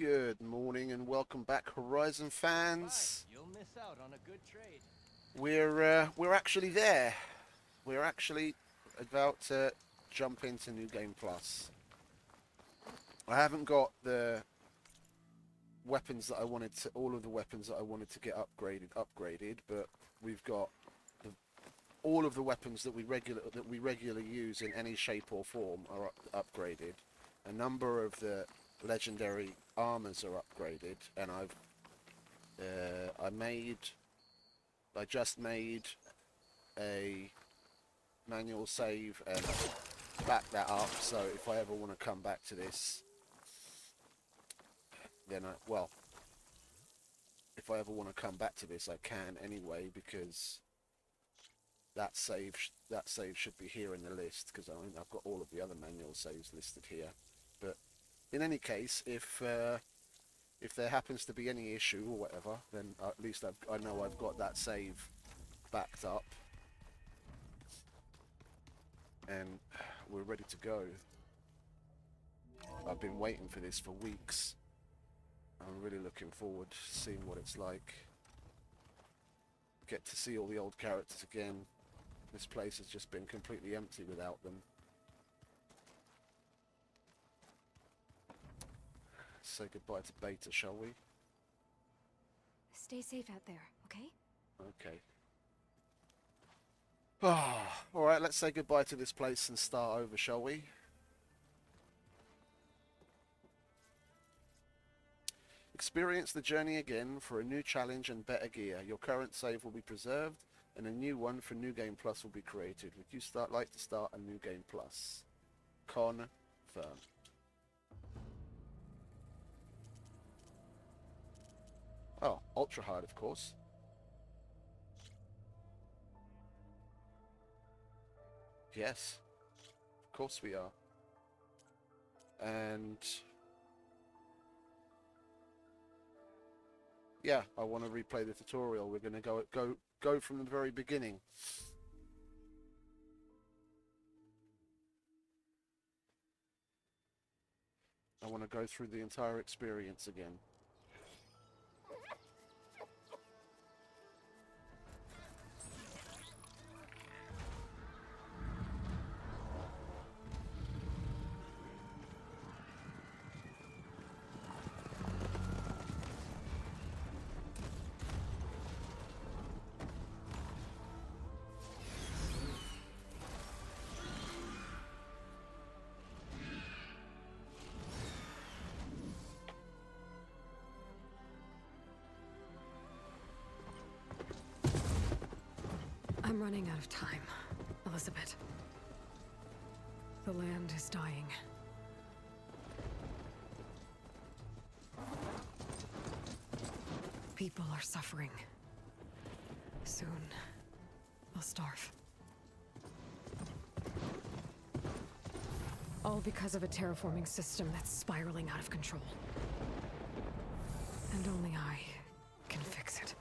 Good morning and welcome back, Horizon fans. You'll miss out on a good trade. We're actually there. We're actually about to jump into New Game Plus. I haven't got the weapons that I wanted to, all of the weapons that I wanted to get upgraded, but we've got all of the weapons that we regularly use in any shape or form are upgraded. A number of the legendary armors are upgraded, and I just made a manual save and back that up, so if I ever want to come back to this, then if I ever want to come back to this, I can anyway, because that save should be here in the list, because I've got all of the other manual saves listed here. But in any case, if there happens to be any issue or whatever, then at least I know I've got that save backed up, and we're ready to go. I've been waiting for this for weeks. I'm really looking forward to seeing what it's like. Get to see all the old characters again. This place has just been completely empty without them. Say goodbye to Beta, shall we? Stay safe out there, okay? Okay. Alright, let's say goodbye to this place and start over, shall we? Experience the journey again for a new challenge and better gear. Your current save will be preserved, and a new one for New Game Plus will be created. Would you like to start a New Game Plus? Confirm. Oh, ultra hard, of course. Yes, of course we are. And yeah, I want to replay the tutorial. We're going to go from the very beginning. I want to go through the entire experience again. I'm running out of time, Elizabeth. The land is dying. People are suffering. Soon, they'll starve. All because of a terraforming system that's spiraling out of control. And only I can fix it.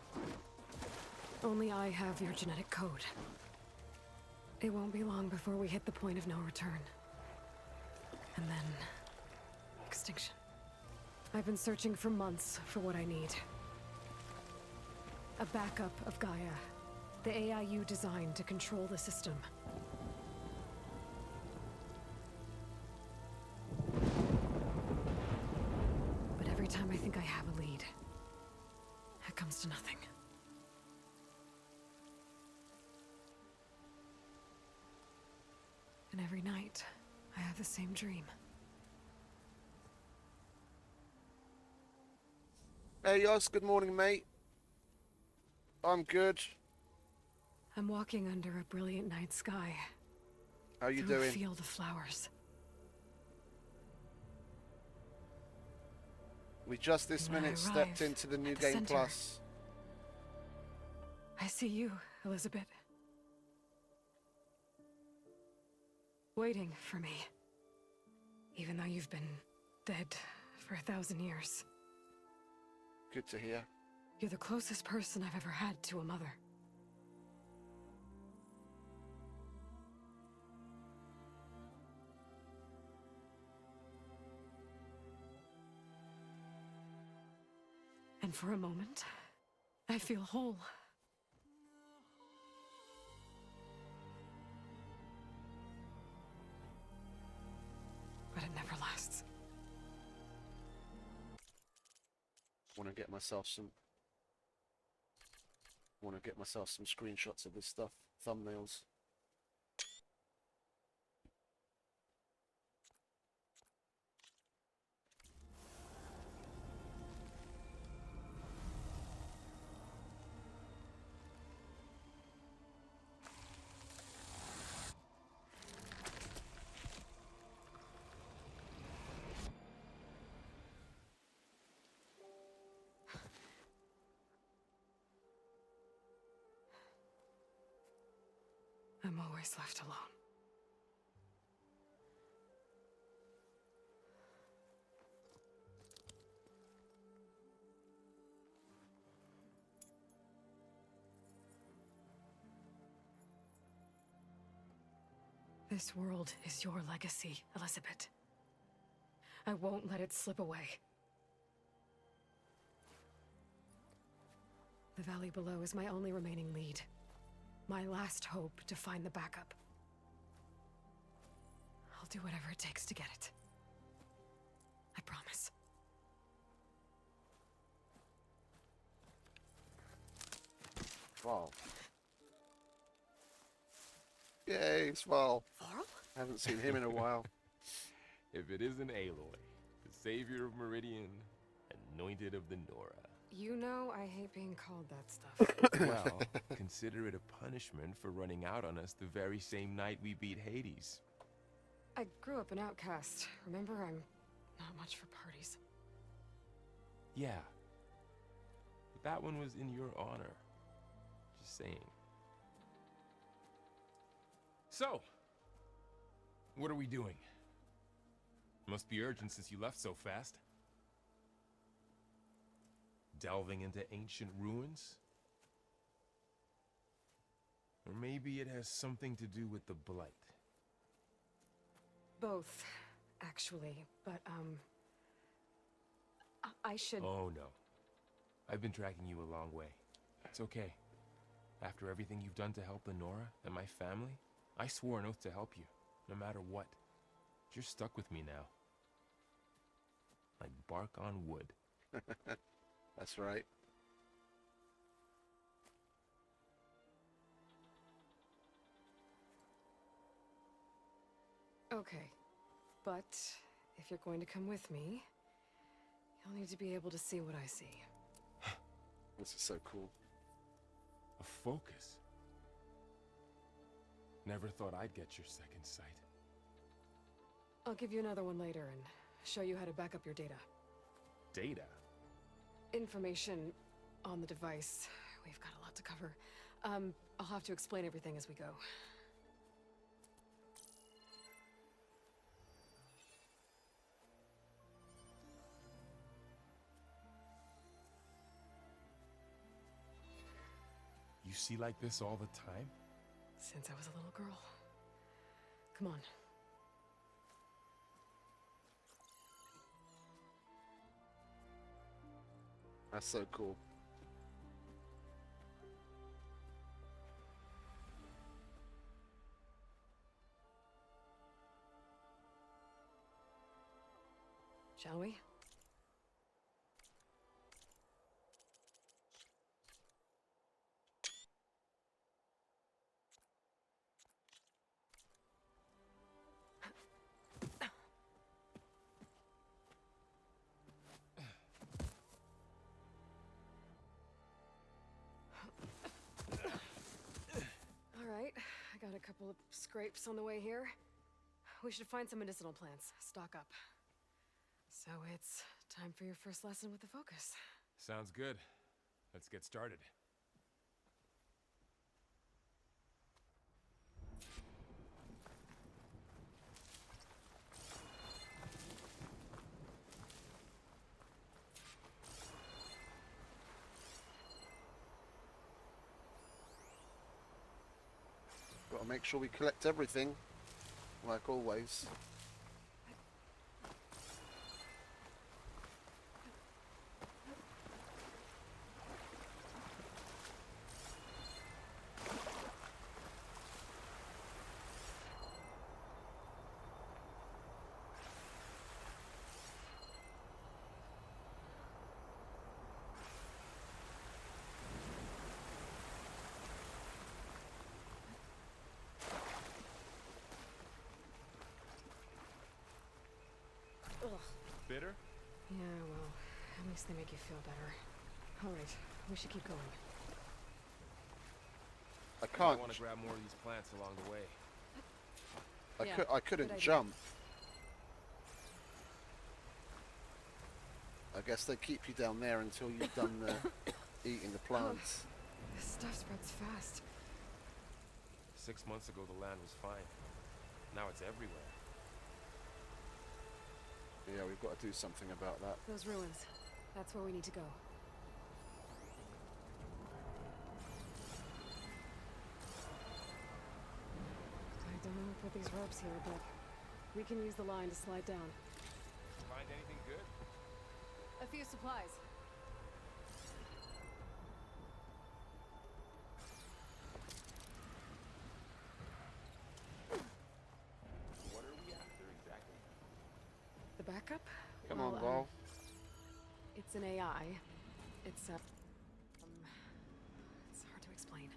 Only I have your genetic code. It won't be long before we hit the point of no return. And then... extinction. I've been searching for months for what I need. A backup of Gaia. The AI you designed to control the system. But every time I think I have a lead, it comes to nothing. And every night, I have the same dream. Hey, Yoss, good morning, mate. I'm good. I'm walking under a brilliant night sky. How you through doing? A field of flowers. We just this When I minute stepped arrive into the New at the Game center, Plus. I see you, Elizabeth. Waiting for me. Even though you've been dead for 1,000 years. Good to hear. You're the closest person I've ever had to a mother. And for a moment, I feel whole. But it never lasts. Want to get myself some screenshots of this stuff, thumbnails. I'm always left alone. This world is your legacy, Elizabeth. I won't let it slip away. The valley below is my only remaining lead. My last hope to find the backup. I'll do whatever it takes to get it. I promise. Wow. Yay, Sval. Varl? Haven't seen him in a while. If it isn't Aloy, the savior of Meridian, anointed of the Nora. You know I hate being called that stuff. Well, consider it a punishment for running out on us the very same night we beat Hades. I grew up an outcast. Remember, I'm not much for parties. Yeah. But that one was in your honor. Just saying. So, what are we doing? Must be urgent since you left so fast. Delving into ancient ruins? Or maybe it has something to do with the Blight. Both, actually. But, I should... Oh, no. I've been tracking you a long way. It's okay. After everything you've done to help the Nora and my family, I swore an oath to help you, no matter what. You're stuck with me now. Like bark on wood. That's right. Okay. But, if you're going to come with me, you'll need to be able to see what I see. This is so cool. A focus. Never thought I'd get your second sight. I'll give you another one later and show you how to back up your data. Data? Information on the device. We've got a lot to cover. I'll have to explain everything as we go. You see like this all the time? Since I was a little girl. Come on. That's so cool. Shall we? Alright, I got a couple of scrapes on the way here. We should find some medicinal plants, stock up. So it's time for your first lesson with the focus. Sounds good. Let's get started. Gotta make sure we collect everything, like always. Ugh. Bitter? Yeah, well, at least they make you feel better. All right, we should keep going. I I can't. want to grab more of these plants along the way. Yeah, I couldn't good idea. jump. I guess they keep you down there until you've done the eating the plants. This stuff spreads fast. 6 months ago, the land was fine. Now it's everywhere. Yeah, we've got to do something about that. Those ruins. That's where we need to go. I don't know what these ropes here, but we can use the line to slide down. Find anything good? A few supplies. What are we after exactly? The backup? Come Well, on, Val. It's an AI. It's it's hard to explain.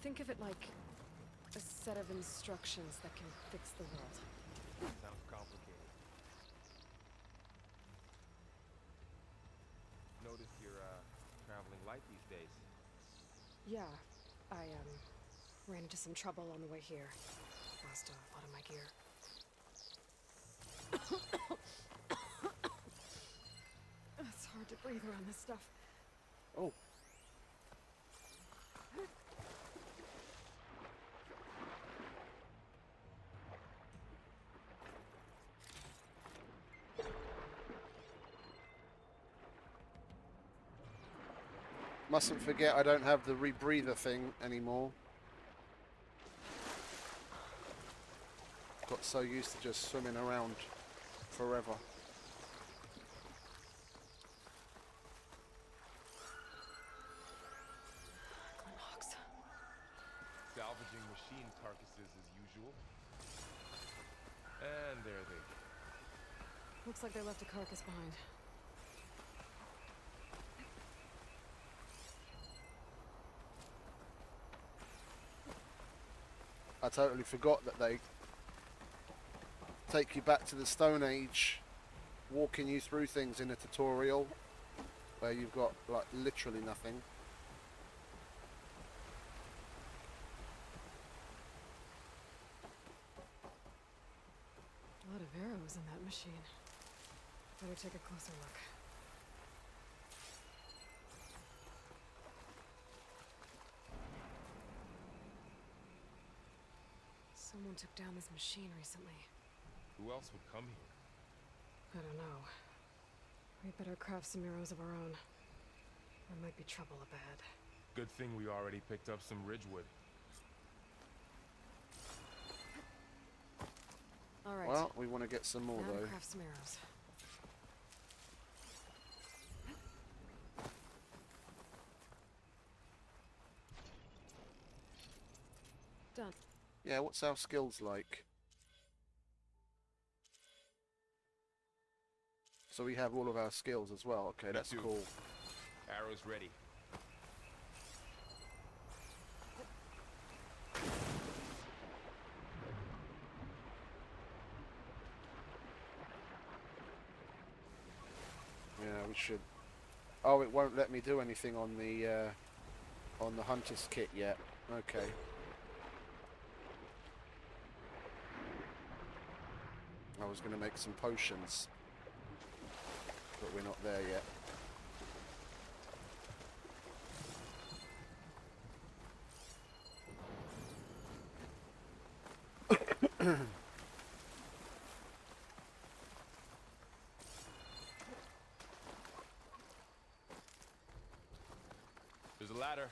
Think of it like a set of instructions that can fix the world. Sounds complicated. Notice you're traveling light these days. Yeah, I ran into some trouble on the way here. Lost a lot of my gear. It's hard to breathe around this stuff. Oh. Mustn't forget I don't have the rebreather thing anymore. Got so used to just swimming around forever. Glenox. Salvaging machine carcasses as usual. And there they go. Looks like they left a carcass behind. I totally forgot that they take you back to the Stone Age, walking you through things in a tutorial where you've got like literally nothing. A lot of arrows in that machine. Better take a closer look. Someone took down this machine recently. Who else would come here? I don't know. We'd better craft some arrows of our own. There might be trouble ahead. Good thing we already picked up some ridgewood. All right. Well, we want to get some more now to though. craft some arrows. Done. Yeah, what's our skills like? So we have all of our skills as well. Okay, that's too. cool. Arrows ready. Yeah, we should. Oh, it won't let me do anything on the hunter's kit yet. Okay. I was going to make some potions, but we're not there yet. There's a ladder.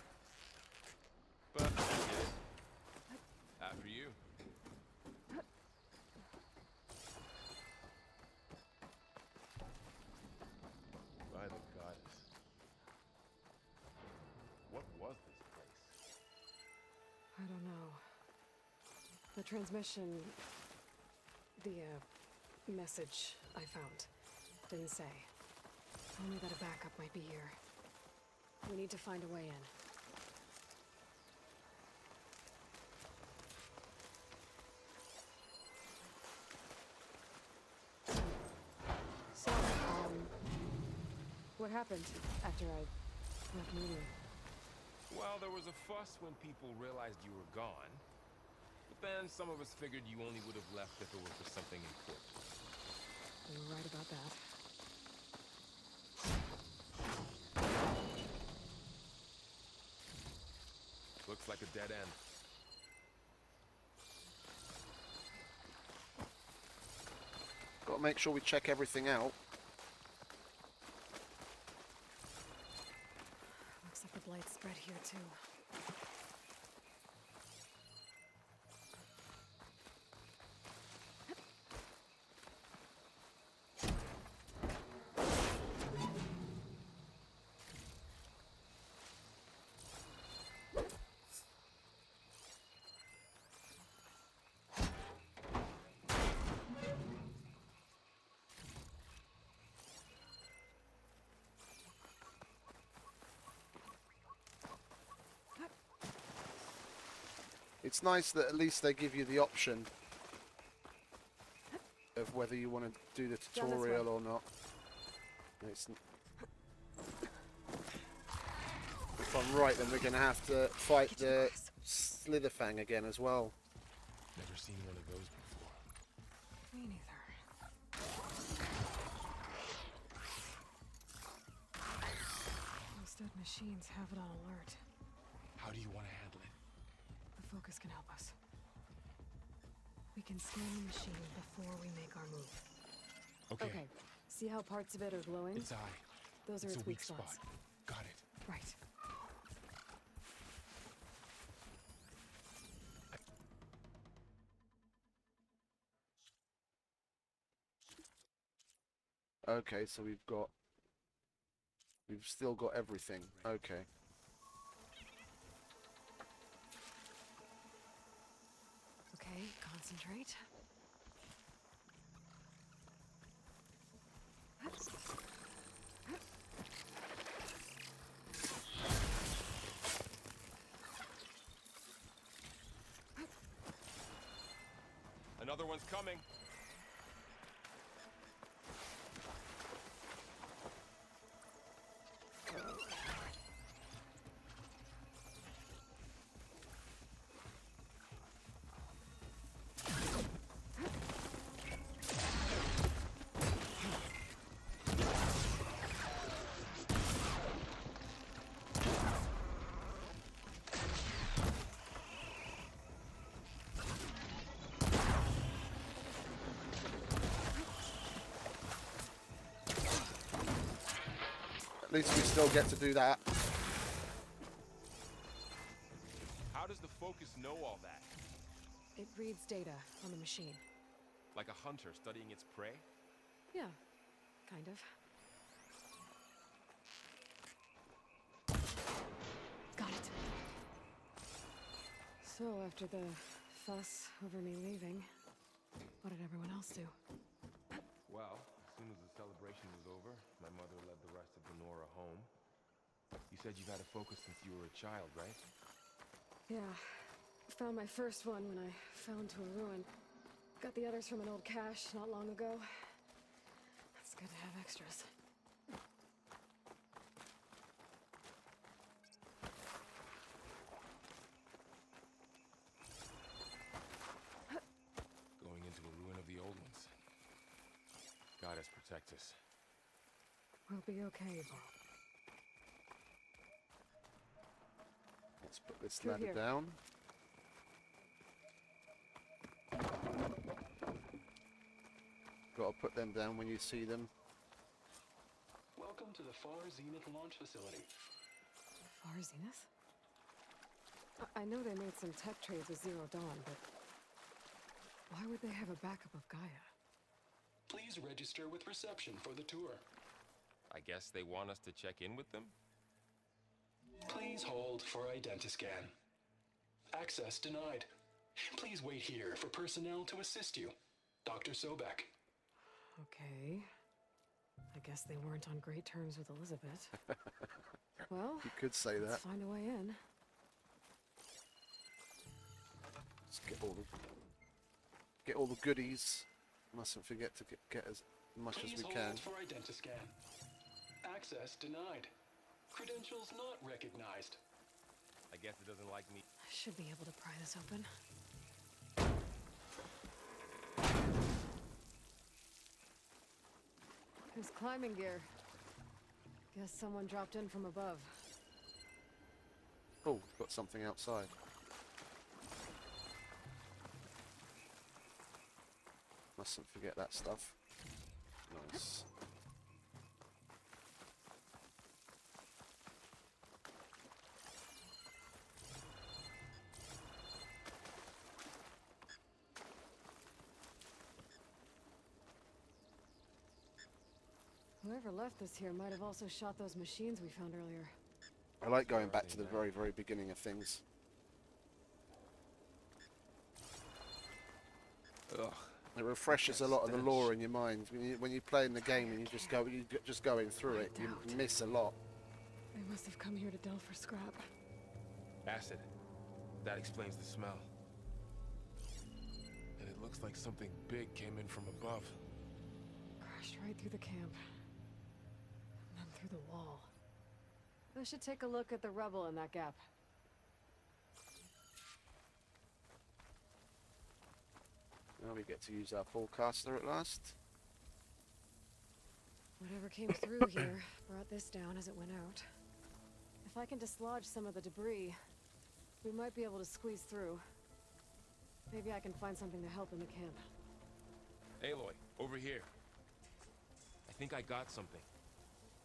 But I get it. After you. By the goddess. What was this place? I don't know. The transmission... The, message I found didn't say. Only that a backup might be here. We need to find a way in. What happened after I left Medium? Well, there was a fuss when people realized you were gone. But then some of us figured you only would have left if it were for something important. You were right about that. Looks like a dead end. Got to make sure we check everything out. Looks like the blight spread here too. It's nice that at least they give you the option of whether you want to do the tutorial or not. If I'm right, then we're going to have to fight the Slitherfang again as well. Never seen one of those before. Me neither. Those dead machines have it on alert. How do you want to handle it? The focus can help us. We can scan the machine before we make our move. Okay. See how parts of it are glowing? Its eye. Those are It's its a weak weak spot. spots. Got it. Right. Okay, so we've still got everything. Okay. Okay, concentrate. Another one's coming. At least we still get to do that. How does the focus know all that? It reads data on the machine. Like a hunter studying its prey? Yeah, kind of. Got it. So, after the fuss over me leaving, what did everyone else do? Well, as soon as the celebration was over, my mother led the rest of the Nora home. You said you've had a focus since you were a child, right? Yeah. Found my first one when I fell into a ruin. Got the others from an old cache not long ago. It's good to have extras. Going into a ruin of the old ones. Goddess protect us. We'll be okay, Bob. Let's put this Through ladder here. down. Got to put them down when you see them. Welcome to the Far Zenith launch facility. Far Zenith? I know they made some tech trades with Zero Dawn, but why would they have a backup of Gaia? Please register with reception for the tour. I guess they want us to check in with them? Please hold for identiscan. Access denied. Please wait here for personnel to assist you. Dr. Sobek. Okay. I guess they weren't on great terms with Elizabeth. Well, You could say that. let's find a way in. Let's get all the goodies. Mustn't forget to get as much as Please we hold can. for identiscan. Access denied. Credentials not recognized. I guess it doesn't like me. I should be able to pry this open. There's climbing gear. Guess someone dropped in from above. Oh, got something outside. Mustn't forget that stuff. Nice. Whoever left this here might have also shot those machines we found earlier. I like going back to the very, very beginning of things. Ugh. It refreshes a lot of the lore in your mind when you play in the game and you just going through it. You miss a lot. They must have come here to delve for scrap. Acid. That explains the smell. And it looks like something big came in from above. Crashed right through the camp. And then through the wall. I should take a look at the rubble in that gap. Now we get to use our forecaster at last. Whatever came through here brought this down as it went out. If I can dislodge some of the debris, we might be able to squeeze through. Maybe I can find something to help in the camp. Aloy, over here. I think I got something.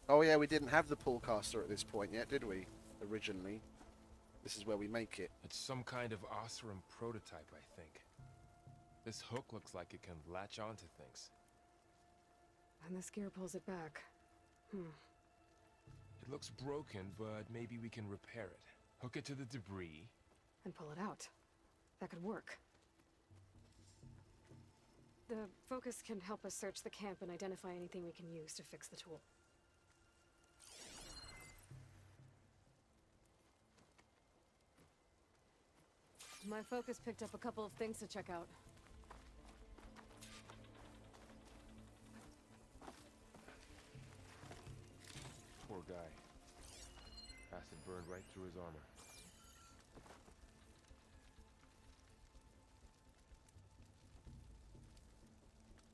Oh yeah, we didn't have the pullcaster at this point yet, did we? Originally. This is where we make it. It's some kind of Oseram prototype, I think. This hook looks like it can latch onto things. And this gear pulls it back. It looks broken, but maybe we can repair it. Hook it to the debris. And pull it out. That could work. The focus can help us search the camp and identify anything we can use to fix the tool. My focus picked up a couple of things to check out. Poor guy. Acid burned right through his armor.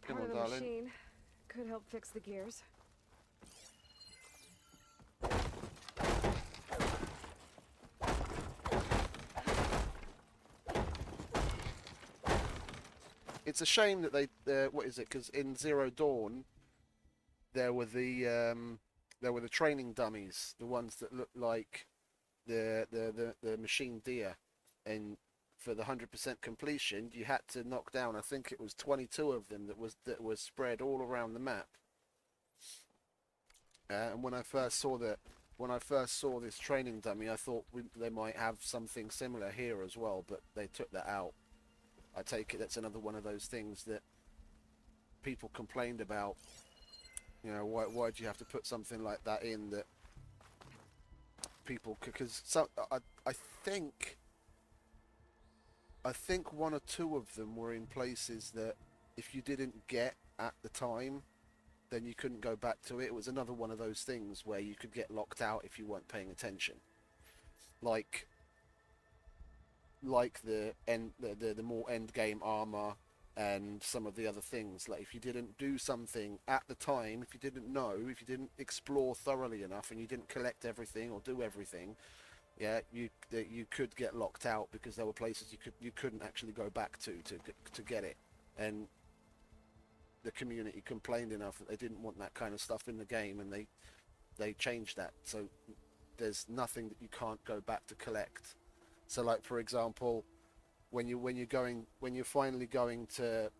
Come Part on, of the darling. machine could help fix the gears. It's a shame that they what is it? Because in Zero Dawn, there were the training dummies, the ones that looked like the machine deer, and for the 100% completion, you had to knock down. I think it was 22 of them that was spread all around the map. And when I first saw this training dummy, I thought they might have something similar here as well, but they took that out. I take it that's another one of those things that people complained about. You know, why do you have to put something like that in that people? Because I think one or two of them were in places that if you didn't get at the time, then you couldn't go back to it. It was another one of those things where you could get locked out if you weren't paying attention. Like the more end game armor and some of the other things. Like if you didn't do something at the time, if you didn't know, if you didn't explore thoroughly enough, and you didn't collect everything or do everything, yeah, you could get locked out because there were places you couldn't actually go back to get it, and the community complained enough that they didn't want that kind of stuff in the game, and they changed that. So there's nothing that you can't go back to collect. So like for example, when you're finally going to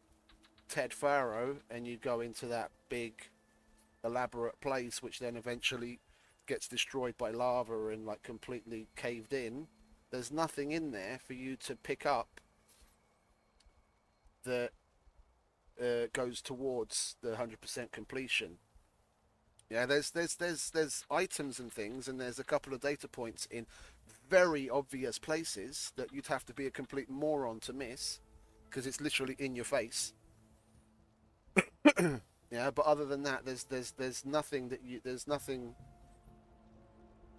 Ted Faro and you go into that big elaborate place which then eventually gets destroyed by lava and like completely caved in, there's nothing in there for you to pick up that goes towards the 100% completion. Yeah, there's items and things, and there's a couple of data points in very obvious places that you'd have to be a complete moron to miss, because it's literally in your face. Yeah, but other than that, there's nothing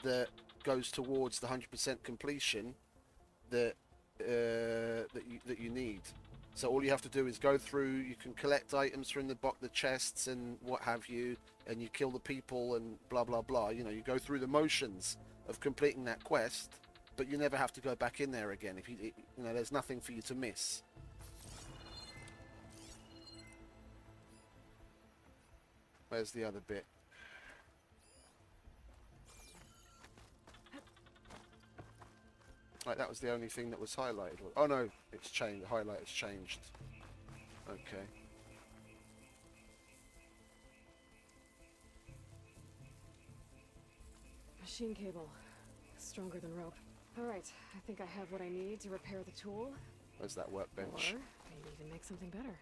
that goes towards the 100% completion that that you need. So all you have to do is go through. You can collect items from the chests and what have you, and you kill the people and blah blah blah. You know, you go through the motions of completing that quest, but you never have to go back in there again. If you know, there's nothing for you to miss. Where's the other bit? Right, that was the only thing that was highlighted. Oh no, it's changed. The highlight has changed. Okay. Machine cable. Stronger than rope. Alright, I think I have what I need to repair the tool. Where's that workbench? Or maybe even make something better.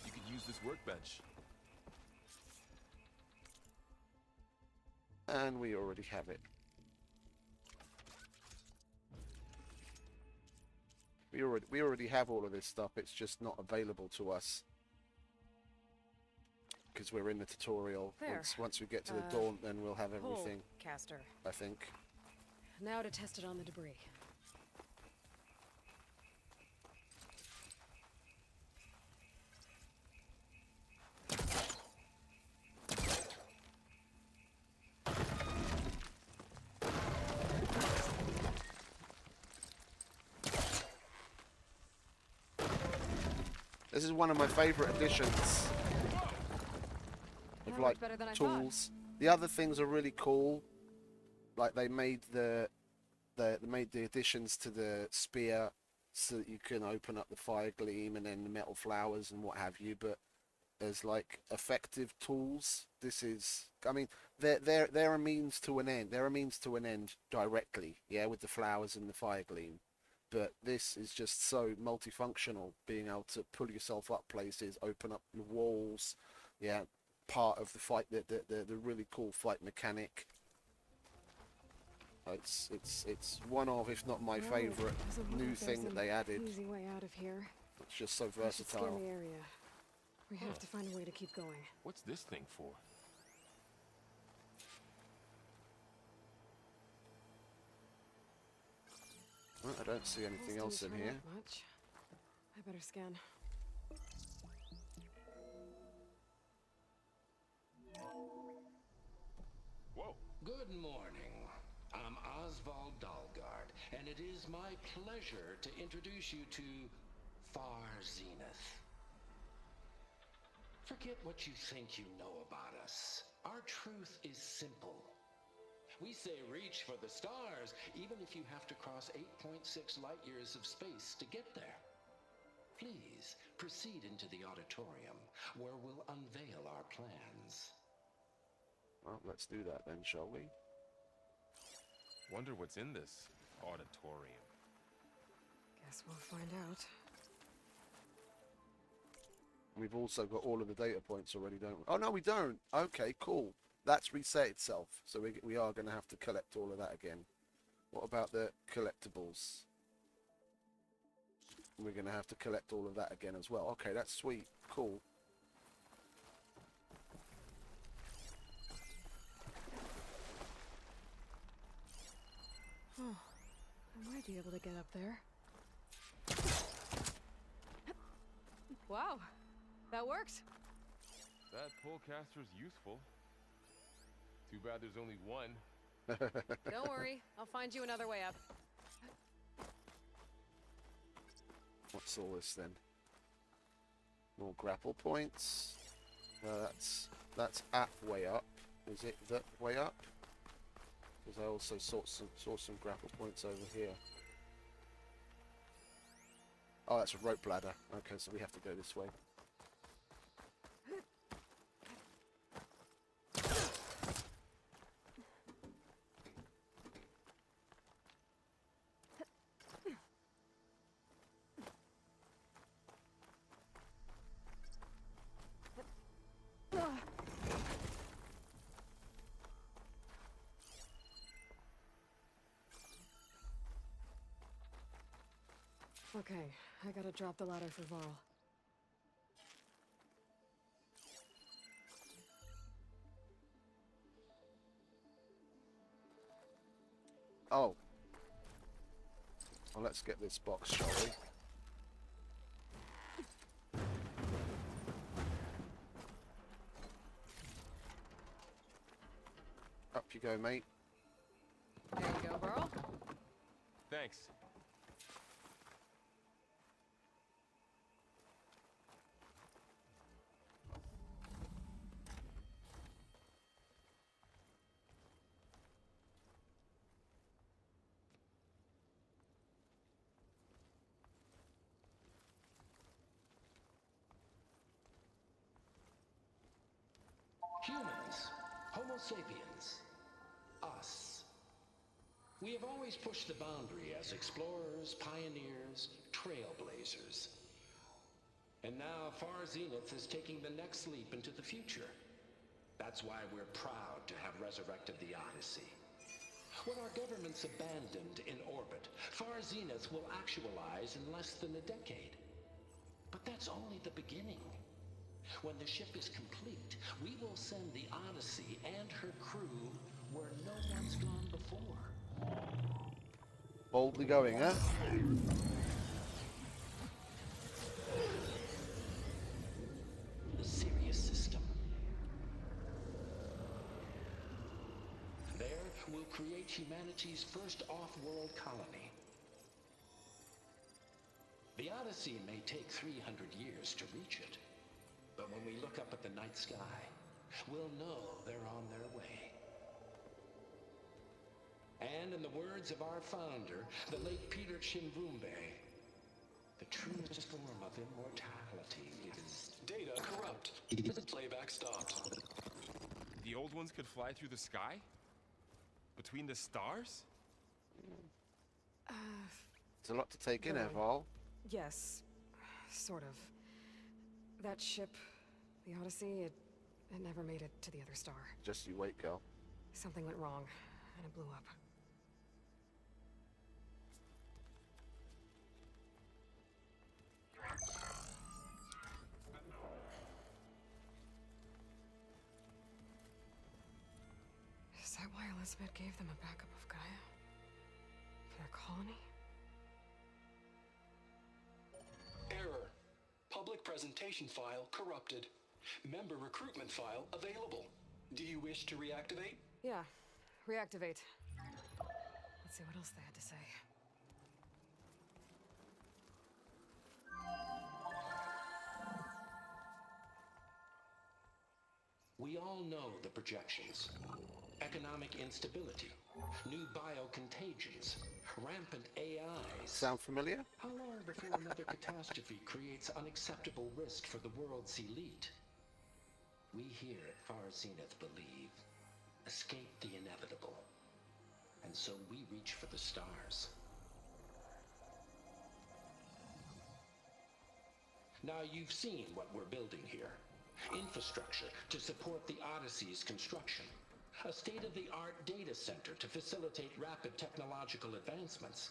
You could use this workbench. And we already have it. We already have all of this stuff. It's just not available to us because we're in the tutorial. There. Once we get to the dawn, then we'll have everything. Caster. I think. Now to test it on the debris. This is one of my favorite additions of like better than I tools. The other things are really cool. Like they made the additions to the spear so that you can open up the fire gleam and then the metal flowers and what have you. But as like effective tools, this is. I mean, they're a means to an end. They're a means to an end directly. Yeah, with the flowers and the fire gleam. But this is just so multifunctional, being able to pull yourself up places, open up the walls, yeah, part of the fight, the really cool fight mechanic. It's one of, if not my favorite, new thing that they added. Easy way out of here. It's just so I should scan versatile. the area. We have to find a way to keep going. What's this thing for? Well, I don't see anything else in here. Much. I better scan. Whoa. Good morning. I'm Oswald Dalgard, and it is my pleasure to introduce you to Far Zenith. Forget what you think you know about us. Our truth is simple. We say reach for the stars, even if you have to cross 8.6 light years of space to get there. Please proceed into the auditorium, where we'll unveil our plans. Well, let's do that then, shall we? Wonder what's in this auditorium. Guess we'll find out. We've also got all of the data points already, don't we? Oh, no, we don't. Okay, cool. That's reset itself. So we are going to have to collect all of that again. What about the collectibles? We're going to have to collect all of that again as well. Okay, that's sweet. Cool. Oh, I might be able to get up there. Wow, that worked. That pullcaster's useful. Too bad there's only one. Don't worry, I'll find you another way up. What's all this then? More grapple points. That's at way up. Is it that way up? Because I also saw some grapple points over here. Oh, that's a rope ladder. Okay, so we have to go this way. Okay, I gotta drop the ladder for Varl. Oh. Well, let's get this box, shall we? Up you go, mate. There you go, Burl. Thanks. Humans, Homo sapiens, us. We have always pushed the boundary as explorers, pioneers, trailblazers. And now Far Zenith is taking the next leap into the future. That's why we're proud to have resurrected the Odyssey. What our governments abandoned in orbit, Far Zenith will actualize in less than a decade. But that's only the beginning. When the ship is complete, we will send the Odyssey and her crew where no one's gone before. Boldly going, huh? The Sirius system. There, we'll create humanity's first off-world colony. The Odyssey may take 300 years to reach it. But when we look up at the night sky, we'll know they're on their way. And in the words of our founder, the late Peter Chimbumbe, the truest form of immortality is... Data corrupt. Playback stopped. The old ones could fly through the sky? Between the stars? It's a lot to take in, Well, Eval. Yes, sort of. That ship, the Odyssey, it never made it to the other star. Just you wait, girl. Something went wrong, and it blew up. Is that why Elizabeth gave them a backup of Gaia? For their colony? Error. Public presentation file corrupted. Member recruitment file available. Do you wish to reactivate? Yeah, reactivate. Let's see what else they had to say. We all know the projections. Economic instability, new biocontagions, rampant AIs. Sound familiar? How long before another catastrophe creates unacceptable risk for the world's elite? We here at Far Zenith believe, escape the inevitable. And so we reach for the stars. Now you've seen what we're building here. Infrastructure to support the Odyssey's construction. A state-of-the-art data center to facilitate rapid technological advancements.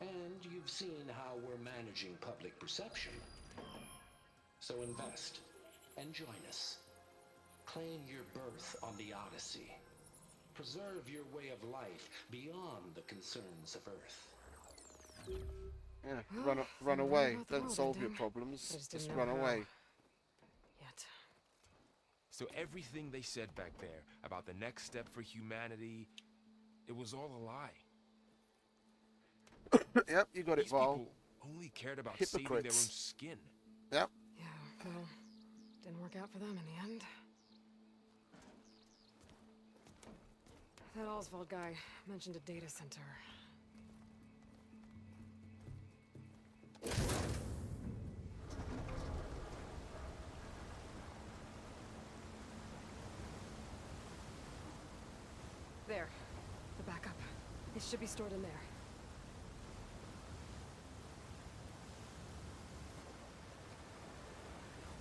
And you've seen how we're managing public perception. So invest and join us. Claim your berth on the Odyssey. Preserve your way of life beyond the concerns of Earth. Yeah, Well, run never away. about the Don't world solve your ending. problems. I just Just didn't know run how. away. Yet. So everything they said back there about the next step for humanity, it was all a lie. Yep, you got it, These Val. people only cared about saving their own Hypocrites. skin. Yep. Yeah, well, didn't work out for them in the end. That Oswald guy mentioned a data center. There. The backup. It should be stored in there.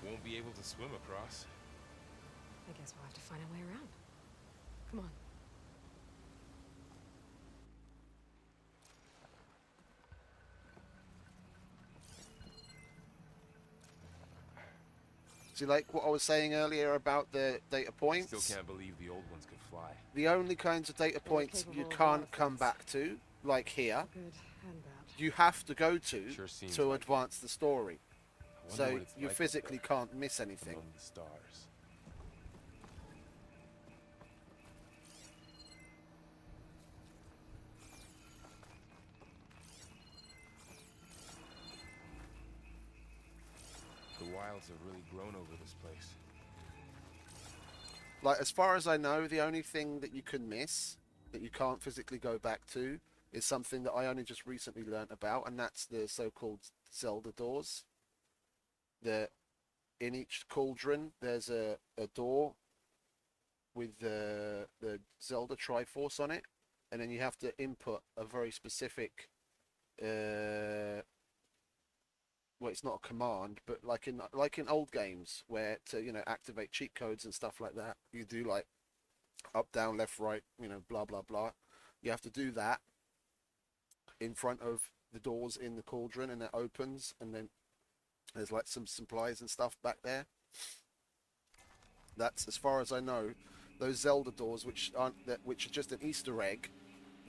Won't be able to swim across. I guess we'll have to find a way around. Come on. See, like what I was saying earlier about the data points. Still can't believe the old ones could fly. The only kinds of data They're points you capable of a lot can't of come things. back to, like here, Good and bad. you have to go to Sure seems to like it. advance the story. I wonder So what it's you like physically can't miss anything. among the stars. The wilds have really grown over this place. Like, as far as I know, the only thing that you can miss, that you can't physically go back to, is something that I only just recently learnt about, and that's the so-called Zelda doors. The in each cauldron, there's a door with the Zelda Triforce on it, and then you have to input a very specific, well, it's not a command, but like in old games where to activate cheat codes and stuff like that, you do like up, down, left, right, blah blah blah. You have to do that in front of the doors in the cauldron, and it opens, and then there's like some supplies and stuff back there. That's as far as I know. Those Zelda doors, which are just an Easter egg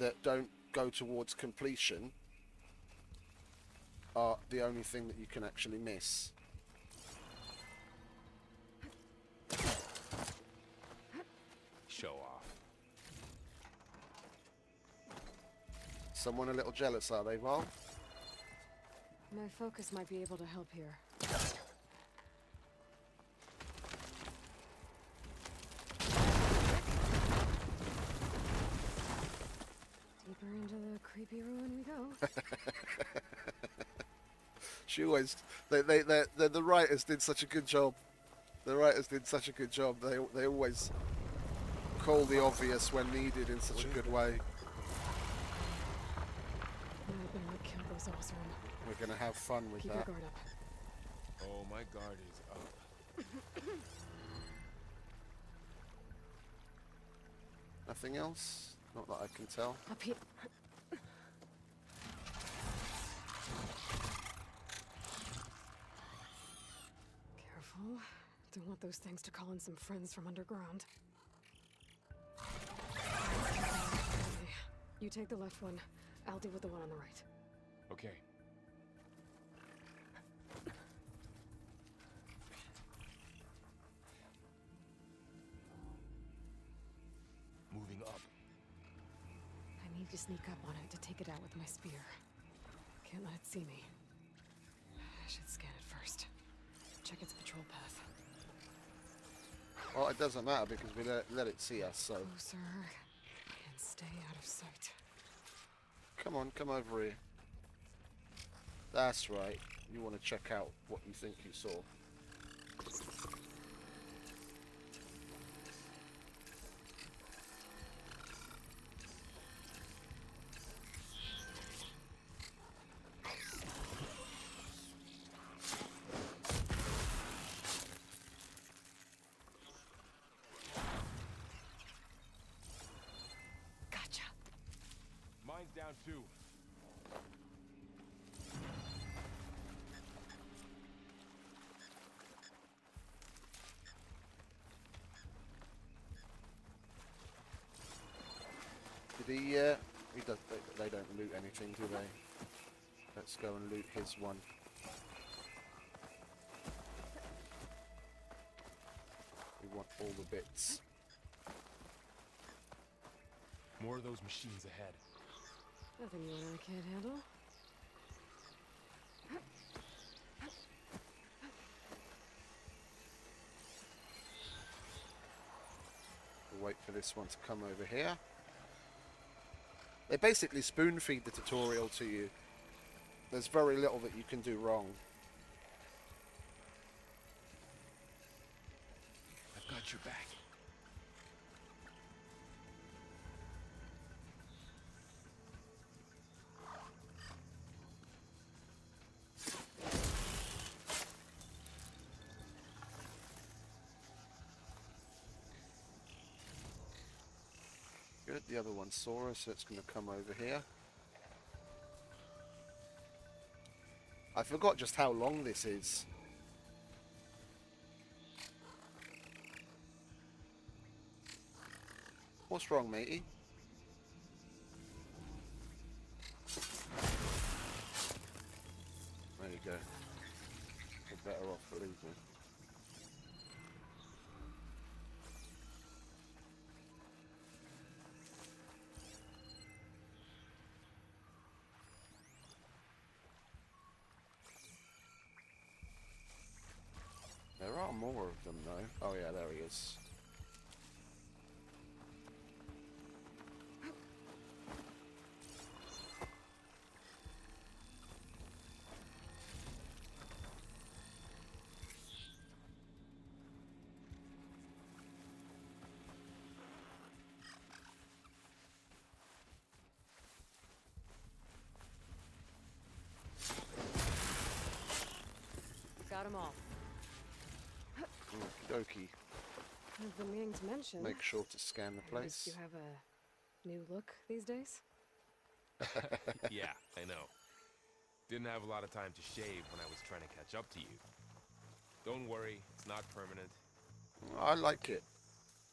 that don't go towards completion, are the only thing that you can actually miss. Show off. Someone a little jealous, are they, Val? My focus might be able to help here. Deeper into the creepy ruin we go. She always, the writers did such a good job. The writers did such a good job. They always call the obvious when needed in such a good way. Might have been what killed those Oseram. We're gonna have fun with Keep your that. guard up. Oh, my guard is up. Nothing else? Not that I can tell. Up here. Careful. Don't want those things to call in some friends from underground. Okay. You take the left one. I'll deal with the one on the right. Okay. Moving up. I need to sneak up on it to take it out with my spear. Can't let it see me. I should scan it first. Check its patrol path. Well, it doesn't matter because we let it see us, so... Closer and stay out of sight. Come on, come over here. That's right. You want to check out what you think you saw. Gotcha. Mine's down too. Did he does, they don't loot anything, do they? Let's go and loot his one. We want all the bits. More of those machines ahead. Nothing you and I can't handle. We'll wait for this one to come over here. They basically spoon feed the tutorial to you. There's very little that you can do wrong. I've got your back. Good, the other one saw us, so it's going to come over here. I forgot just how long this is. What's wrong, matey? There you go. We're better off, believe me. There are more of them, though. Oh yeah, there he is. Got them all. Okie I've been meaning to mention. Make sure to scan the I noticed place. you have a new look these days. Yeah, I know. Didn't have a lot of time to shave when I was trying to catch up to you. Don't worry, it's not permanent. I like it.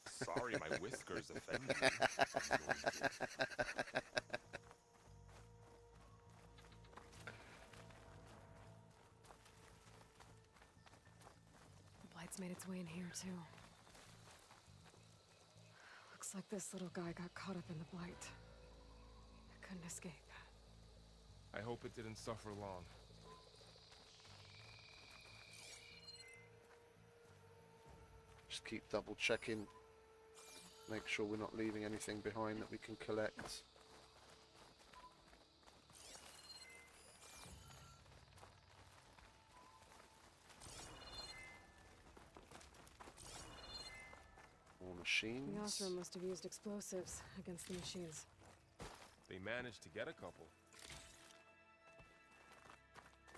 Sorry my whiskers offended you. The blight's made its way in here, too. Looks like this little guy got caught up in the blight. Couldn't escape. I hope it didn't suffer long. Just keep double checking. Make sure we're not leaving anything behind that we can collect. More machines. The Osram must have used explosives against the machines. They managed to get a couple.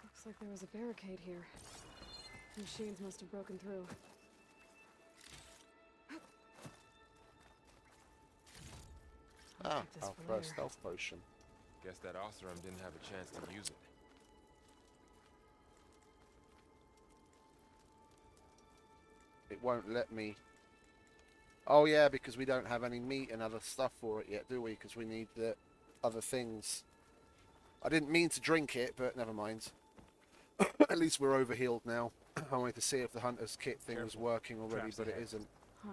Looks like there was a barricade here. The machines must have broken through. Ah, Keep this our for first later. health potion. Guess that Osram didn't have a chance to use it. It won't let me. Oh yeah, because we don't have any meat and other stuff for it yet, do we? Because we need the other things. I didn't mean to drink it, but never mind. At least we're overhealed now. I wanted to see if the hunter's kit thing was Careful. working already, Traps but it ahead. isn't. Huh.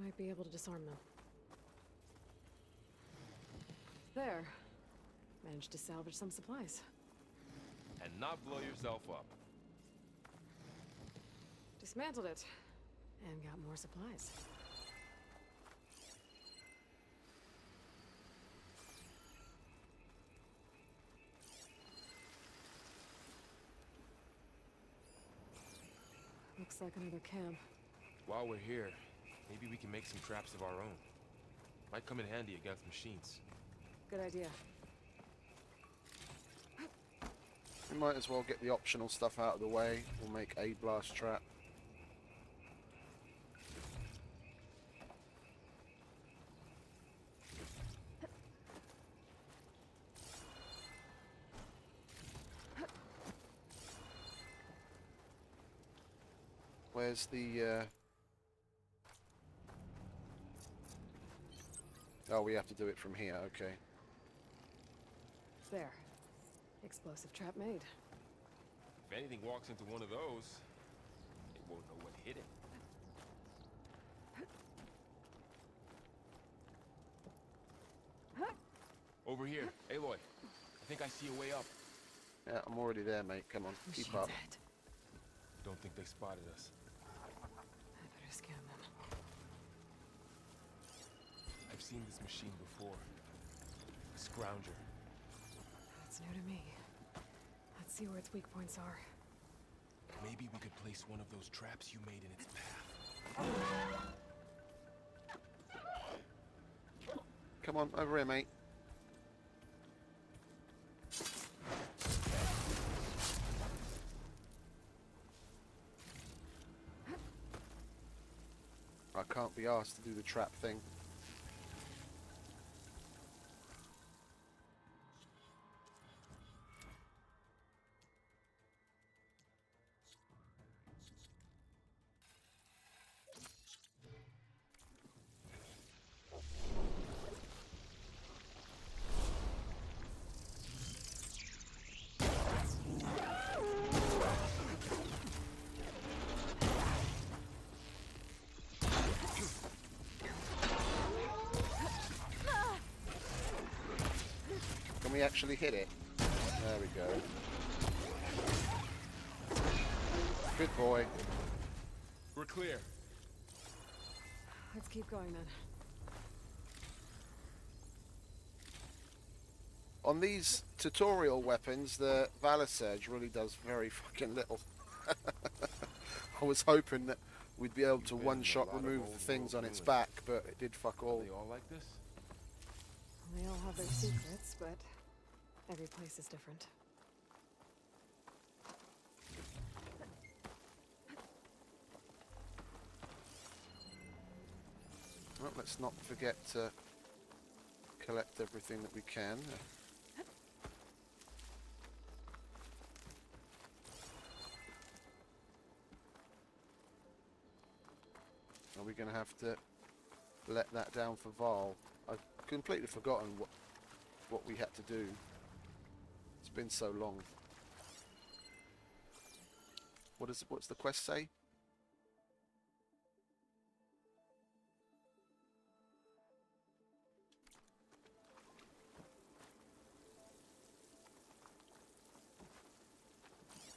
Might be able to disarm them. There. Managed to salvage some supplies. And not blow yourself up. Dismantled it. And got more supplies. Looks like another camp. While we're here, maybe we can make some traps of our own. Might come in handy against machines. Good idea. We might as well get the optional stuff out of the way. We'll make a blast trap. Where's the... Oh, we have to do it from here, okay. There. Explosive trap made. If anything walks into one of those, it won't know what hit it. Over here, Aloy. I think I see a way up. Yeah, I'm already there, mate. Come on, keep Machines up. ahead. Don't think they spotted us. I better scan them. I've seen this machine before. A scrounger. That's new to me. Let's see where its weak points are. Maybe we could place one of those traps you made in its path. Come on, over here, mate. I can't be asked to do the trap thing. me actually hit it. There we go. Good boy. We're clear. Let's keep going then. On these tutorial weapons, the Valor Surge really does very fucking little. I was hoping that we'd be able to You've been in a one-shot lot of remove old the things world on its ruins. back, but it did fuck Are all. they all like this? They all have their secrets, but every place is different. Well, let's not forget to collect everything that we can. Are we going to have to let that down for Val? I've completely forgotten what we had to do. It's been so long. What's the quest say?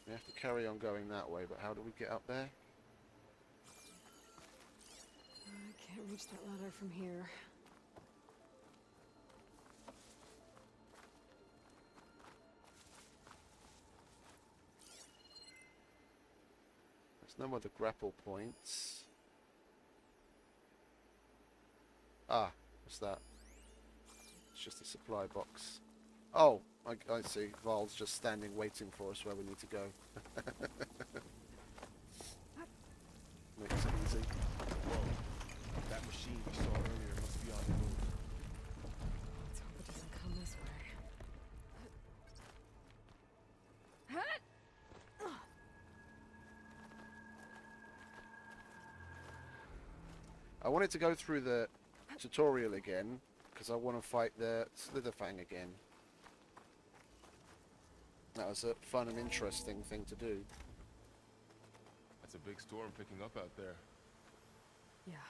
We have to carry on going that way, but how do we get up there? I can't reach that ladder from here. There's no other grapple points. Ah, what's that? It's just a supply box. Oh, I see. Val's just standing waiting for us where we need to go. Makes it easy. Whoa. That machine we saw earlier must be on the move. Let's hope it doesn't come this way. I wanted to go through the tutorial again because I want to fight the Slitherfang again. That was a fun and interesting thing to do. That's a big storm picking up out there. Yeah.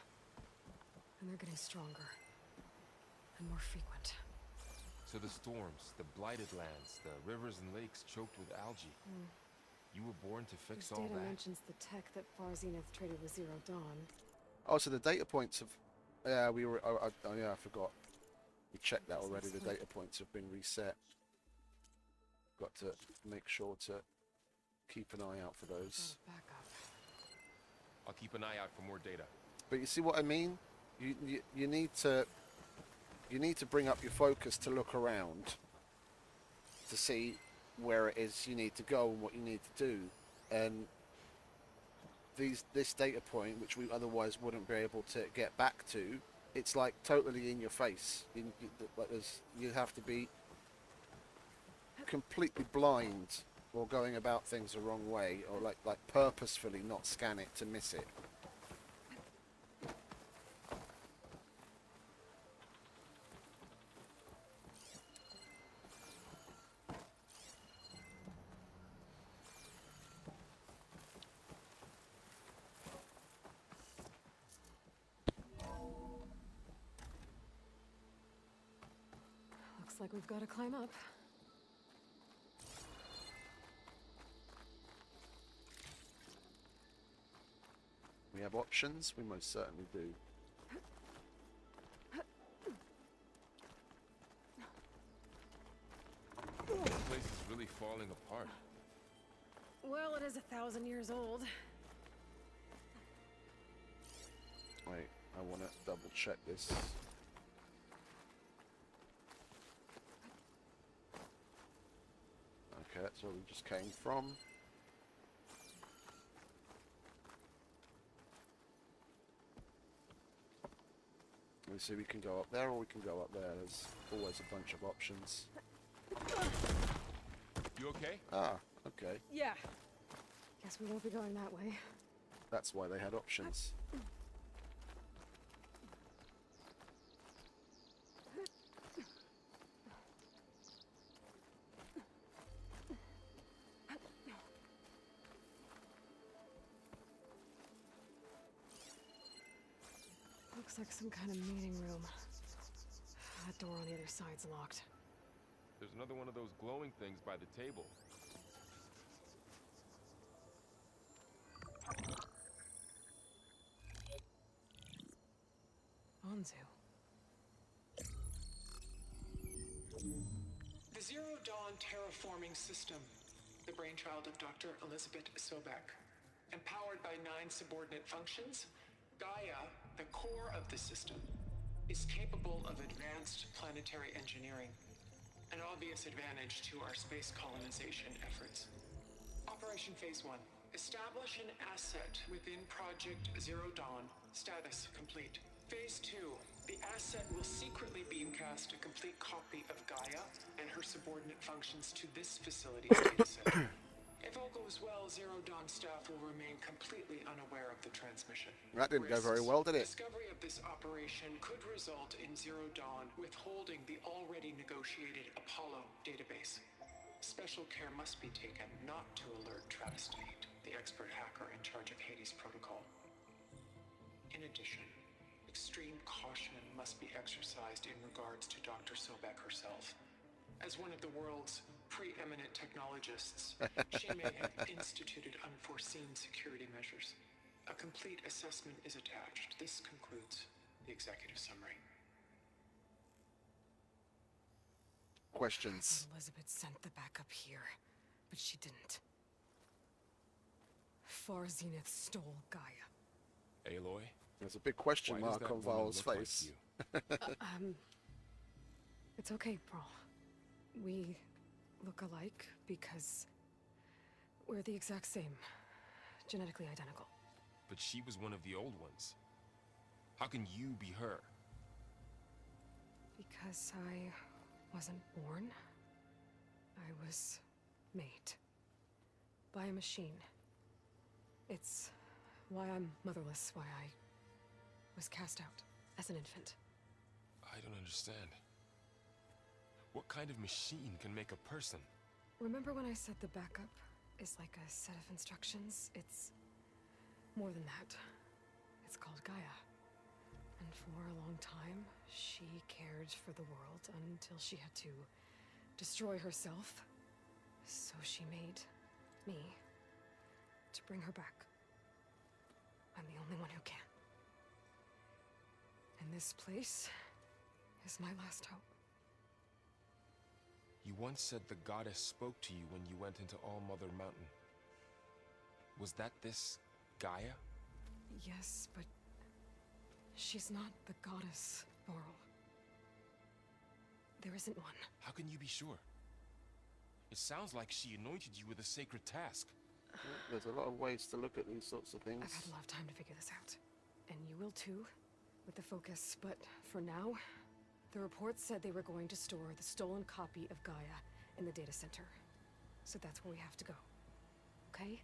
And they're getting stronger. And more frequent. So the storms, the blighted lands, the rivers and lakes choked with algae. You were born to fix This all data that? mentions the tech that Far Zenith traded with Zero Dawn. Oh, so the data points have... Yeah, we were... Oh, yeah, I forgot. We checked that already. The data points have been reset. Got to make sure to keep an eye out for those. Back up. I'll keep an eye out for more data. But you see what I mean? You need to bring up your focus to look around to see where it is you need to go and what you need to do. And this data point, which we otherwise wouldn't be able to get back to, it's like totally in your face. You have to be completely blind or going about things the wrong way, or like purposefully not scan it to miss it. Looks like we've got to climb up. We have options? We most certainly do. This place is really falling apart. Well, it is 1,000 years old. Wait, I want to double check this. Okay, that's where we just came from. We see we can go up there or we can go up there. There's always a bunch of options. You okay? Ah, okay. Yeah. Guess we won't be going that way. That's why they had options. Looks like some kind of meeting room. That door on the other side's locked. There's another one of those glowing things by the table. Anzu. The Zero Dawn terraforming system, the brainchild of Dr. Elizabeth Sobek. Empowered by 9 subordinate functions, Gaia, the core of the system, is capable of advanced planetary engineering, an obvious advantage to our space colonization efforts. Operation Phase 1. Establish an asset within Project Zero Dawn. Status complete. Phase 2. The asset will secretly beamcast a complete copy of Gaia and her subordinate functions to this facility's data center. If all goes well, Zero Dawn staff will remain completely unaware of the transmission. That didn't go very well, did it? Discovery of this operation could result in Zero Dawn withholding the already negotiated Apollo database. Special care must be taken not to alert Travis Tate, the expert hacker in charge of Hades Protocol. In addition, extreme caution must be exercised in regards to Dr. Sobek herself. As one of the world's preeminent technologists, she may have instituted unforeseen security measures. A complete assessment is attached. This concludes the executive summary. Questions. Elizabeth sent the backup here, but she didn't. Far Zenith stole Gaia. Aloy? There's a big question Why does mark that on woman Val's look like face. you? It's okay, Pearl. We look alike because we're the exact same. Genetically identical. But she was one of the old ones. How can you be her? Because I wasn't born. I was made. By a machine. It's why I'm motherless, why I was cast out as an infant. I don't understand. What kind of machine can make a person? Remember when I said the backup is like a set of instructions? It's more than that. It's called Gaia. And for a long time, she cared for the world until she had to destroy herself. So she made me to bring her back. I'm the only one who can. And this place is my last hope. You once said the goddess spoke to you when you went into All Mother Mountain. Was that this Gaia? Yes, but she's not the goddess, Laurel. There isn't one. How can you be sure? It sounds like she anointed you with a sacred task. There's a lot of ways to look at these sorts of things. I've had a lot of time to figure this out. And you will too, with the focus. But for now, the report said they were going to store the stolen copy of Gaia in the data center. So that's where we have to go. Okay?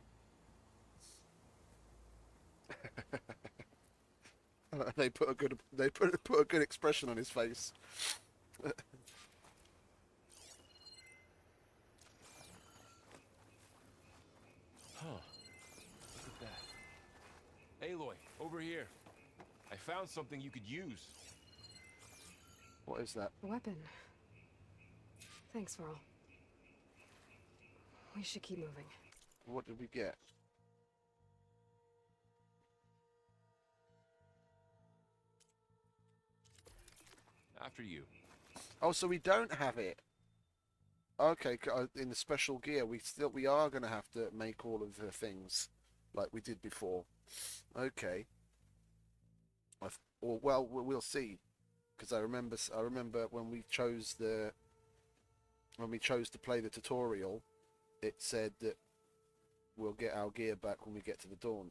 They put a good expression on his face. Huh. Look at that. Aloy, over here. I found something you could use. What is that? A weapon. Thanks, Varl. We should keep moving. What did we get? After you. Oh, so we don't have it. Okay, in the special gear, we are going to have to make all of the things like we did before. Okay. Or well, we'll see, because I remember when we chose to play the tutorial, it said that we'll get our gear back when we get to the Dawn.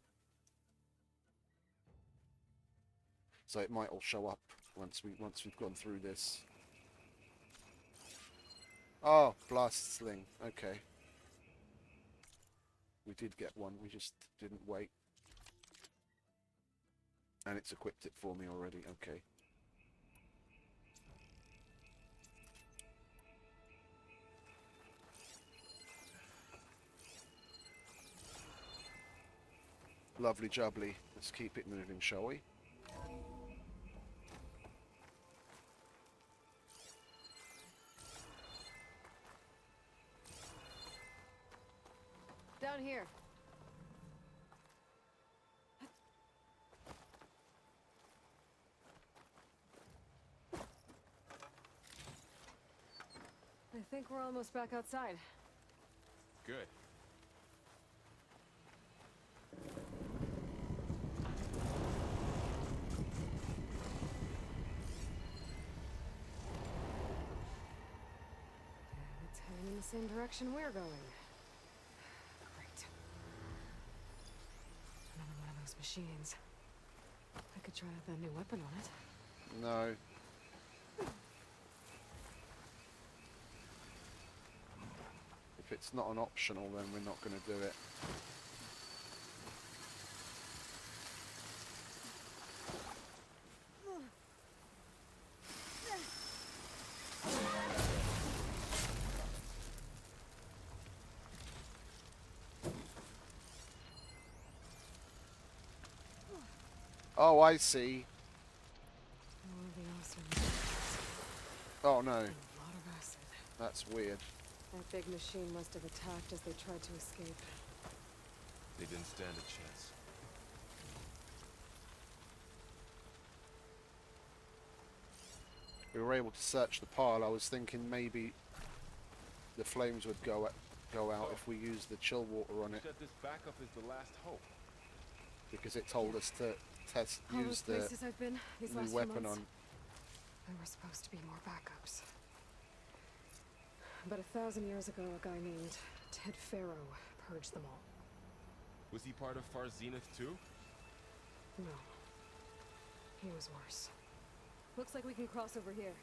So it might all show up once we've gone through this. Oh, blast sling. Okay. We did get one. We just didn't wait. And it's equipped it for me already. Okay. Lovely jubbly. Let's keep it moving, shall we? I think we're almost back outside. Good. It's heading in the same direction we're going. Great. Another one of those machines. I could try out that new weapon on it. No. If it's not an optional, then we're not going to do it. Oh, I see. More of the awesome. Oh no, A lot of acid. that's weird. That big machine must have attacked as they tried to escape. They didn't stand a chance. We were able to search the pile. I was thinking maybe the flames would go out if we used the chill water on it, Said this backup is the last hope. because it told us to All use those the places I've been these new last few weapon months, on. there were supposed to be more backups. But 1,000 years ago, a guy named Ted Farrow purged them all. Was he part of Far Zenith too? No. He was worse. Looks like we can cross over here.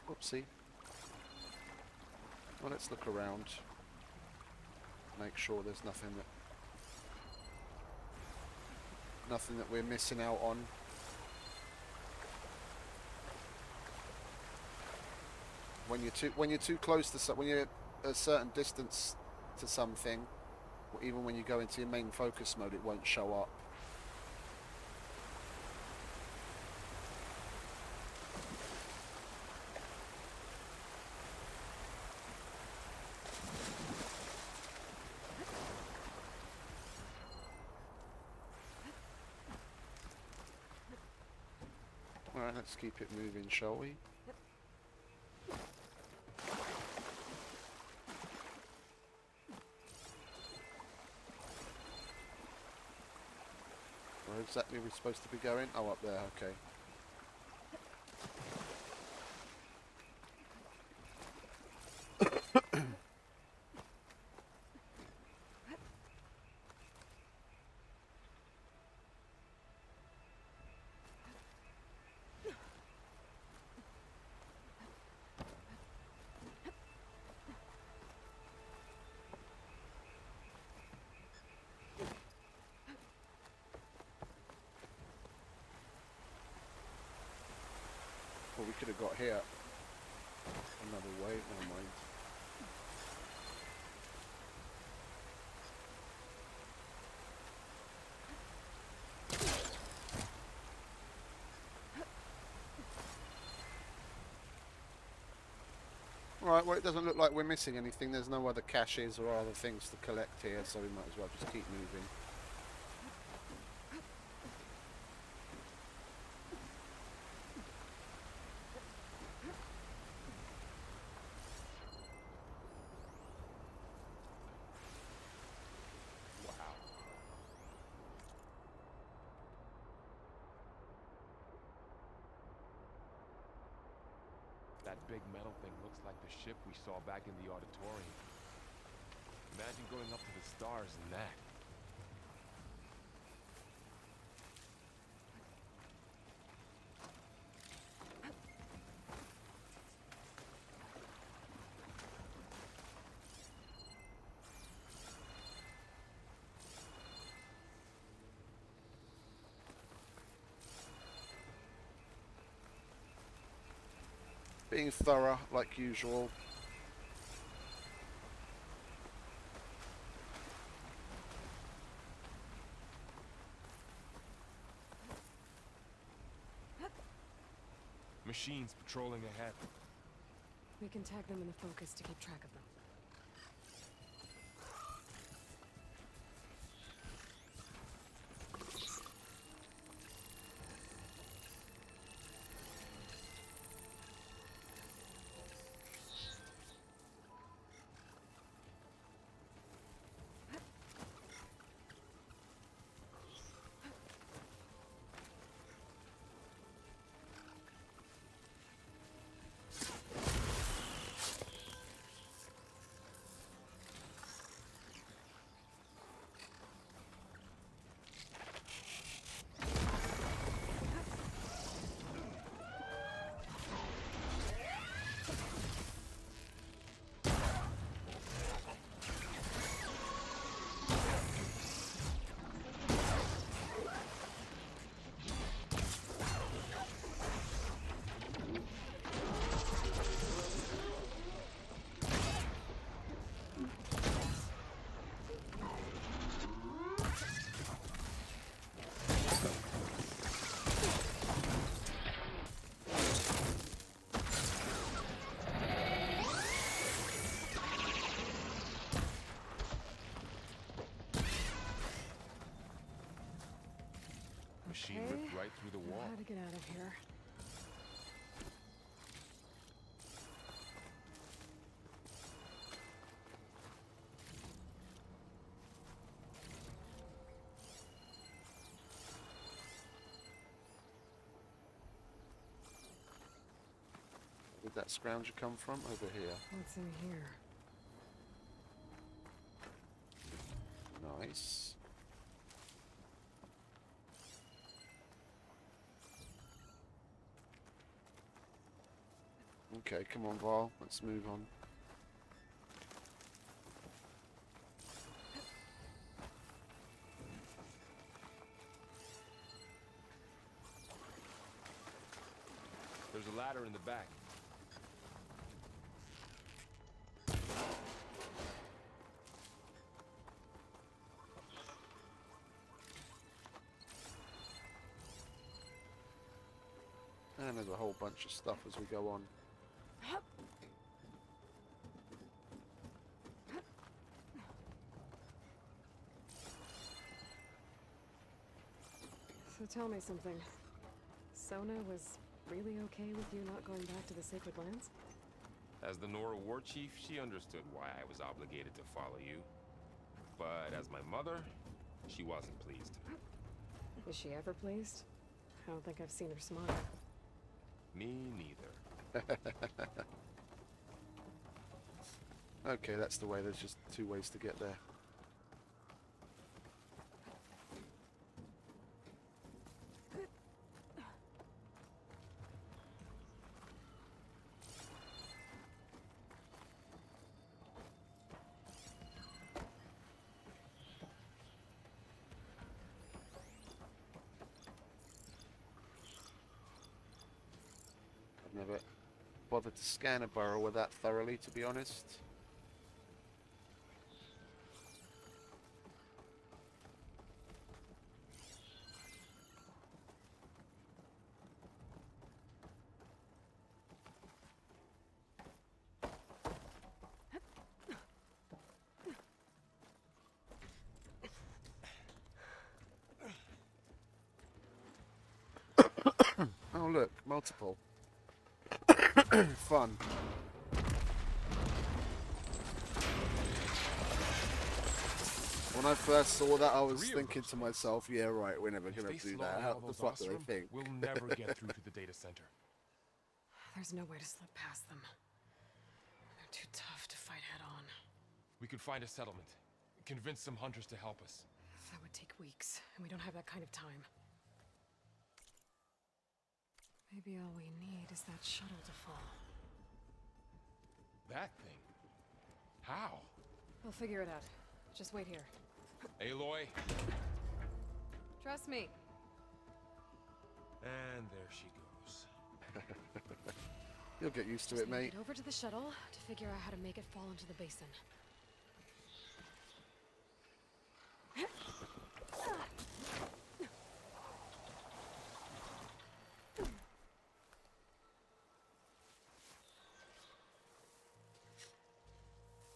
Whoopsie. Well, let's look around. Make sure there's nothing that we're missing out on. When you're too close to when you're a certain distance to something, or even when you go into your main focus mode, it won't show up. Alright, let's keep it moving, shall we? Where exactly are we supposed to be going? Oh, up there, okay. Well, we could have got here another way, never mind. Alright, well, it doesn't look like we're missing anything. There's no other caches or other things to collect here, so we might as well just keep moving. That big metal thing looks like the ship we saw back in the auditorium. Imagine going up to the stars in that. being thorough like usual. Machines patrolling ahead. We can tag them in the focus to keep track of them. Machine ripped right through the wall. How to get out of here? Where did that scrounger come from? Over here. What's in here? Nice. Okay, come on, Val. Let's move on. There's a ladder in the back. And there's a whole bunch of stuff as we go on. So tell me something. Sona was really okay with you not going back to the Sacred Lands? As the Nora war chief, she understood why I was obligated to follow you. But as my mother, she wasn't pleased. Is she ever pleased? I don't think I've seen her smile. Me neither. Okay, that's the way. There's just two ways to get there. I've never bothered to scan a burrow that thoroughly, to be honest. Oh look, multiple. Fun. When I first saw that, I was thinking to myself, yeah, right, we're never If going they to do slow that. down How all the those fuck do they Ostrom, think? we'll never get through to the data center. There's no way to slip past them. They're too tough to fight head on. We could find a settlement. Convince some hunters to help us. That would take weeks, and we don't have that kind of time. Maybe all we need is that shuttle to fall. That thing? How? I'll figure it out. Just wait here. Aloy. Trust me. And there she goes. You'll get used to Just it, gotta mate. get over to the shuttle to figure out how to make it fall into the basin.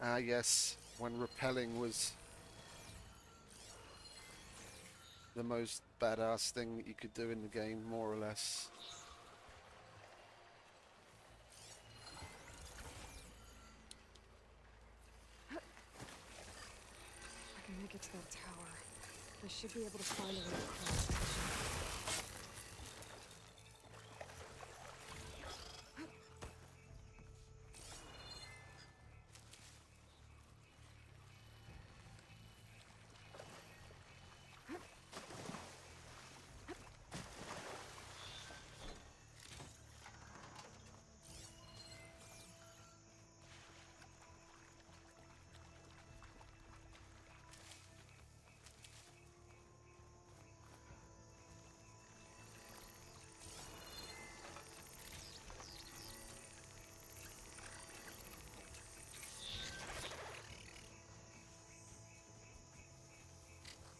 Ah, yes, when rappelling was the most badass thing that you could do in the game, more or less. I can make it to that tower. I should be able to find a way across the section.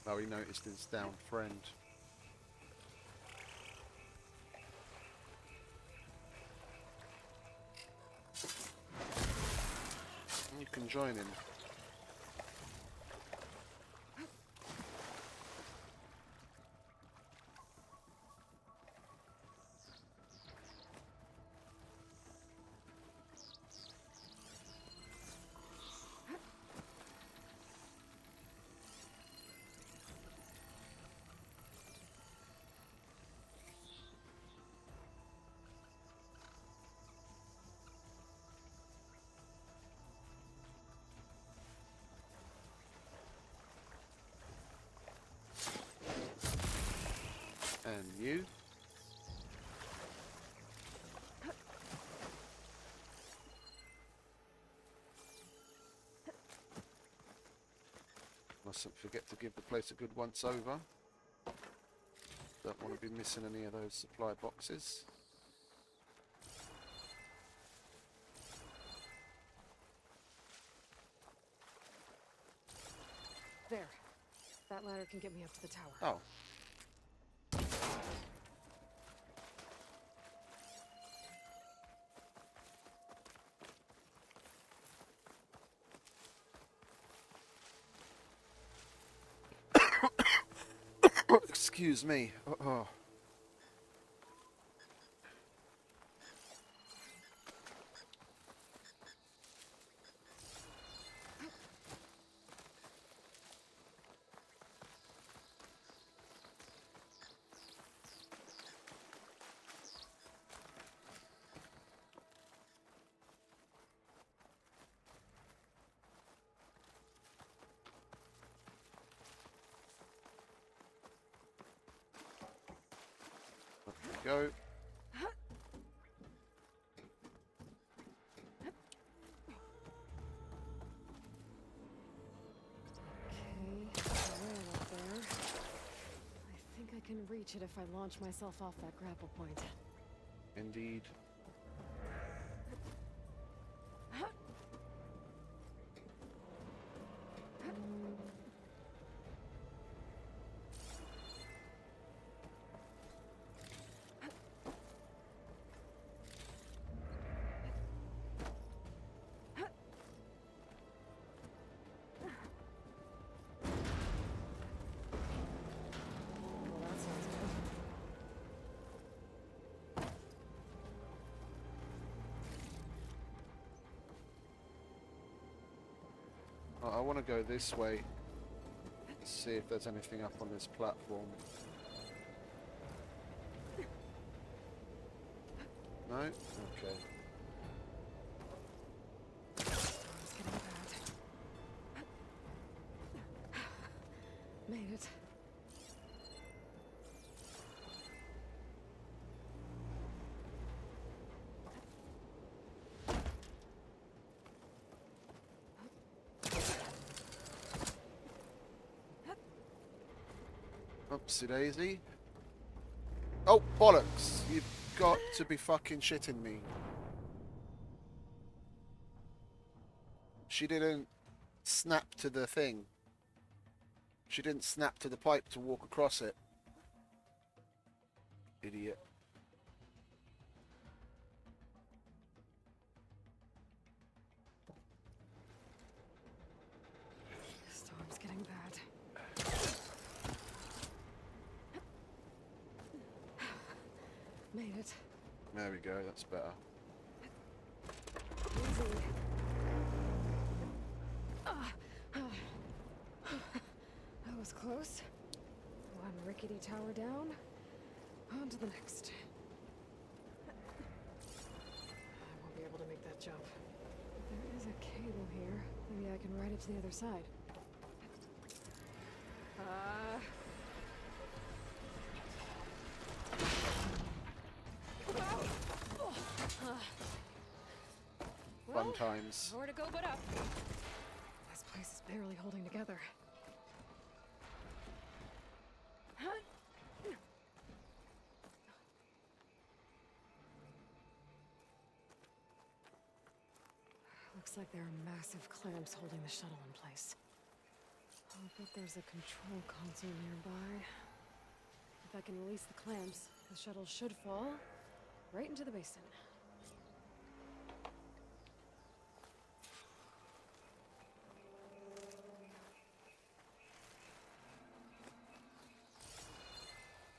Oh, he noticed his downed friend. You can join him. And you? Mustn't forget to give the place a good once over. Don't want to be missing any of those supply boxes. There. That ladder can get me up to the tower. Oh. Excuse me. Oh. Up we go. Okay, rail up there. I think I can reach it if I launch myself off that grapple point. Indeed. Well, that sounds good. I want to go this way. See if there's anything up on this platform. No? Okay. It's getting bad. Made it. Oopsie daisy. Oh, bollocks! You've got to be fucking shitting me. she didn't snap to the thing. She didn't snap to the pipe to walk across it. Idiot. The storm's getting bad. Made it. There we go, that's better. Easy. That was close. One rickety tower down. On to the next. I won't be able to make that jump. There is a cable here. Maybe I can ride it to the other side. Fun times. Nowhere to go but up. This place is barely holding together. Looks like there are massive clamps holding the shuttle in place. I'll bet there's a control console nearby. If I can release the clamps, the shuttle should fall right into the basin.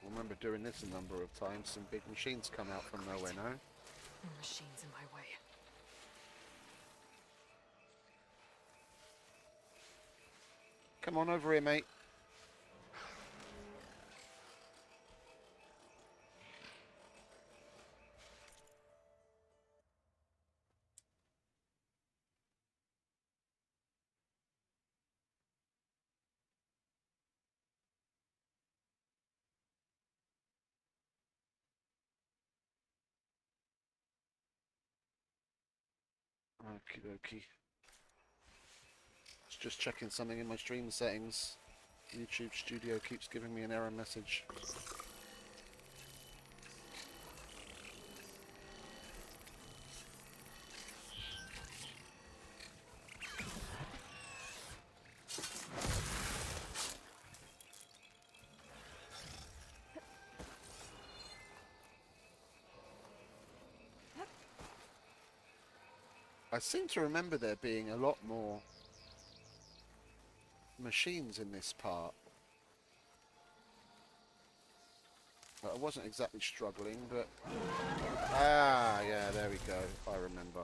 I remember doing this a number of times. Some big machines come out from nowhere now. More machines in my way. Come on over here, mate. Okie dokie. Just checking something in my stream settings. YouTube Studio keeps giving me an error message. I seem to remember there being a lot more machines in this part. But I wasn't exactly struggling, but... Ah, yeah, there we go. I remember.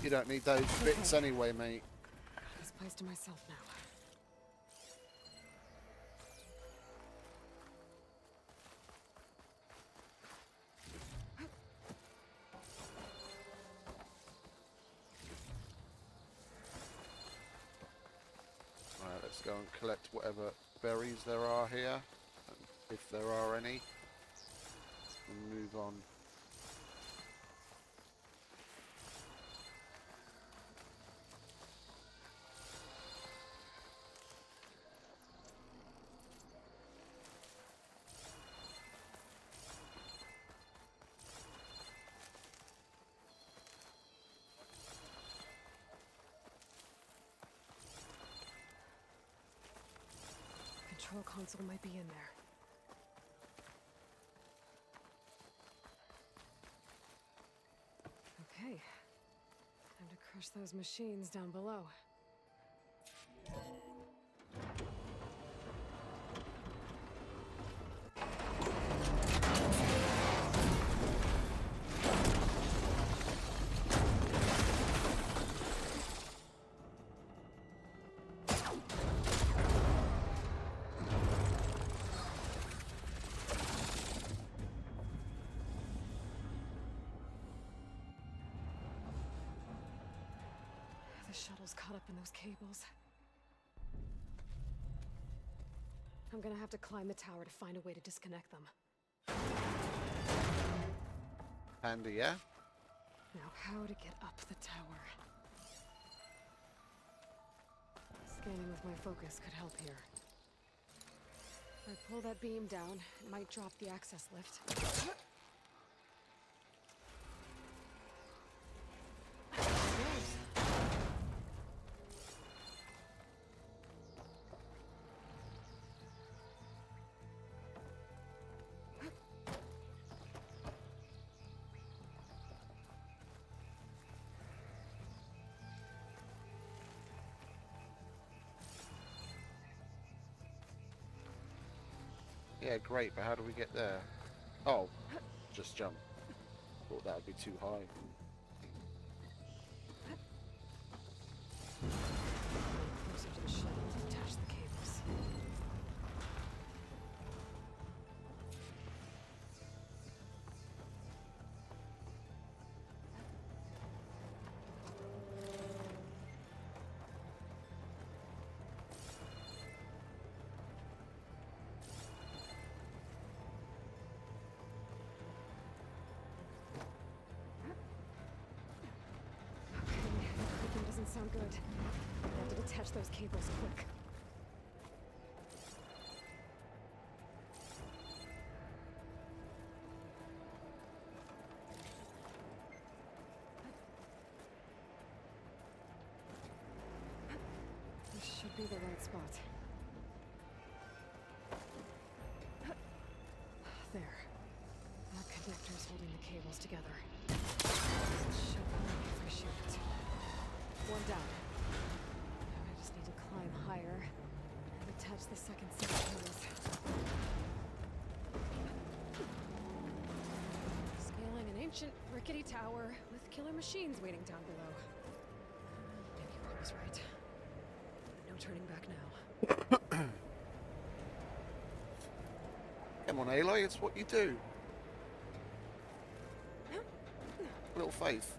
You don't need those bits anyway, mate. This place to myself now. Alright, let's go and collect whatever berries there are here, if there are any, and move on. Control console might be in there. Okay. Time to crush those machines down below. shuttle's caught up in those cables. I'm gonna have to climb the tower to find a way to disconnect them. Handy, yeah? Now, how to get up the tower? Scanning with my focus could help here. If I pull that beam down, it might drop the access lift. Yeah, great, but how do we get there? Oh, just jump. Thought that would be too high. Closer to the shuttle to attach the cables. Clicking doesn't sound good. I have to detach those cables quick. This should be the right spot. There. That connector's holding the cables together. Should work if I shoot it. One down. Now I just need to climb higher and attach the second set of cables. Scaling an ancient, rickety tower with killer machines waiting down below. Maybe Rob was right. No turning back now. Come on, Aloy, it's what you do. Little faith.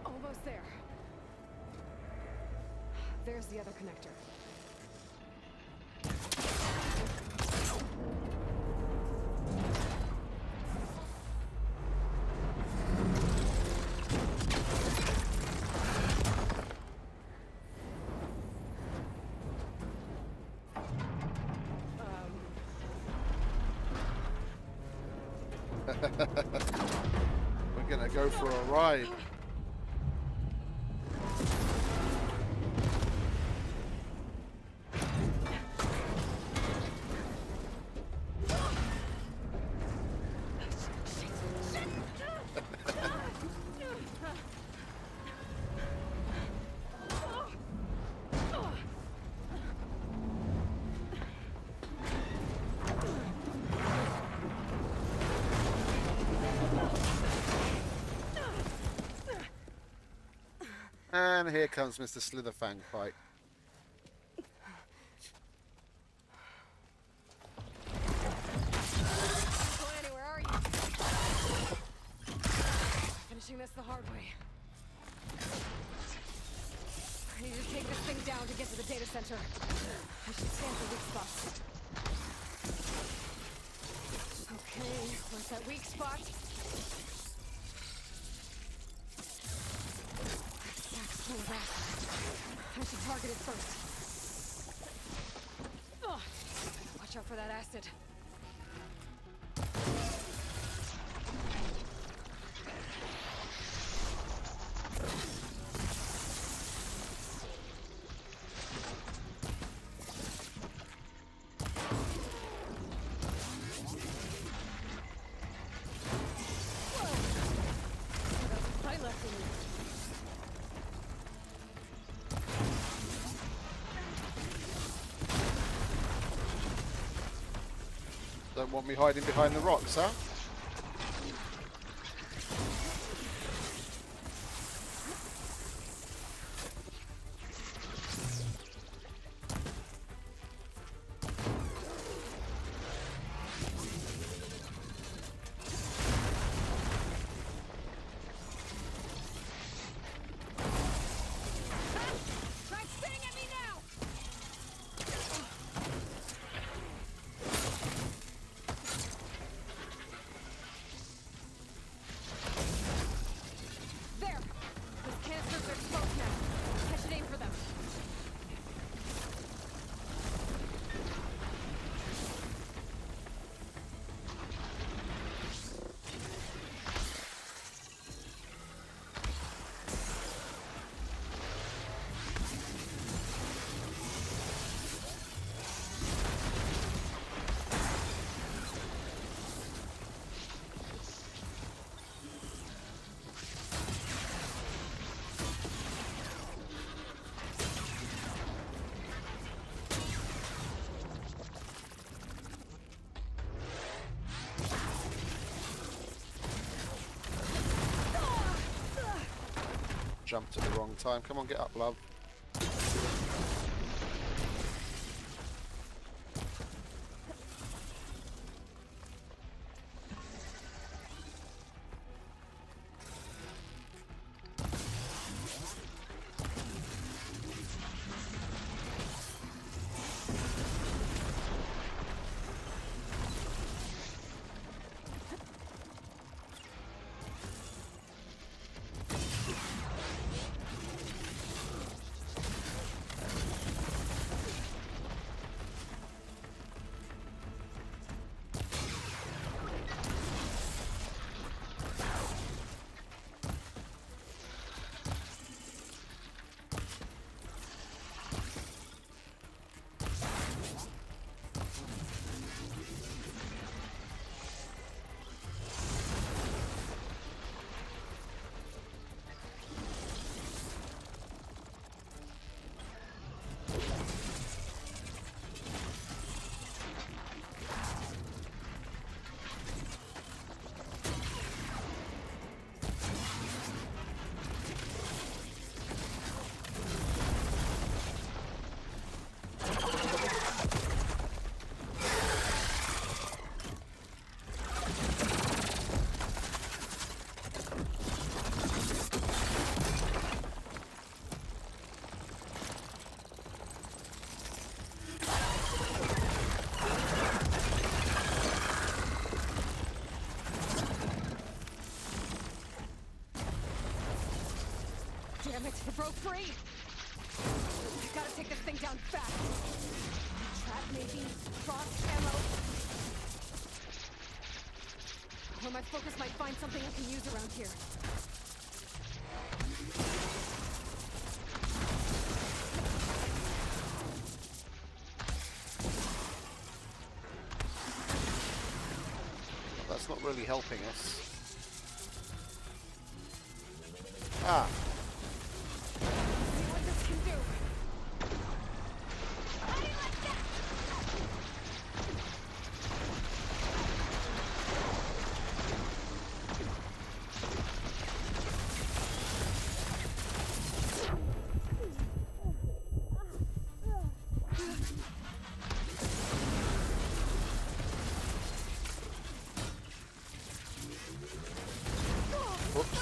Almost there. There's the other connector. We're gonna go for a ride. And here comes Mr. Slitherfang fight. Going anywhere, are you? Finishing this the hard way. I need to take this thing down to get to the data center. I should scan for weak spots. Okay, where's that weak spot? Sack's full of acid. I should target it first. Ugh. Watch out for that acid. Don't want me hiding behind the rocks, huh? jumped at the wrong time. Come on, get up, love. Damn it, it broke free! I gotta take this thing down fast! Trap maybe, cross ammo... Or my focus might find something I can use around here. That's not really helping us. Ah. See what this can do. Whoops.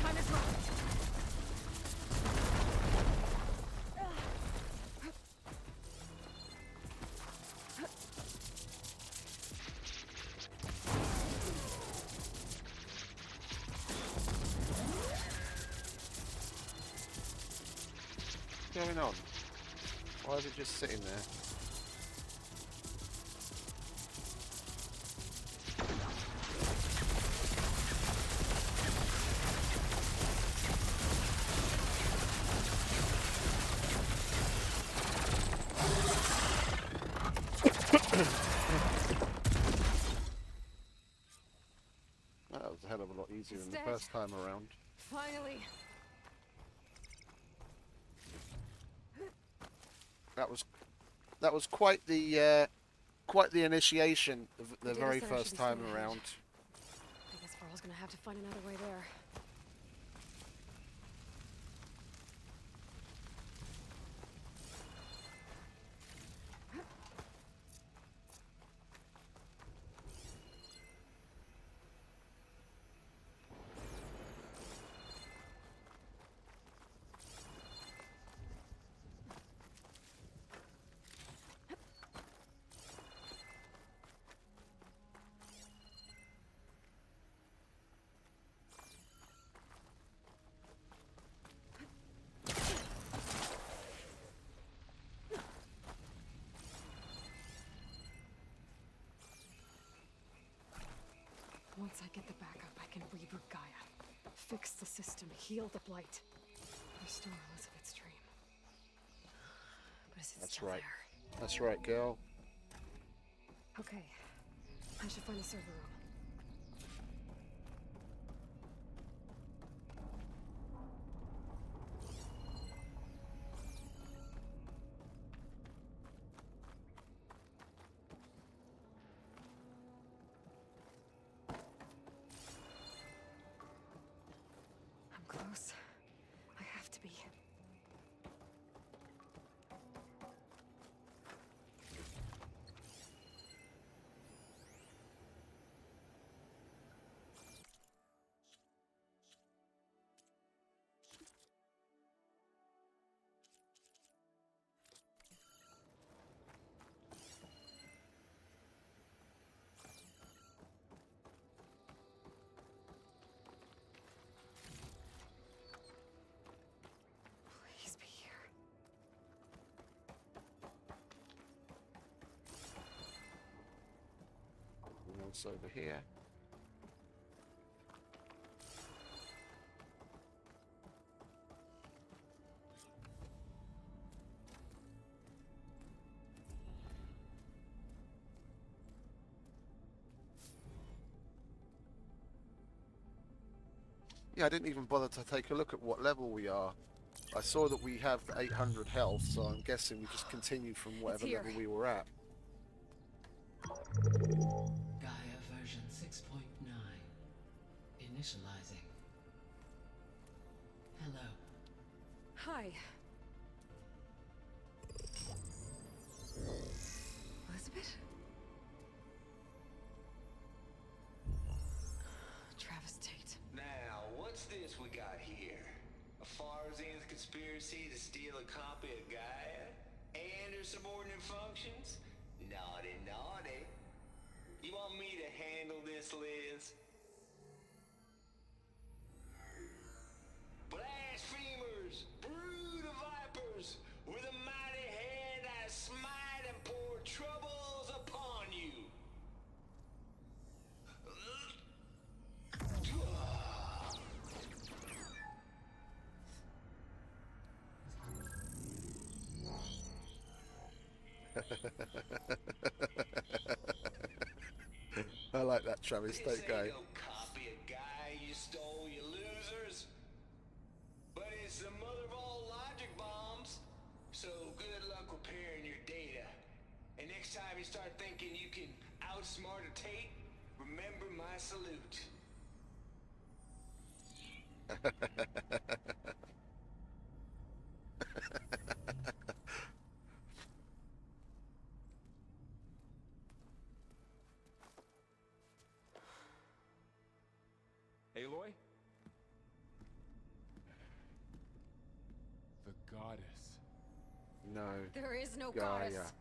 Time is running. What's going on? Why is it just sitting there? That was a hell of a lot easier than the Instead- first time around. Finally. That was quite the initiation of the data very center should first be time straight ahead. around. I guess Varl's gonna have to find another way there. Once I get the backup, I can reboot Gaia. Fix the system, heal the Blight. Restore Elizabeth's dream. But is it That's still right. there? That's right, girl. Okay. I should find the server room. I'm close. I have to be. Please be here. What's over here? Yeah, I didn't even bother to take a look at what level we are. I saw that we have 800 health, so I'm guessing we just continue from whatever here. level we were at. Gaia version 6.9. Initializing. Hello. Hi. Elizabeth? Travis Tate. Now, what's this we got here? A Farzian's conspiracy to steal a copy of Gaia? And her subordinate functions? Naughty, naughty. You want me to handle this, Liz? Blasphemers! Brood of vipers! With a mighty hand I smite and pour troubles upon you! I like that Travis This Tate guy. ain't no copy of Gaia you stole, you losers. But it's the mother of all logic bombs. So good luck repairing your data. And next time you start thinking you can outsmart a Tate, remember my salute. Aloy? The goddess. No. There is no Gaia. goddess.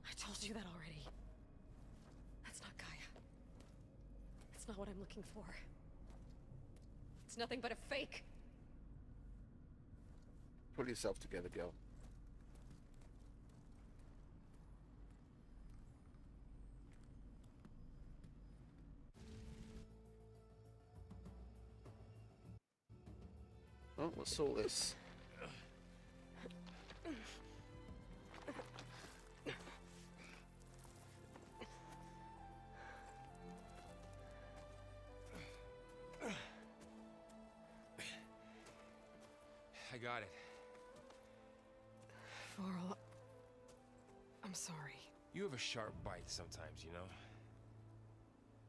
I told you that already. That's not Gaia. It's not what I'm looking for. It's nothing but a fake. Pull yourself together, girl. Oh, what's all this? I got it. Varl, I'm sorry. You have a sharp bite sometimes, you know?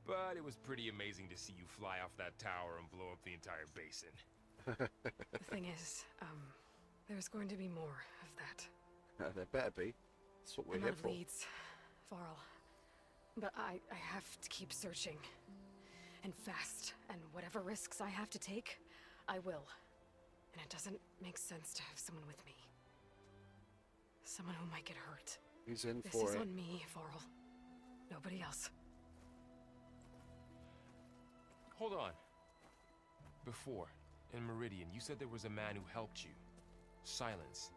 But it was pretty amazing to see you fly off that tower and blow up the entire basin. The thing is, there's going to be more of that. There better be. That's what we're I'm here out of for. leads, Varl. But I have to keep searching. And fast. And whatever risks I have to take, I will. And it doesn't make sense to have someone with me. Someone who might get hurt. Who's in This for is it? on me, Varl. Nobody else. Hold on. Before, in Meridian, you said there was a man who helped you. Silence.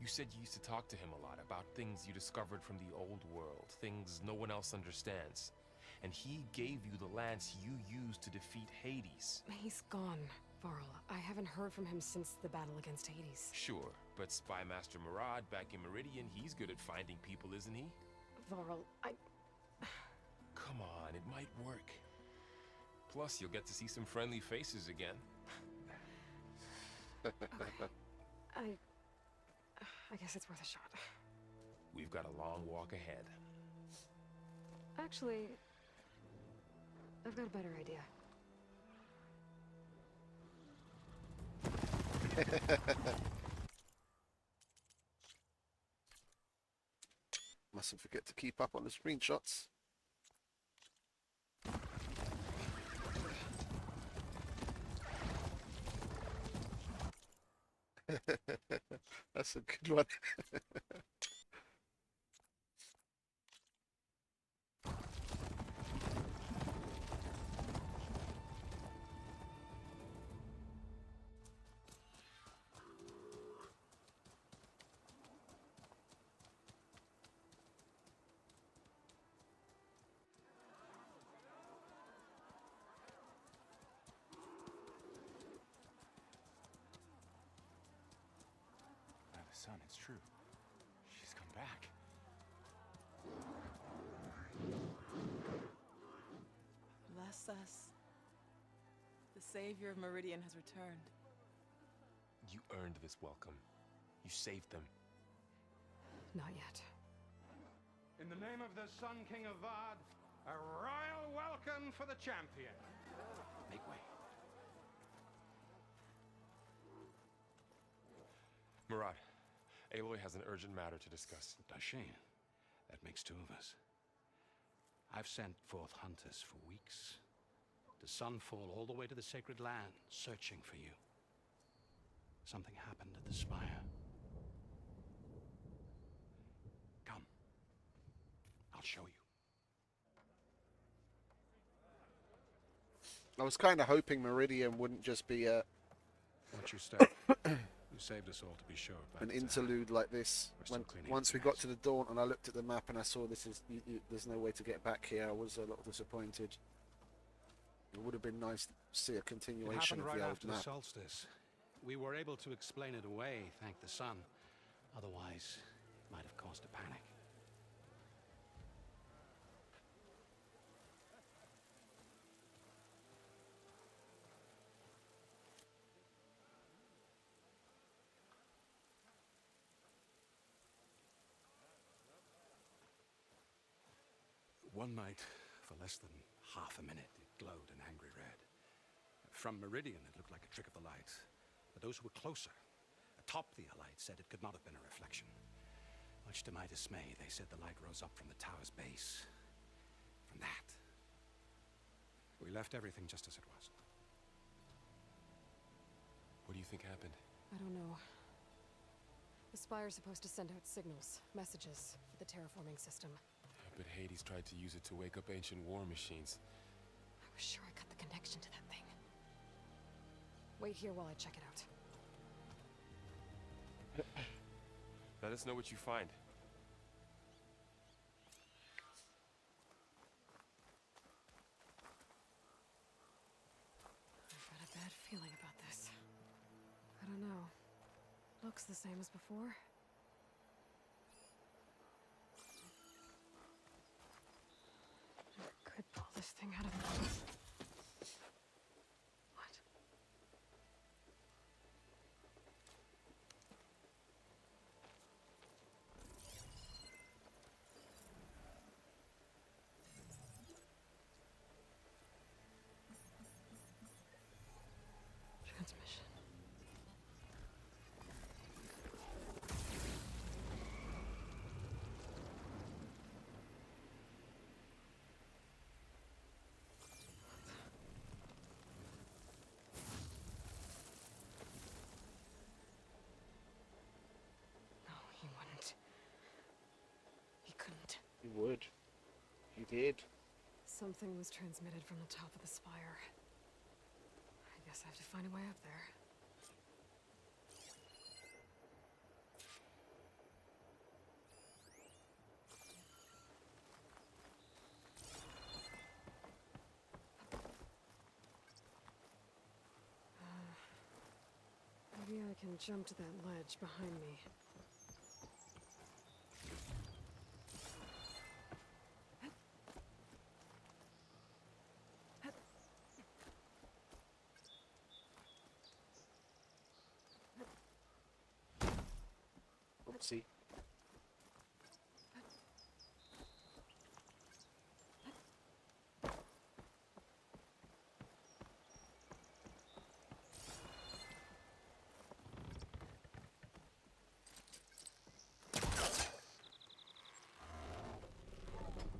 You said you used to talk to him a lot about things you discovered from the old world, things no one else understands. and he gave you the lance you used to defeat Hades. He's gone, Varl. I haven't heard from him since the battle against Hades. Sure, but Spy Master Murad back in Meridian, he's good at finding people, isn't he? Varl, Come on, it might work. Plus, you'll get to see some friendly faces again. I guess it's worth a shot. We've got a long walk ahead. Actually, I've got a better idea. Mustn't forget to keep up on the screenshots. That's a good one. Son, it's true. She's come back. Bless us. The savior of Meridian has returned. You earned this welcome. You saved them. Not yet. In the name of the Sun King of Vard, a royal welcome for the champion. Make way. Murad, Aloy has an urgent matter to discuss. Does she? That makes two of us. I've sent forth hunters for weeks. To Sunfall, all the way to the Sacred Land, searching for you. Something happened at the Spire. Come. I'll show you. I was kind of hoping Meridian wouldn't just be Watch your step. You saved us all, to be sure. But an interlude like this. We're still cleaning Once up we the got mess. to the Daunt and I looked at the map and I saw this is there's no way to get back here, I was a little disappointed. It would have been nice to see a It continuation happened of right the old after the map. solstice. We were able to explain it away, thank the sun. Otherwise, it might have caused a panic. One night, for less than half a minute, it glowed an angry red. From Meridian, it looked like a trick of the light. But those who were closer, atop the light, said it could not have been a reflection. Much to my dismay, they said the light rose up from the tower's base. From that. We left everything just as it was. What do you think happened? I don't know. The Spire's supposed to send out signals, messages, for the terraforming system. But Hades tried to use it to wake up ancient war machines. I was sure I cut the connection to that thing. Wait here while I check it out. Let us know what you find. I've got a bad feeling about this. I don't know. Looks the same as before. I could pull this thing out of the... What? Transmission. No, he wouldn't. He couldn't. You would. You did. Something was transmitted from the top of the spire. I guess I have to find a way up there. can jump to that ledge behind me. Oopsie.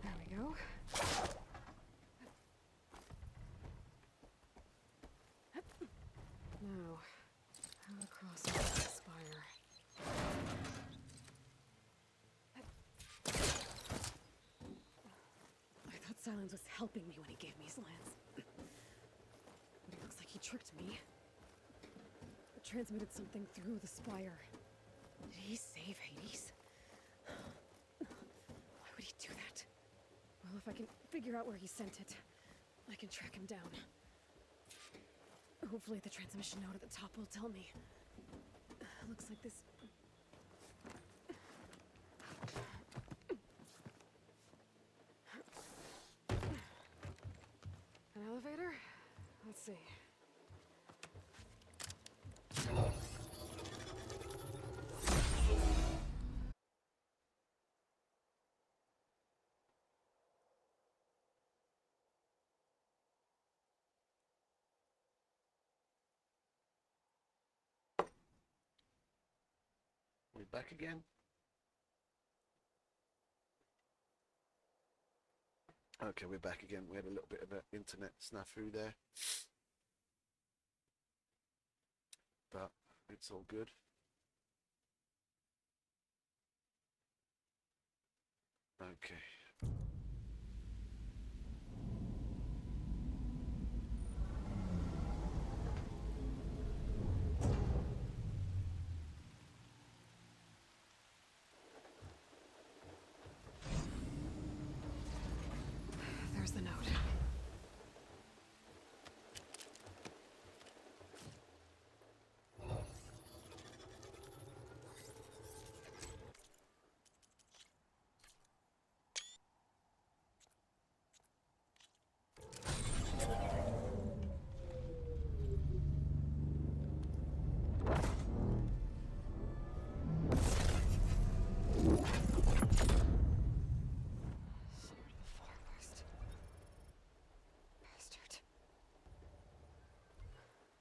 There we go. Now, how to cross over the spire? I thought Silence was helping me when he gave me his lance. But it looks like he tricked me. It transmitted something through the spire. Did he save Hades? Why would he do that? Well, if I can figure out where he sent it, I can track him down. Hopefully the transmission note at the top will tell me. Looks like this... An elevator? Let's see. We're back again. Okay, we're back again. We had a little bit of an internet snafu there. But it's all good. Okay. There's the note.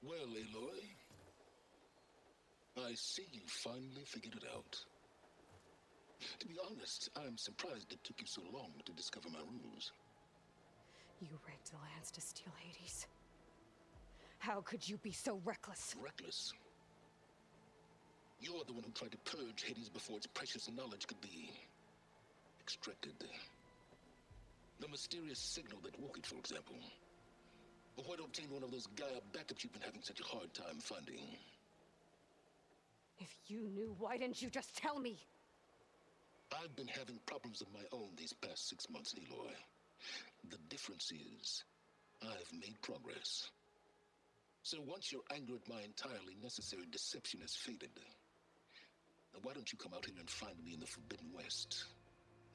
Well, Aloy, I see you finally figured it out. To be honest, I'm surprised it took you so long to discover my ruse. You rigged the lance to steal Hades. How could you be so reckless? Reckless? You're the one who tried to purge Hades before its precious knowledge could be extracted. The mysterious signal that woke it, for example. But why to obtain one of those Gaia backups you've been having such a hard time finding? If you knew, why didn't you just tell me? I've been having problems of my own these past 6 months, Aloy. The difference is, I've made progress. So once your anger at my entirely necessary deception has faded, now why don't you come out here and find me in the Forbidden West,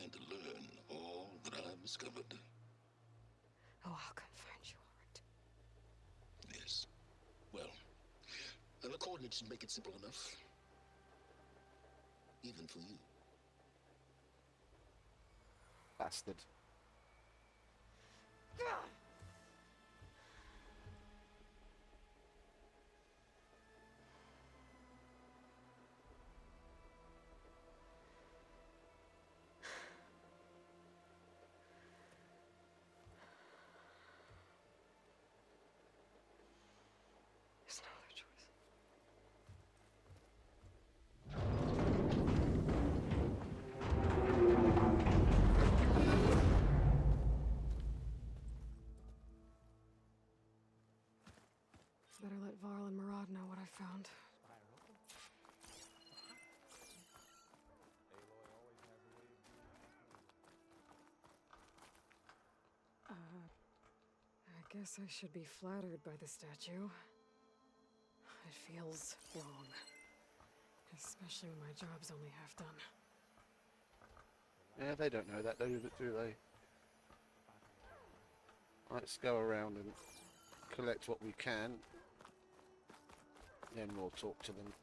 and learn all that I've discovered? Oh, I'll come find you, all right. Yes. Well, and the coordinates should make it simple enough. Even for you. Bastard. There's no other choice. Better let Varl and Murad know what I found. I guess I should be flattered by the statue. It feels wrong. Especially when my job's only half done. Yeah, they don't know that, do they? Let's go around and collect what we can. Then we'll talk to them.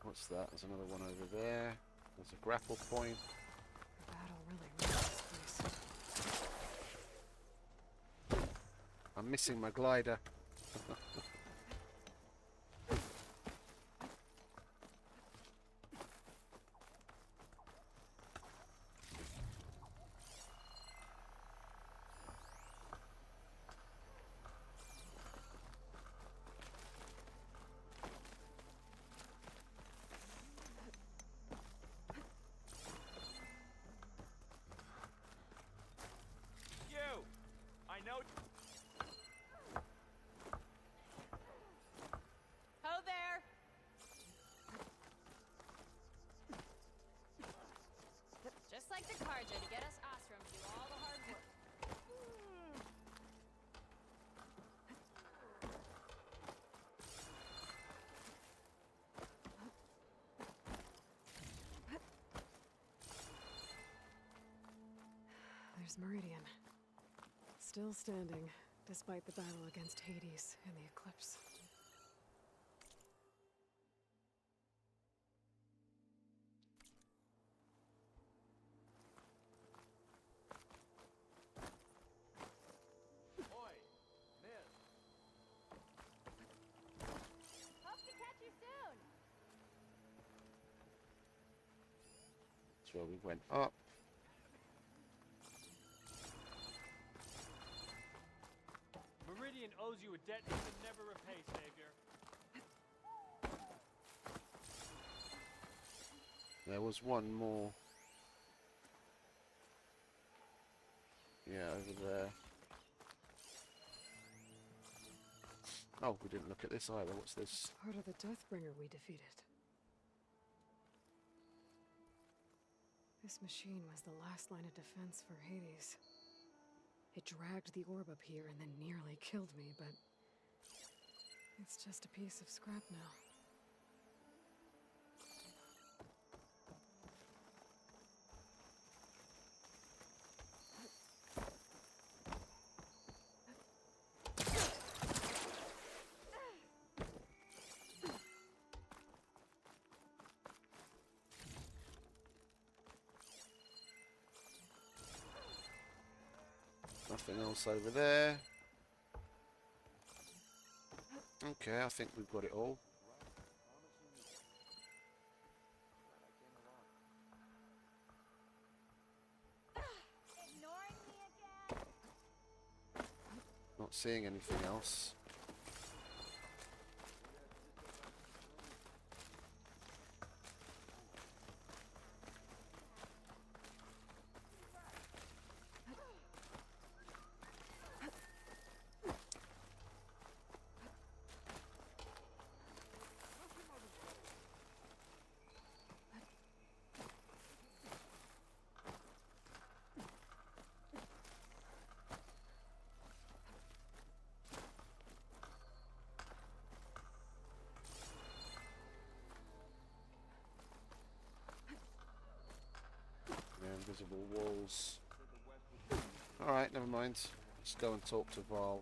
What's that? There's another one over there. There's a grapple point. The battle really ruined this place. I'm missing my glider. Ho there! Just like the Karja to get us Osram to do all the hard work. There's Meridian. Still standing, despite the battle against Hades and the Eclipse. Oi, miss. Hope to catch you soon. That's where we went up. Meridian owes you a debt it can never repay, Savior. There was one more. Yeah, over there. Oh, we didn't look at this either. What's this? Part of the Deathbringer we defeated. This machine was the last line of defense for Hades. It dragged the orb up here and then nearly killed me, but it's just a piece of scrap now. Nothing else over there. Okay, I think we've got it all. Ignoring me again? Not seeing anything else. Invisible walls. Alright, never mind. Let's go and talk to Val.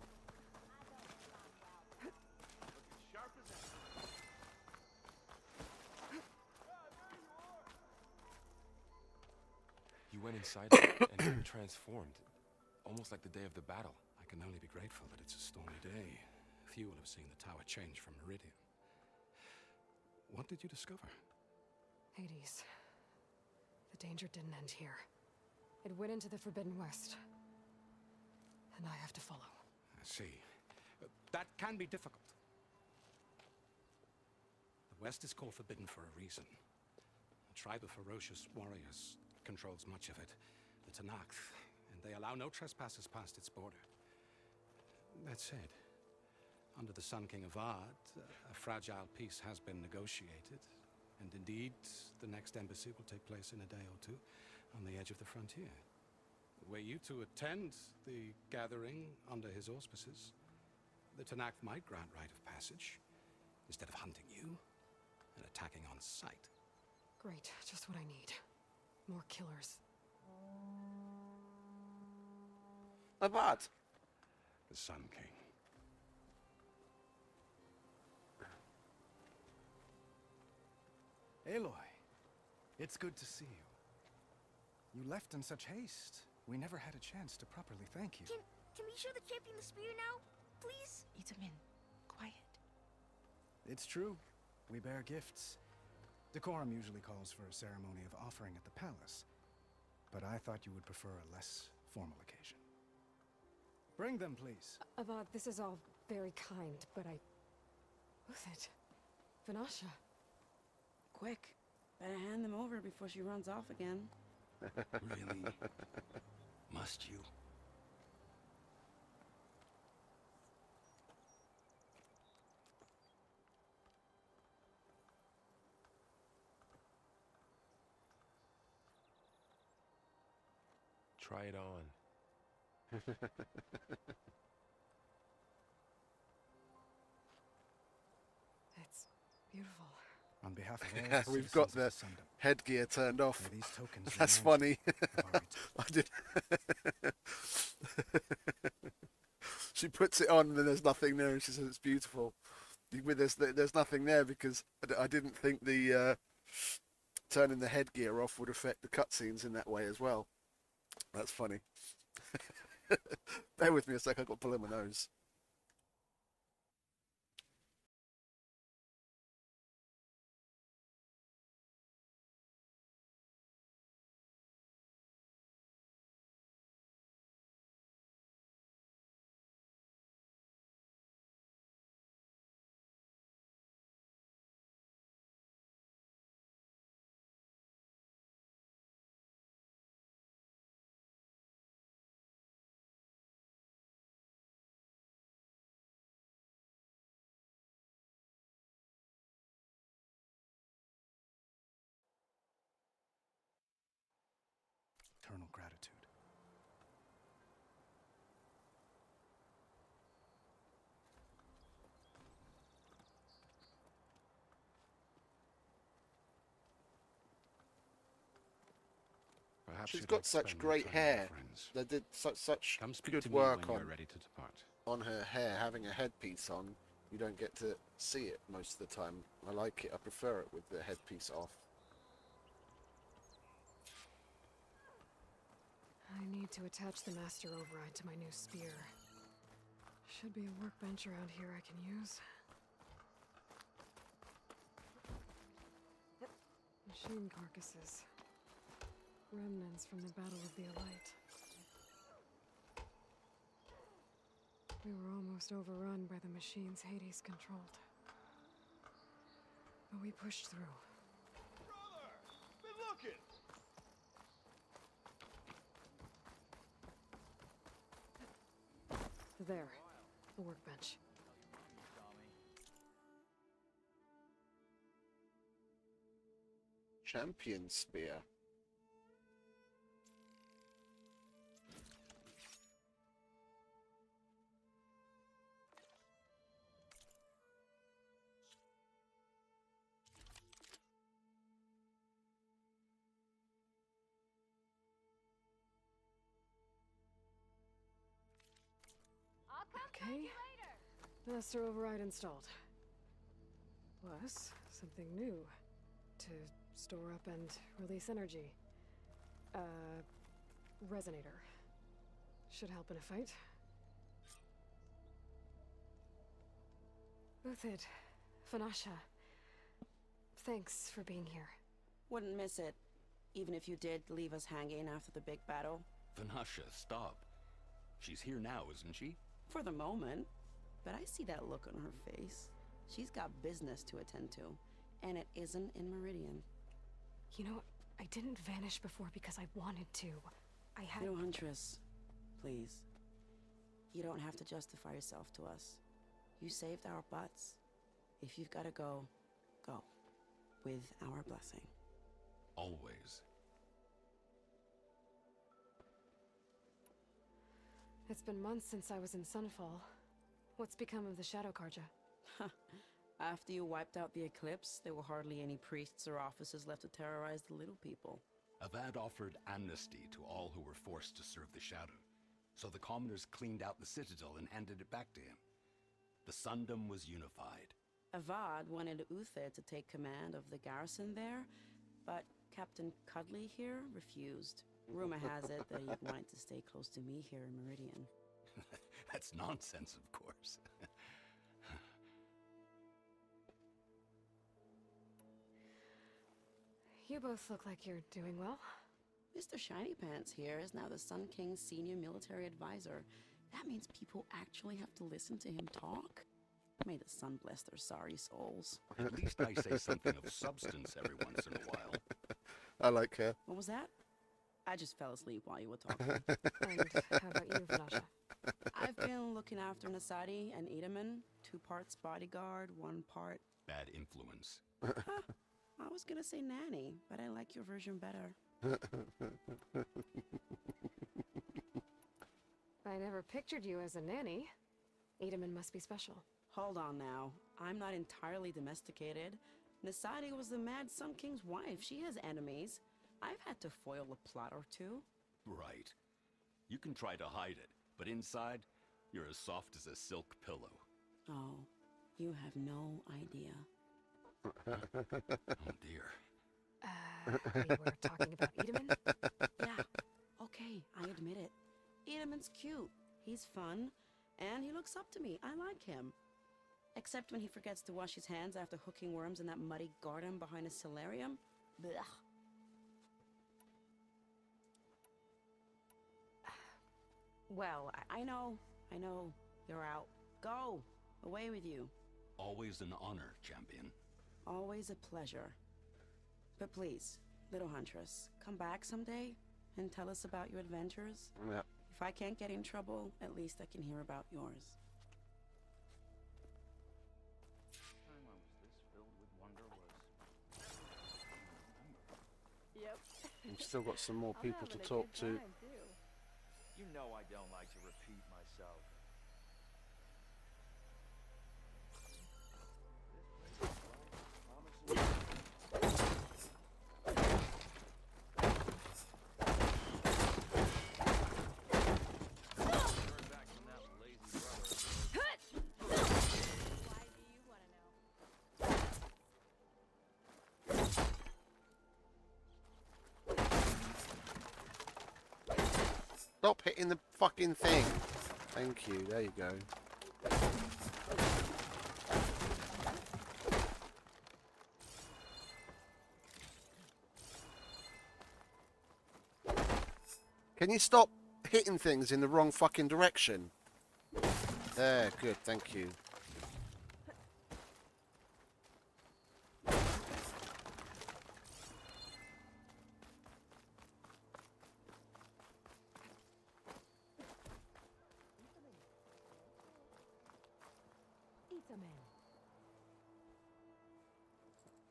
You went inside it and you were transformed. Almost like the day of the battle. I can only be grateful that it's a stormy day. Few will have seen the tower change from Meridian. What did you discover? Hades. The danger didn't end here. It went into the Forbidden West. And I have to follow. I see. That can be difficult. West is called Forbidden for a reason. A tribe of ferocious warriors controls much of it, the Tanakh, and they allow no trespassers past its border. That said, under the Sun King of Ard, a fragile peace has been negotiated, and indeed, the next embassy will take place in a day or two on the edge of the frontier. Were you to attend the gathering under his auspices, the Tanakh might grant right of passage, instead of hunting you and attacking on sight. Great, just what I need. More killers. Abad. The Sun King. Aloy, it's good to see you. You left in such haste. We never had a chance to properly thank you. Can we show the champion the spear now? Please? Itamin, quiet. It's true. We bear gifts. Decorum usually calls for a ceremony of offering at the palace, but I thought you would prefer a less formal occasion. Bring them, please. Avad, this is all very kind, but I... Uthid. Vanasha. Quick. Better hand them over before she runs off again. Really? Must you? Try it on. It's beautiful. On behalf of all the We've got the citizens of Sundom, headgear turned off. may these tokens That's remind funny. you of our I did. She puts it on and then there's nothing there and she says it's beautiful. There's nothing there because I didn't think the turning the headgear off would affect the cutscenes in that way as well. That's funny. Bear with me a sec, I've got to pull in my nose. eternal gratitude. Perhaps She's you'd got like to such spend more great time with your hair. friends. They did such Come speak good to me work when you're ready to depart. on her hair. Having a headpiece on, you don't get to see it most of the time. I like it. I prefer it with the headpiece off. I need to attach the master override to my new spear. Should be a workbench around here I can use. Machine carcasses. Remnants from the Battle of the Elite. We were almost overrun by the machines Hades controlled. But we pushed through. Brother! Been looking! There. A workbench. Champion spear. I'll come Okay. find you later. Master override installed. Plus, something new. To store up and release energy. Resonator. Should help in a fight. Uthid, Vanasha. Thanks for being here. Wouldn't miss it, even if you did leave us hanging after the big battle. Vanasha, stop. She's here now, isn't she? For the moment. But I see that look on her face. She's got business to attend to. and it isn't in Meridian. You know, I didn't vanish before because I wanted to. I had... Little Huntress, please. You don't have to justify yourself to us. You saved our butts. If you've gotta go, go. With our blessing. Always. It's been months since I was in Sunfall. What's become of the Shadow Karja? After you wiped out the Eclipse, there were hardly any priests or officers left to terrorize the little people. Avad offered amnesty to all who were forced to serve the Shadow, so the commoners cleaned out the citadel and handed it back to him. The Sundom was unified. Avad wanted Uther to take command of the garrison there, but Captain Cudley here refused. Rumor has it that he wanted to stay close to me here in Meridian. That's nonsense, of course. You both look like you're doing well. Mr. Shiny Pants here is now the Sun King's senior military advisor. That means people actually have to listen to him talk? May the sun bless their sorry souls. At least I say something of substance every once in a while. I like her. What was that? I just fell asleep while you were talking. And how about you, Vanasha? I've been looking after Nasadi and Edaman, 2 parts bodyguard, 1 part... Bad influence. Huh. I was gonna say nanny, but I like your version better. I never pictured you as a nanny. Edaman must be special. Hold on now. I'm not entirely domesticated. Nasadi was the Mad Sun King's wife. She has enemies. I've had to foil a plot or 2. Right. You can try to hide it, but inside, you're as soft as a silk pillow. Oh, you have no idea. Oh dear. We were talking about Edaman? Yeah, okay, I admit it. Edaman's cute. He's fun, and he looks up to me. I like him. Except when he forgets to wash his hands after hooking worms in that muddy garden behind a solarium. Blech. Well, I know. You're out. Go! Away with you. Always an honor, champion. Always a pleasure. But please, little Huntress, come back someday and tell us about your adventures. Yeah. If I can't get in trouble, at least I can hear about yours. Yep. We've still got some more people to talk to. You know I don't like to repeat myself. Stop hitting the fucking thing. Thank you. There you go. Can you stop hitting things in the wrong fucking direction? There, good, thank you.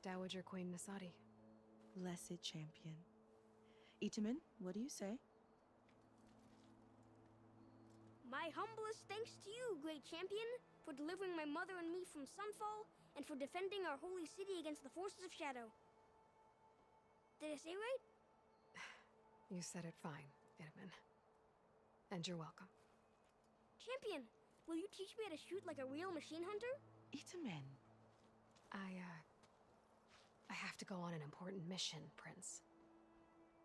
Dowager Queen Nasadi. Blessed champion. Itaman, what do you say? My humblest thanks to you, great champion, for delivering my mother and me from Sunfall, and for defending our holy city against the forces of Shadow. Did I say right? You said it fine, Edaman. And you're welcome. Champion, will you teach me how to shoot like a real machine hunter? Itaman. I have to go on an important mission, Prince.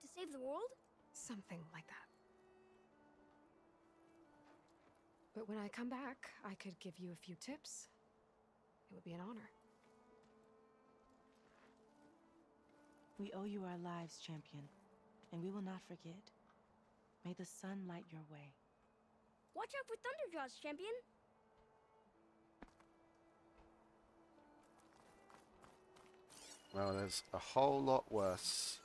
To save the world? Something like that. But when I come back, I could give you a few tips. It would be an honor. We owe you our lives, champion, and we will not forget. May the sun light your way. Watch out for Thunderjaws, champion! Well, there's a whole lot worse.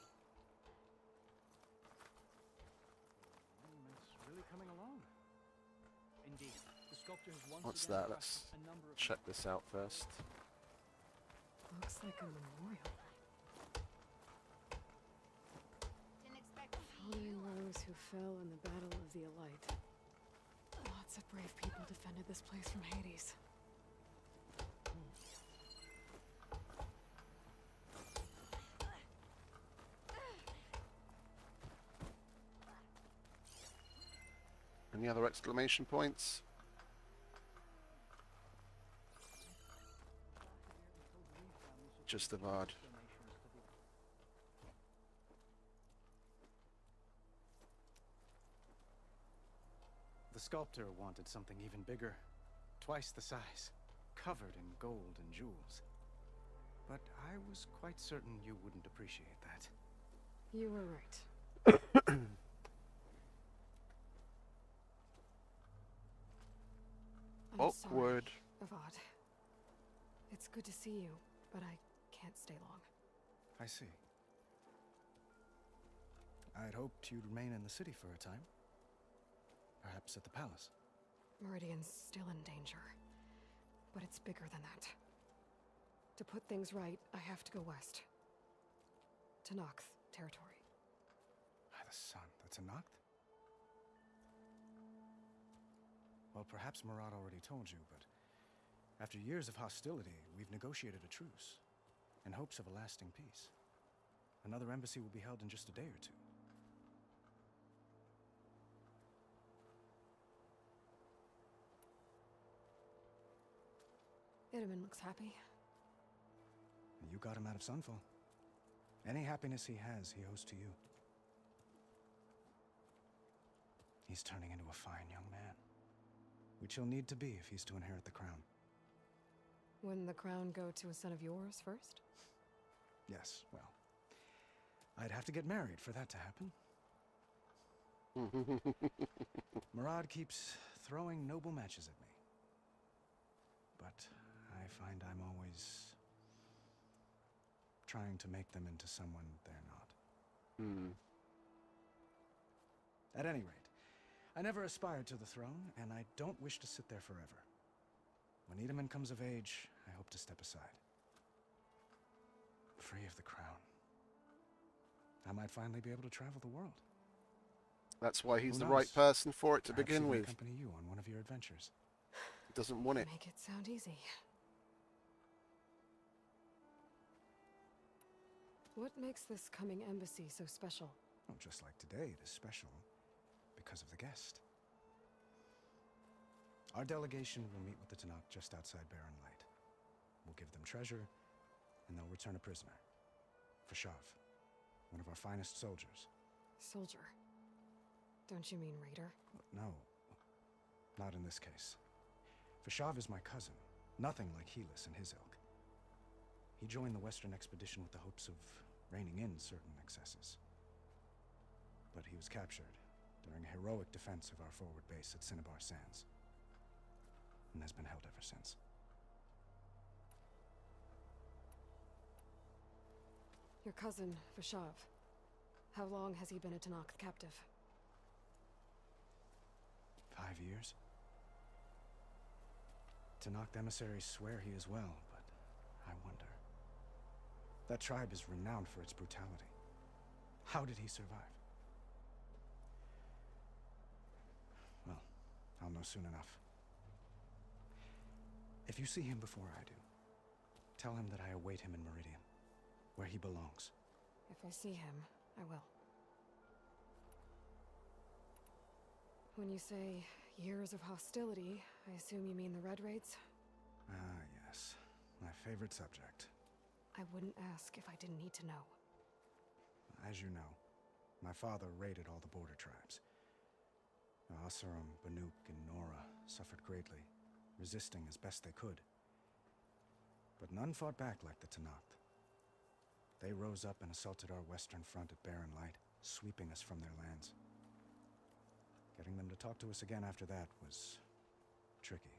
Monument's really coming along. Indeed, the sculptor has once What's again that? crushed Let's a number of check this out first. Looks like a memorial. Following those who fell in the Battle of the Elite. Lots of brave people defended this place from Hades. Any other exclamation points? Just the Vard. The sculptor wanted something even bigger, twice the size, covered in gold and jewels. But I was quite certain you wouldn't appreciate that. You were right. I'm Awkward. sorry, Avad. It's good to see you, but I can't stay long. I see. I'd hoped you'd remain in the city for a time. Perhaps at the palace. Meridian's still in danger, but it's bigger than that. To put things right, I have to go west. To Nox territory. By the sun, that's a Noct? Well, perhaps Murad already told you, but after years of hostility, we've negotiated a truce in hopes of a lasting peace. Another embassy will be held in just a day or two. Itaman looks happy. You got him out of Sunfall. Any happiness he has, he owes to you. He's turning into a fine young man, which he'll need to be if he's to inherit the crown. Wouldn't the crown go to a son of yours first? Yes, well, I'd have to get married for that to happen. Murad keeps throwing noble matches at me. But I find I'm always trying to make them into someone they're not. At any rate, I never aspired to the throne, and I don't wish to sit there forever. When Itaman comes of age, I hope to step aside. Free of the crown. I might finally be able to travel the world. That's why he's Who the knows? right person for it to Perhaps begin even with. accompany you on one of your adventures. He doesn't want it. Make it sound easy. What makes this coming embassy so special? Well, just like today, it is special because of the guest. Our delegation will meet with the Tanakh just outside Barren Light. We'll give them treasure, and they'll return a prisoner. Fashav, one of our finest soldiers. Soldier? Don't you mean raider? No, not in this case. Fashav is my cousin, nothing like Helis and his ilk. He joined the Western expedition with the hopes of reining in certain excesses. But he was captured during a heroic defense of our forward base at Cinnabar Sands, and has been held ever since. Your cousin, Vashav. How long has he been a Tanakh captive? 5 years. Tanakh emissaries swear he is well, but I wonder. That tribe is renowned for its brutality. How did he survive? Well, I'll know soon enough. If you see him before I do, tell him that I await him in Meridian, where he belongs. If I see him, I will. When you say years of hostility, I assume you mean the Red Raids? Ah, yes. My favorite subject. I wouldn't ask if I didn't need to know. As you know, my father raided all the border tribes. Asurum, Banuk, and Nora suffered greatly, resisting as best they could. But none fought back like the Tanakh. They rose up and assaulted our western front at Barren Light, sweeping us from their lands. Getting them to talk to us again after that was tricky.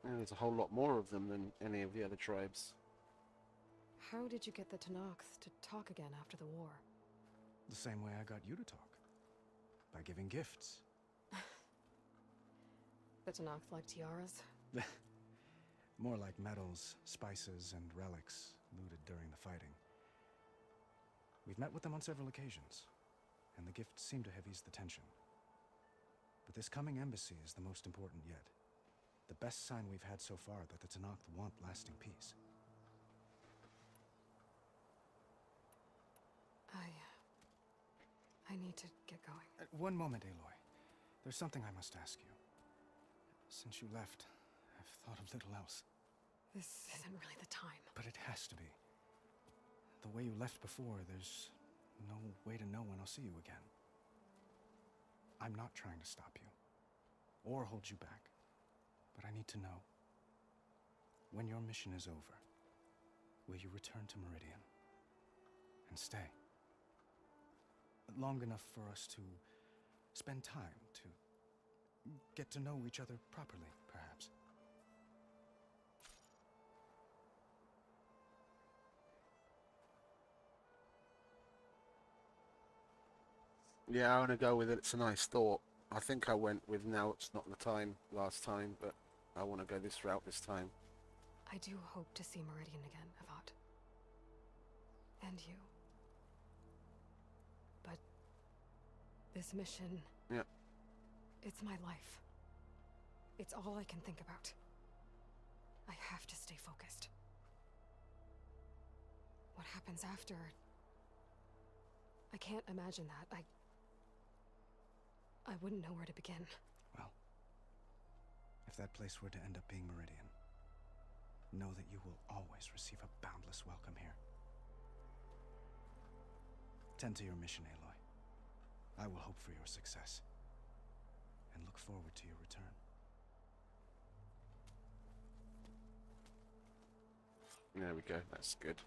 Yeah, there's a whole lot more of them than any of the other tribes. How did you get the Tenakth to talk again after the war? The same way I got you to talk. By giving gifts. The Tenakth like tiaras? More like medals, spices, and relics looted during the fighting. We've met with them on several occasions, and the gifts seem to have eased the tension. But this coming embassy is the most important yet. The best sign we've had so far that the Tenakth want lasting peace. I need to get going. One moment, Aloy. There's something I must ask you. Since you left, I've thought of little else. This isn't really the time. But it has to be. The way you left before, there's no way to know when I'll see you again. I'm not trying to stop you, or hold you back. But I need to know, when your mission is over, will you return to Meridian and stay? Long enough for us to spend time, to get to know each other properly, perhaps. Yeah, I want to go with it. It's a nice thought. I think I went with now it's not the time last time, but I want to go this route this time. I do hope to see Meridian again, Avad. And you. But this mission... Yeah. It's my life. It's all I can think about. I have to stay focused. What happens after... I can't imagine that. I wouldn't know where to begin. Well, if that place were to end up being Meridian, know that you will always receive a boundless welcome here. Tend to your mission, Aloy. I will hope for your success, and look forward to your return. There we go, that's good.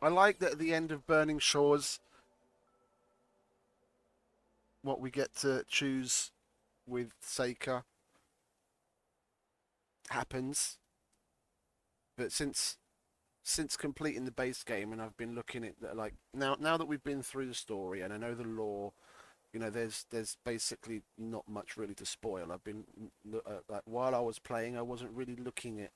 I like that at the end of Burning Shores, what we get to choose with Seika happens. But since completing the base game, and I've been looking at like now that we've been through the story and I know the lore, you know, there's basically not much really to spoil. I've been like while I was playing, I wasn't really looking at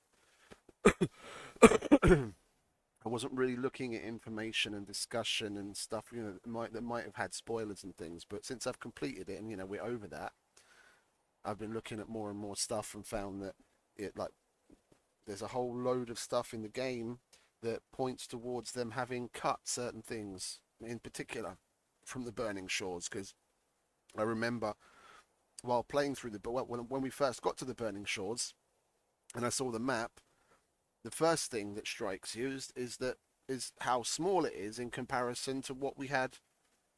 I wasn't really looking at information and discussion and stuff, you know, that might have had spoilers and things. But since I've completed it and, you know, we're over that, I've been looking at more and more stuff and found that there's a whole load of stuff in the game that points towards them having cut certain things, in particular from the Burning Shores. Because I remember while playing through when we first got to the Burning Shores and I saw the map, the first thing that strikes you is how small it is in comparison to what we had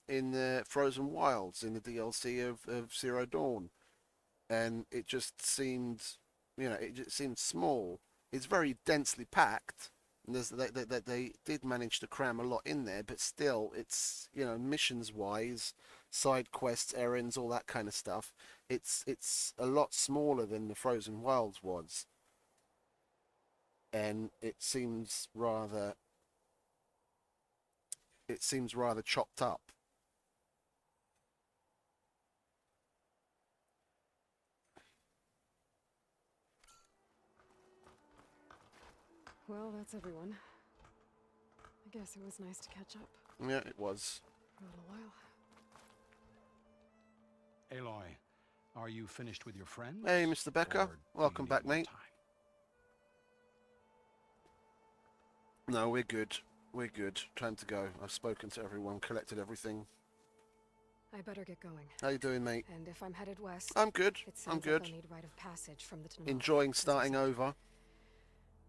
in the Frozen Wilds in the DLC of Zero Dawn, and it just seemed, you know, it just seemed small. It's very densely packed, and they did manage to cram a lot in there, but still, it's, you know, missions wise, side quests, errands, all that kind of stuff. It's a lot smaller than the Frozen Wilds was. And it seems rather chopped up. Well, that's everyone. I guess it was nice to catch up. Yeah, it was. A little while. Aloy, are you finished with your friends? Hey, Mr. Becker. Welcome back, mate. No, we're good. We're good. Time to go. I've spoken to everyone, collected everything. I better get going. How you doing, mate? And if I'm headed west, I'm good. It sounds I'm good. Like I'll need rite of passage from the Tenakth. Enjoying starting over.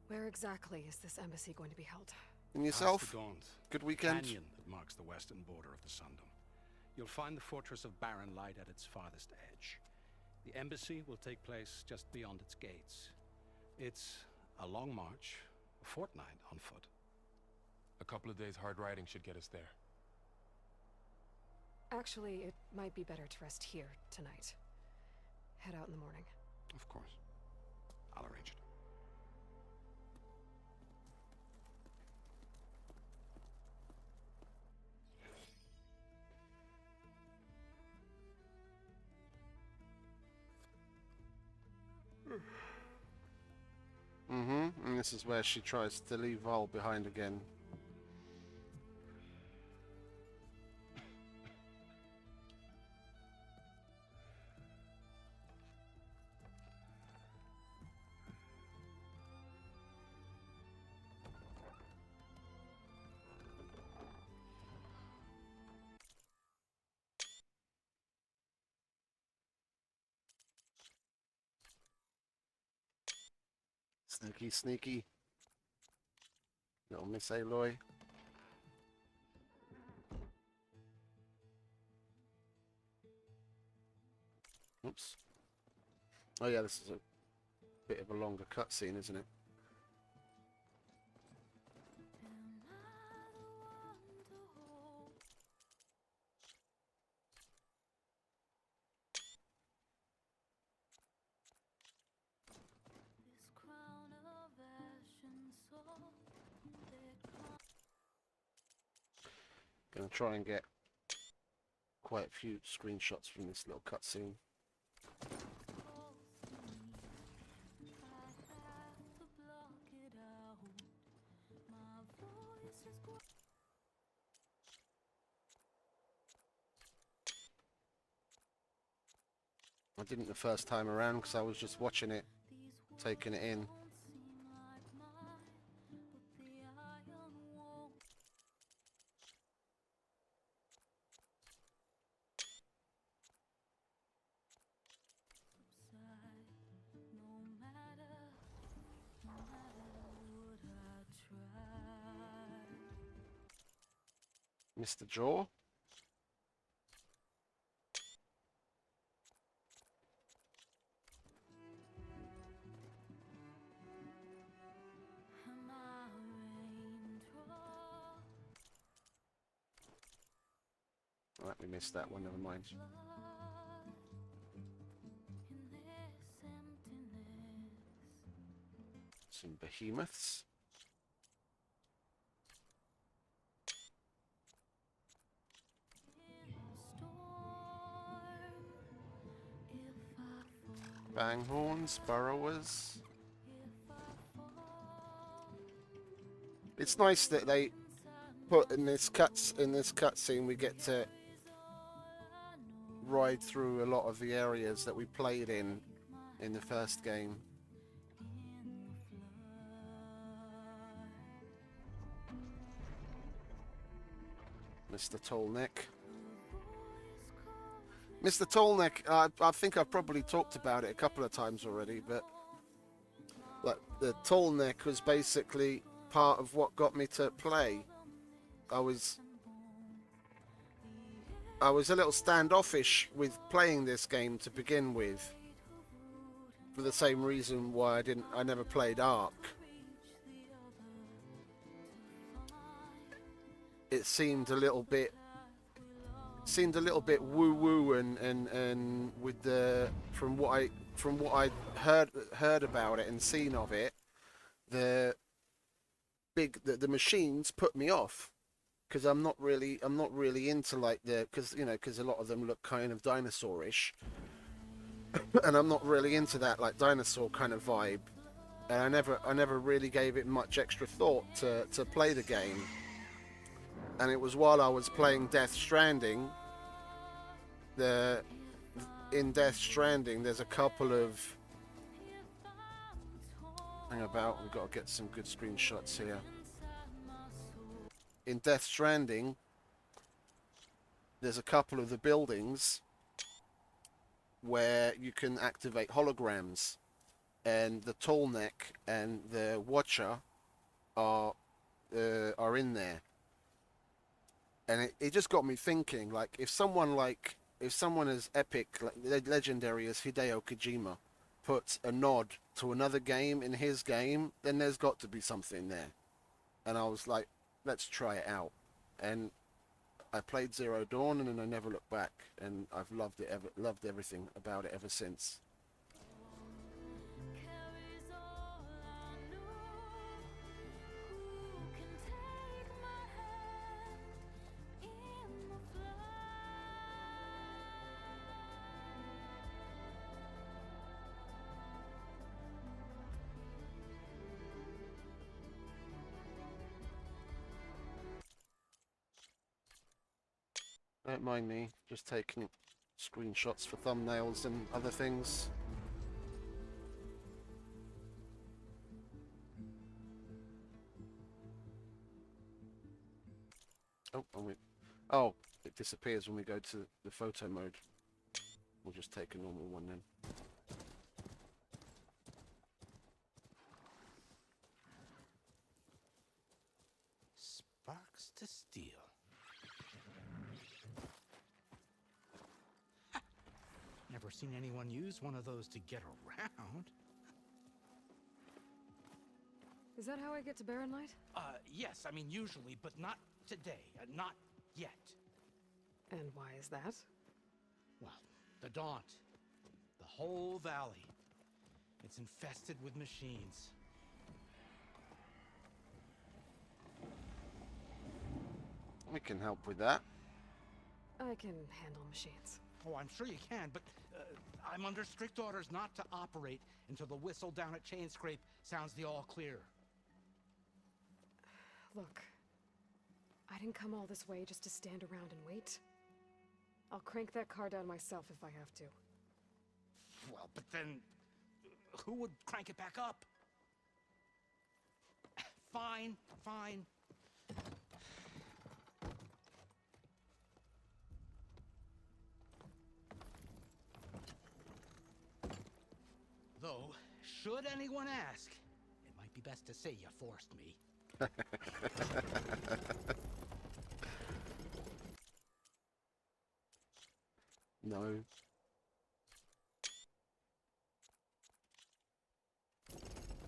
Where exactly is this embassy going to be held? And yourself? Past the Daunt, Good weekend. Canyon that marks the western border of the Sundom. You'll find the fortress of Barren Light at its farthest edge. The embassy will take place just beyond its gates. It's a long march, a fortnight on foot. A couple of days hard riding should get us there. Actually, it might be better to rest here tonight. head out in the morning. Of course. I'll arrange it. And this is where she tries to leave Val behind again. Sneaky, sneaky. Little Miss Aloy. Oops. Oh yeah, this is a bit of a longer cutscene, isn't it? Gonna try and get quite a few screenshots from this little cutscene. I didn't the first time around because I was just watching it, taking it in. Mr. Jaw? Alright, we missed that one, never mind. Some behemoths. Banghorns, burrowers. It's nice that they put in this cutscene we get to ride through a lot of the areas that we played in the first game. Mr. Tallneck. Mr. Tallneck, I think I've probably talked about it a couple of times already, but like the Tallneck was basically part of what got me to play. I was a little standoffish with playing this game to begin with, for the same reason why I never played Ark. It seemed a little bit woo-woo and with from what I heard about it and seen of it, the machines put me off, because I'm not really into like because a lot of them look kind of dinosaurish, and I'm not really into that like dinosaur kind of vibe, and I never really gave it much extra thought to play the game. And it was while I was playing Death Stranding. In Death Stranding, there's a couple of... Hang about, we've got to get some good screenshots here. In Death Stranding, there's a couple of the buildings where you can activate holograms, and the Tallneck and the Watcher are in there. And it just got me thinking, like, if someone as epic, like legendary as Hideo Kojima puts a nod to another game in his game, then there's got to be something there. And I was like, let's try it out. And I played Zero Dawn, and then I never looked back. And I've loved everything about it ever since. Don't mind me, just taking screenshots for thumbnails and other things. Oh, it disappears when we go to the photo mode. We'll just take a normal one then. Sparks to steel. Never seen anyone use one of those to get around. Is that how I get to Barren Light? Yes, I mean usually, but not today. Not yet. And why is that? Well, the Daunt. The whole valley. It's infested with machines. We can help with that. I can handle machines. Oh, I'm sure you can, but I'm under strict orders not to operate until the whistle down at Chain Scrape sounds the all clear. Look, I didn't come all this way just to stand around and wait. I'll crank that car down myself if I have to. Well, but then who would crank it back up? Fine, fine. Though, should anyone ask, it might be best to say you forced me. No.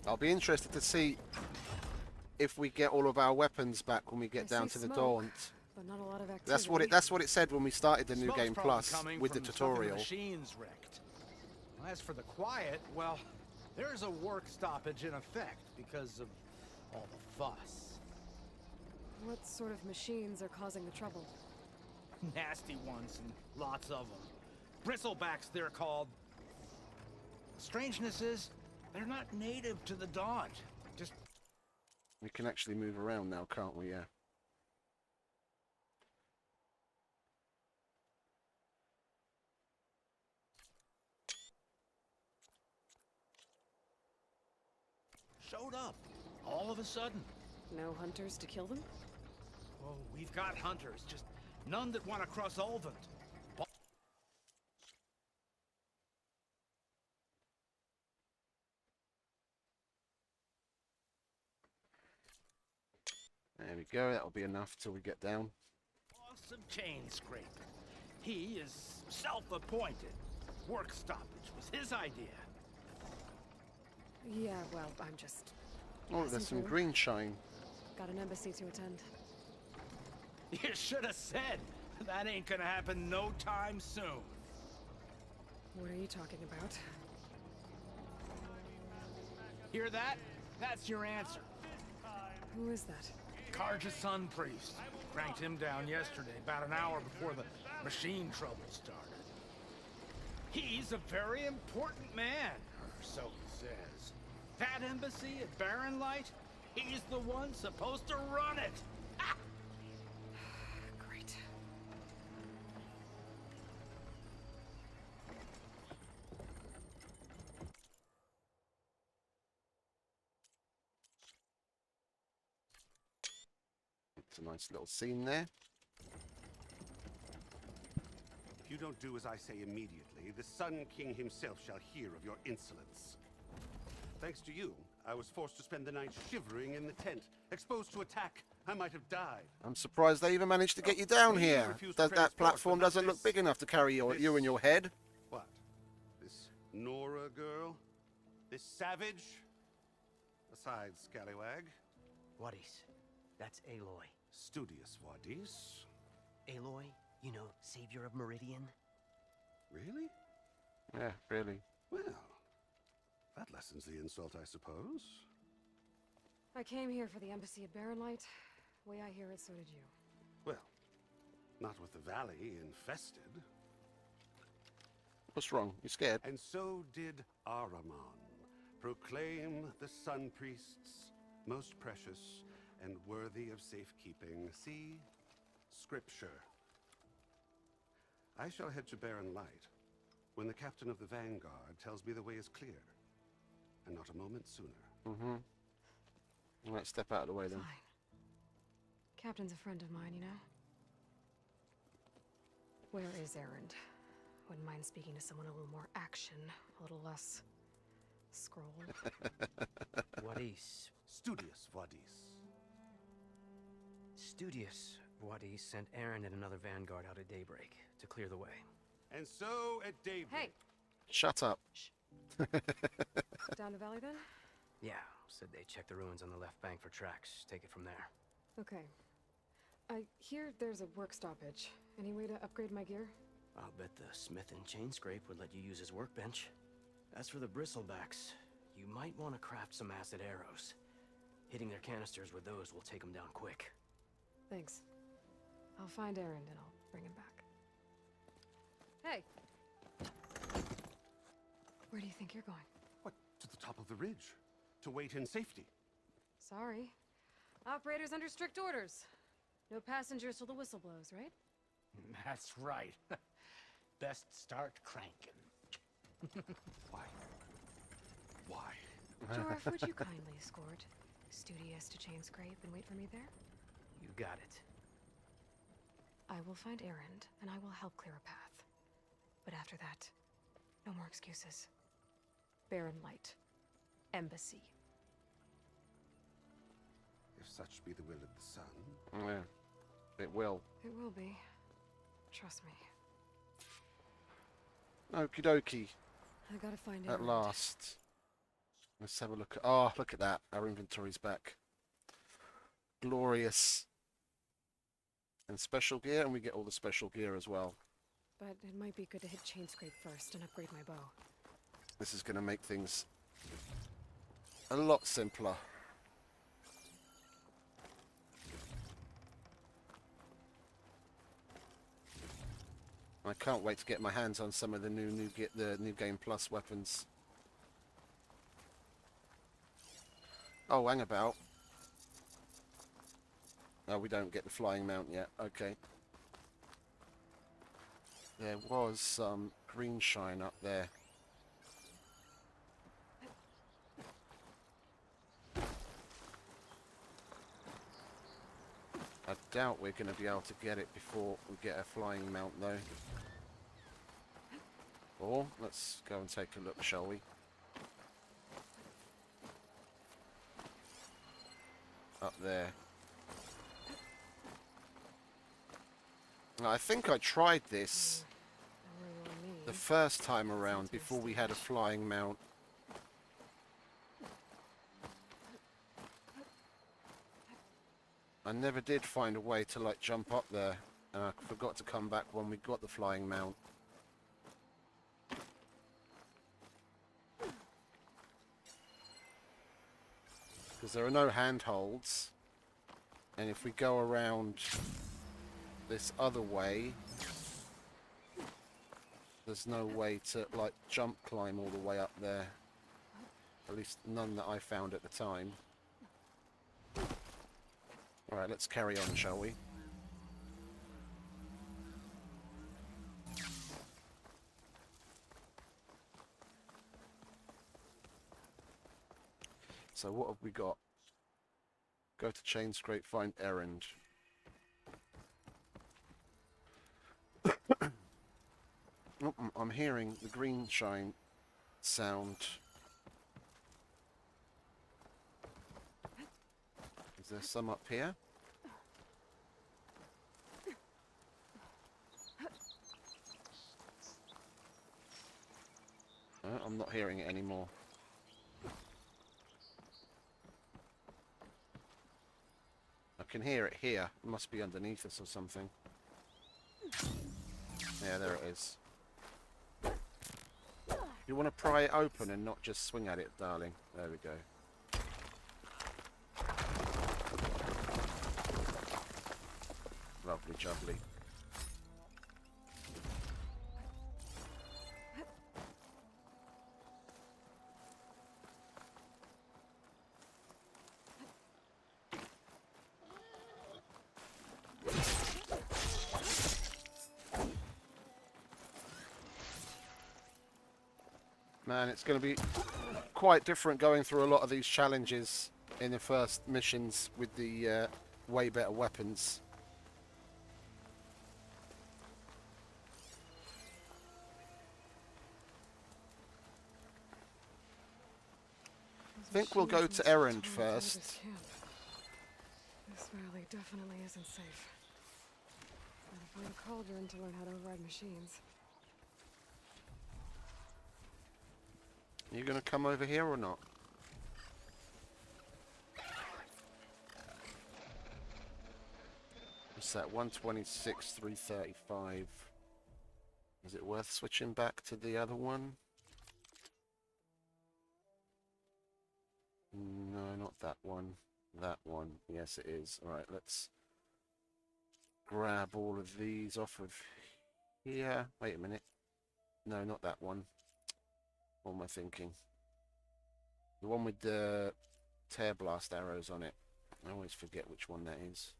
I'll be interested to see if we get all of our weapons back when we get down to the Daunt. But not a lot of activity. That's what it said when we started the New Smoke's Game probably Plus coming with the from stuff in tutorial. Machines wrecked. As for the quiet, well, there's a work stoppage in effect because of all the fuss. What sort of machines are causing the trouble? Nasty ones, and lots of them. Bristlebacks, they're called. Strangeness is, they're not native to the Daunt. Just... We can actually move around now, can't we? Yeah. showed up, all of a sudden. No hunters to kill them? Oh, we've got hunters, just none that want to cross Ulvent. There we go, that'll be enough till we get down. Awesome chain scraper. He is self-appointed. Work stoppage was his idea. Yeah, well, I'm just... Oh, there's some through. green shine. Got an embassy to attend. You should have said. That ain't gonna happen no time soon. What are you talking about? Hear that? That's your answer. Who is that? Karja's Sun Priest. Cranked him down yesterday, about an hour before the machine trouble started. He's a very important man, or so he says. That embassy at Barren Light, he's the one supposed to run it. Ah! Great. It's a nice little scene there. If you don't do as I say immediately, the Sun King himself shall hear of your insolence. Thanks to you, I was forced to spend the night shivering in the tent, exposed to attack. I might have died. I'm surprised they even managed to get you down Maybe here. refuse to That transport, platform but not doesn't look this- big enough to carry you in your head. What? This Nora girl? This savage? Besides, scallywag. Wadis. That's Aloy. Studious Wadis. Aloy, you know, savior of Meridian. Really? Yeah, really. Well, that lessens the insult, I suppose. I came here for the embassy at Barren Light. Way I hear it, so did you. Well, not with the valley infested. What's wrong? You scared? And so did Ahriman. Proclaim the Sun Priests most precious and worthy of safekeeping. See? Scripture. I shall head to Barren Light when the captain of the Vanguard tells me the way is clear. And not a moment sooner. Mm-hmm. Right, step out of the way then. Fine. Captain's a friend of mine, you know? Where is Erend? Wouldn't mind speaking to someone a little more action, a little less scroll. Wadis. Studious Wadis. Studious Wadis sent Aaron and another vanguard out at daybreak to clear the way. And so at daybreak... Hey! Shut up. Down the valley then? Yeah, said they checked the ruins on the left bank for tracks. Take it from there. Okay. I hear there's a work stoppage. Any way to upgrade my gear? I'll bet the smith in Chainscrape would let you use his workbench. As for the bristlebacks, you might want to craft some acid arrows. Hitting their canisters with those will take them down quick. Thanks. I'll find Erend and I'll bring him back. Hey! Where do you think you're going? What, to the top of the ridge? To wait in safety? Sorry. Operator's under strict orders. No passengers till the whistle blows, right? That's right. Best start cranking. Why? Why? Jorf, would you kindly escort Studious to Chainscrape and wait for me there? You got it. I will find Erend, and I will help clear a path. But after that, no more excuses. Barren Light. Embassy. If such be the will of the sun. Yeah, it will. It will be. Trust me. Okie dokie. I gotta find At Erend. last. Let's have a look at... Oh, look at that. Our inventory's back. Glorious. And special gear, and we get all the special gear as well. But it might be good to hit Chainscrape first and upgrade my bow. This is going to make things a lot simpler. I can't wait to get my hands on some of the new Game Plus weapons. Oh, hang about. Oh, we don't get the flying mount yet. Okay. There was some green shine up there. I doubt we're going to be able to get it before we get a flying mount, though. Or, let's go and take a look, shall we? Up there. Now, I think I tried this the first time around before we had a flying mount. I never did find a way to, like, jump up there, and I forgot to come back when we got the flying mount. Because there are no handholds, and if we go around this other way, there's no way to, like, jump climb all the way up there. At least none that I found at the time. Alright, let's carry on, shall we? So what have we got? Go to Chainscrape, find Erend. I'm hearing the green shine sound. Is there some up here? I'm not hearing it anymore. I can hear it here. It must be underneath us or something. Yeah, there it is. You want to pry it open and not just swing at it, darling. There we go. Lovely jubbly. Man, it's going to be quite different going through a lot of these challenges in the first missions with the way better weapons. I think we'll go to Errand first. This valley definitely isn't safe. Gotta find a cauldron to learn how to override machines. Are you going to come over here or not? What's that? 126, 335. Is it worth switching back to the other one? No, not that one. That one. Yes, it is. Alright, let's grab all of these off of here. Wait a minute. No, not that one. What am I thinking? The one with the tear blast arrows on it. I always forget which one that is.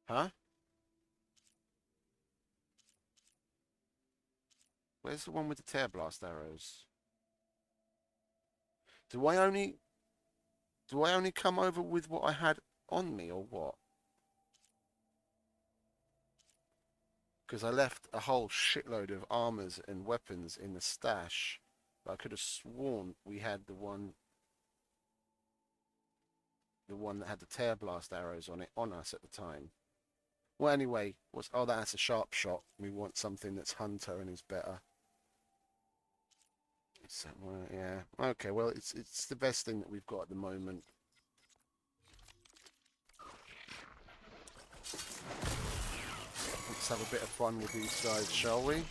Huh? Where's the one with the tear blast arrows? Do I only come over with what I had on me or what? Because I left a whole shitload of armors and weapons in the stash. But I could have sworn we had the one that had the tear blast arrows on it on us at the time. Well, anyway, oh, that's a sharp shot. We want something that's hunter and is better. So, yeah. Okay. Well, it's the best thing that we've got at the moment. Let's have a bit of fun with these guys, shall we?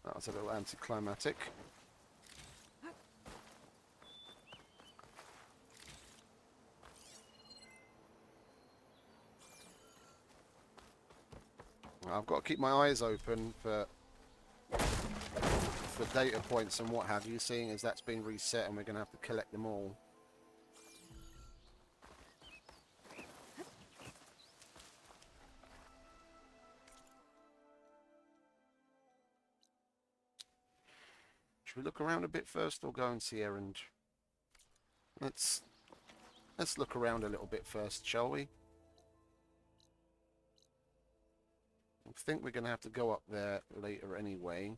That was a little anticlimactic. I've got to keep my eyes open for data points and what have you, seeing as that's been reset and we're going to have to collect them all. Should we look around a bit first or go and see Errand? Let's look around a little bit first, shall we? I think we're going to have to go up there later anyway.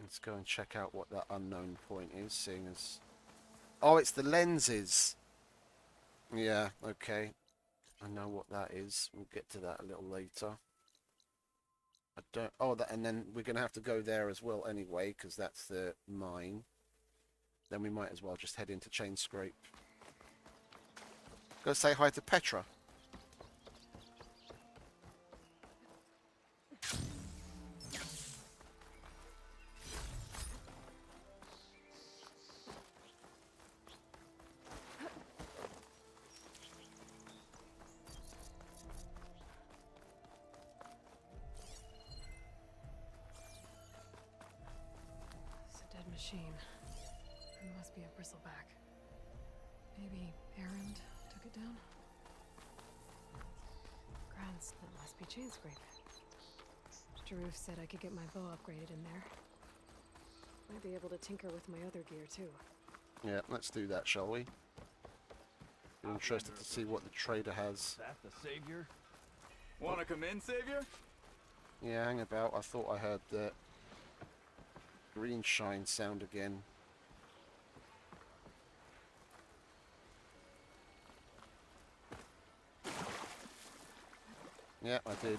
Let's go and check out what that unknown point is, seeing as... Oh, it's the lenses! Yeah, okay. I know what that is. We'll get to that a little later. I don't... Oh, and then we're going to have to go there as well anyway, because that's the mine. Then we might as well just head into Chain Scrape. Go say hi to Petra. Machine. It must be a bristleback. Maybe Errand took it down? Grants, that must be Chain Scrape. Jaruf said I could get my bow upgraded in there. Might be able to tinker with my other gear too. Yeah, let's do that, shall we? Be interested to see what the trader has. Is that the savior? Wanna come in, savior? Yeah, hang about. I thought I heard the green shine sound again. Yeah, I did.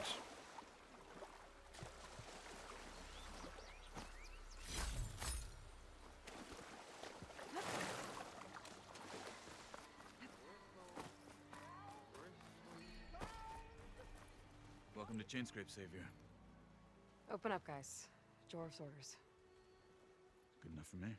Welcome to Chain Scrape, savior. Open up, guys. Jorv's orders. Good enough for me.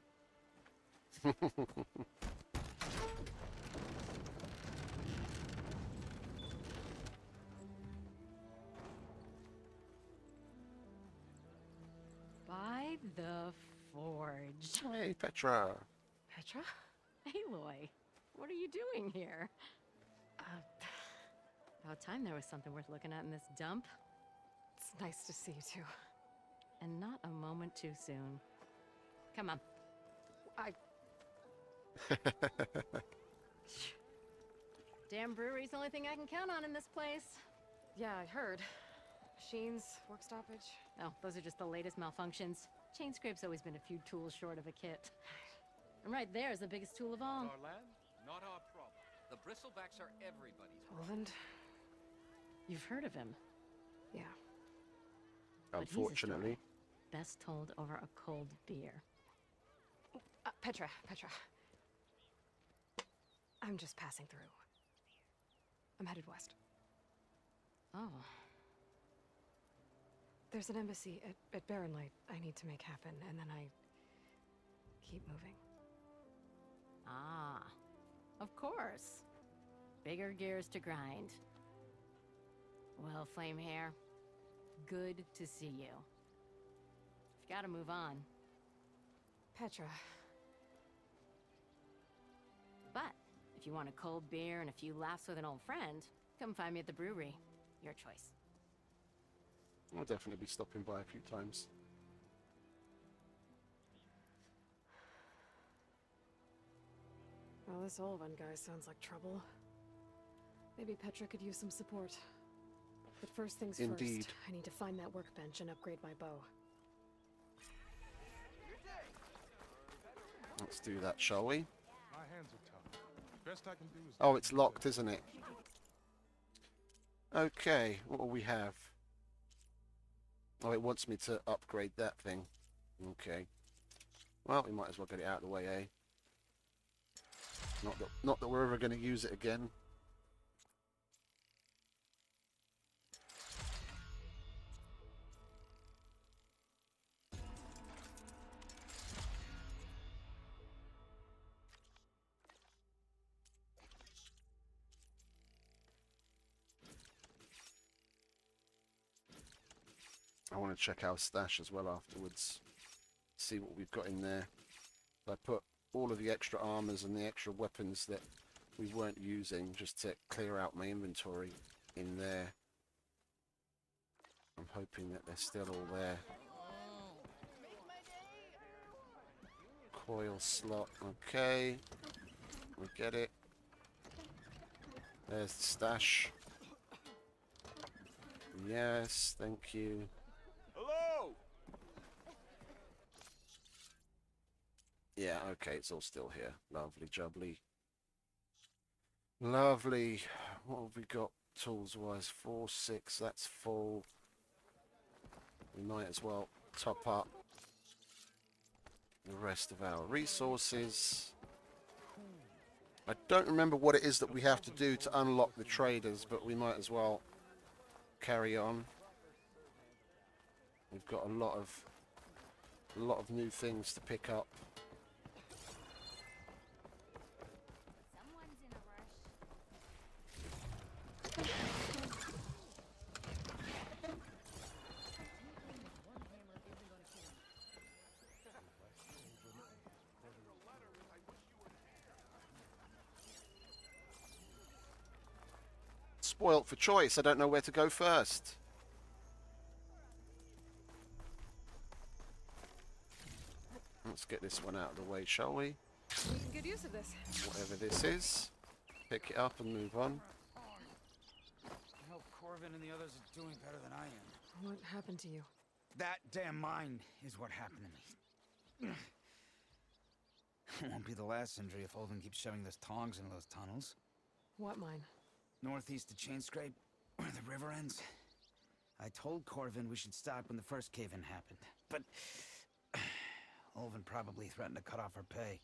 By the forge. Hey, Petra. Petra? Aloy, what are you doing here? About time there was something worth looking at in this dump. It's nice to see you too. And not a moment too soon. Come on. Damn brewery's the only thing I can count on in this place. Yeah, I heard. Machines, work stoppage. Oh, those are just the latest malfunctions. Chain scrape's always been a few tools short of a kit. And right there is the biggest tool of all. Our land, not our problem. The bristlebacks are everybody's problem. Roland? You've heard of him? Yeah. But he's a Unfortunately. story best told over a cold beer. Petra. I'm just passing through. I'm headed west. Oh. There's an embassy at Barren Light I need to make happen, and then I keep moving. Ah, of course. Bigger gears to grind. Well, Flamehair, good to see you. You've got to move on. Petra. But if you want a cold beer and a few laughs with an old friend, come find me at the brewery. Your choice. I'll definitely be stopping by a few times. Well, this Olvan guy sounds like trouble. Maybe Petra could use some support. But first things Indeed. first, I need to find that workbench and upgrade my bow. Let's do that, shall we? My hands are tough. Best I can do is... Oh, it's locked, isn't it? Okay, what do we have? Oh, it wants me to upgrade that thing. Okay. Well, we might as well get it out of the way, eh? Not that we're ever going to use it again. I want to check our stash as well afterwards. See what we've got in there. I put all of the extra armors and the extra weapons that we weren't using just to clear out my inventory in there. I'm hoping that they're still all there. Coil slot, okay. We get it. There's the stash. Yes, thank you. Hello! Yeah, okay, it's all still here. Lovely jubbly. Lovely. What have we got tools-wise? 4, 6, that's full. We might as well top up the rest of our resources. I don't remember what it is that we have to do to unlock the traders, but we might as well carry on. We've got a lot of new things to pick up. Someone's in a rush. Spoilt for choice. I don't know where to go first. Let's get this one out of the way, shall we? Making good use of this. Whatever this is. Pick it up and move on. I hope Corvin and the others are doing better than I am. What happened to you? That damn mine is what happened to me. It won't be the last injury if Olven keeps shoving those tongs into those tunnels. What mine? Northeast of Chain Scrape, where the river ends. I told Corvin we should stop when the first cave-in happened, but Olven probably threatened to cut off our pay.